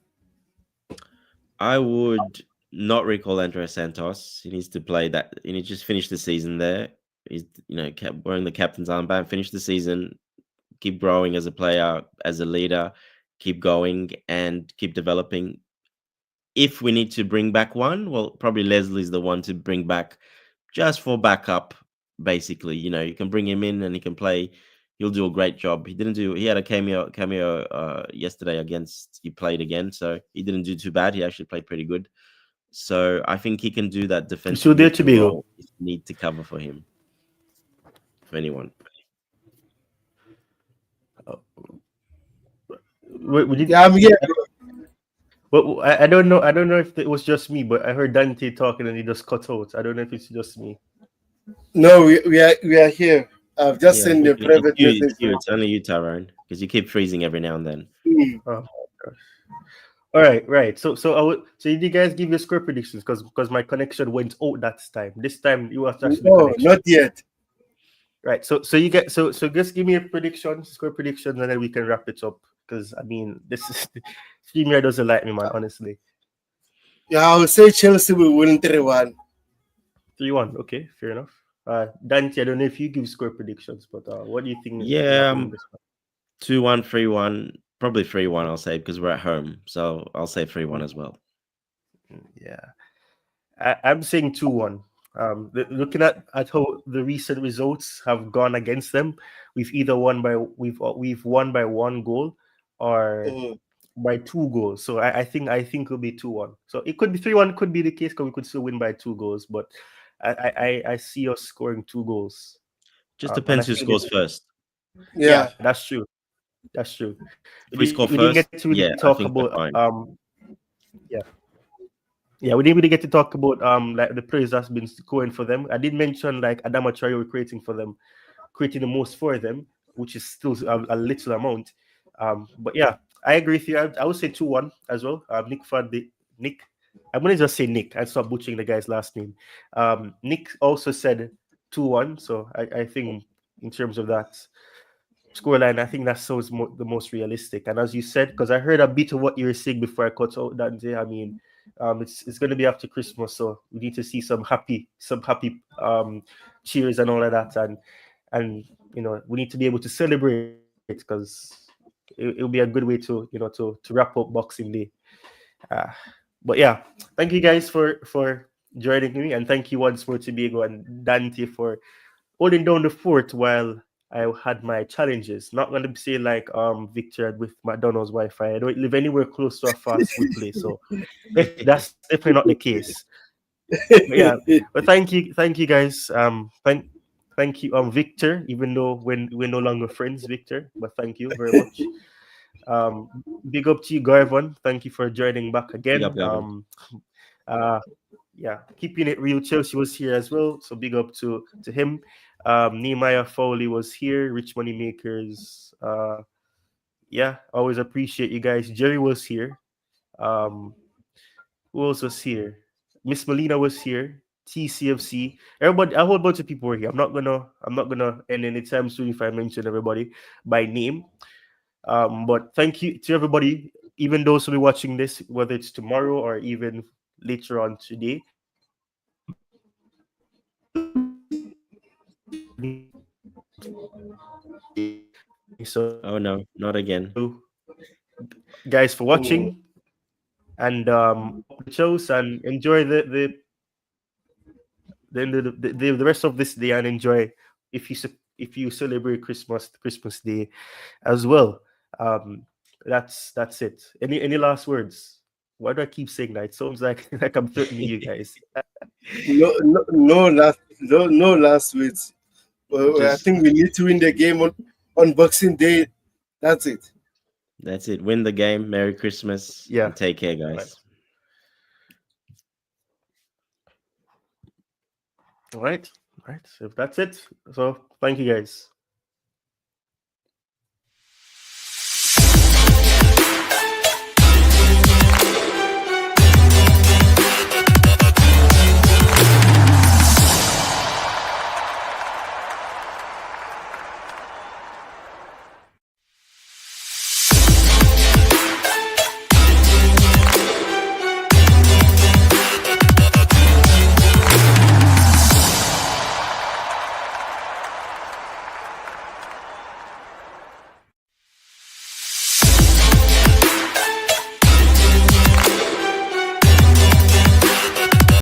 I would not recall Andres Santos. He needs to play that. He needs to just finish the season there. He's kept wearing the captain's armband. Finish the season. Keep growing as a player, as a leader. Keep going and keep developing. If we need to bring back one, well, probably Leslie's the one to bring back just for backup. Basically, you can bring him in and he can play. He'll do a great job. He didn't do. He had a cameo yesterday against. He played again, so he didn't do too bad. He actually played pretty good. So I think he can do that You defensive still there, midfield Chibigo? role if you need to cover for him, for anyone. We did. Yeah, I'm here. Well, I don't know. I don't know if it was just me, but I heard Dante talking and he just cut out. I don't know if it's just me. No, we are here. I've just Yeah, sent we a can, it's private you. It's message. you. It's only you, Tyrone, because you keep freezing every now and then. Oh, gosh. All right, right. So I would. So did you guys give your score predictions? Because my connection went out that time. This time it was actually the No, connection. not yet. Right. So you get so just give me a prediction, score predictions, and then we can wrap it up. Because I mean, this is Streamer doesn't like me, man. Honestly, Yeah, I would say Chelsea will win 3-1. 3-1. Okay, fair enough. Dante, I don't know if you give score predictions, but what do you think will Yeah, happen in this one? 2-1, 3-1, probably 3-1. I'll say because we're at home, so I'll say 3-1 as well. Yeah, I'm saying 2-1. Looking at how the recent results have gone against them, we've won by 1 goal or Mhm. by 2 goals. So I think it'll be 2-1. So it could be 3-1, could be the case because we could still win by 2 goals, but I see us scoring 2 goals. Just And I depends who think this, scores first. Yeah, yeah, that's true. That's true. If we score We didn't first, get to really yeah, I talk think we're about fine. yeah. Yeah, we didn't really get to talk about like the players that's been scoring for them. I did mention like Adama Traore creating for them, creating the most for them, which is still a little amount. But yeah, I agree with you. I would say 2-1 as well. Nick. I'm gonna just say Nick. I stop butchering the guy's last name. Nick also said 2-1. So I think in terms of that scoreline, I think that sounds the most realistic. And as you said, because I heard a bit of what you were saying before I cut out that day. I mean, it's going to be after Christmas, so we need to see some happy cheers and all of that, and we need to be able to celebrate because it'll be a good way to wrap up Boxing Day. Uh, but yeah, thank you guys for joining me, and thank you once more to Diego and Dante for holding down the fort while I had my challenges. Not gonna say like Victor had with McDonald's Wi-Fi. I don't live anywhere close to a fast food place, so that's definitely not the case. But yeah, but thank you guys. Thank you, Victor. Even though when we're no longer friends, Victor, but thank you very much. Um, Big up to you, Garvon. Thank you for joining back Big up, again. Gavin. Uh, yeah, keeping it real. Chelsea was here as well, so big up to him. Nehemiah Foley was here. Rich Money Makers. Yeah, always appreciate you guys. Jerry was here. Um, who else was here? Miss Molina was here. TCFC. Everybody, a whole bunch of people were here. I'm not gonna end anytime soon if I mention everybody by name. But thank you to everybody, even those who will be watching this, whether it's tomorrow or even later on today. So Oh no, not again. guys for Mm. watching and up the shows and enjoy the rest of this day and enjoy if you celebrate Christmas Day as well. Um, that's it. Any last words? Why do I keep saying that? It sounds like like I'm threatening you guys. No last words. Well, I Just think we need to win the game on Boxing Day. That's it. that's it. Win the game. Merry Christmas Yeah. and take care, Right. guys. All right. All right. So if that's it. So thank you guys.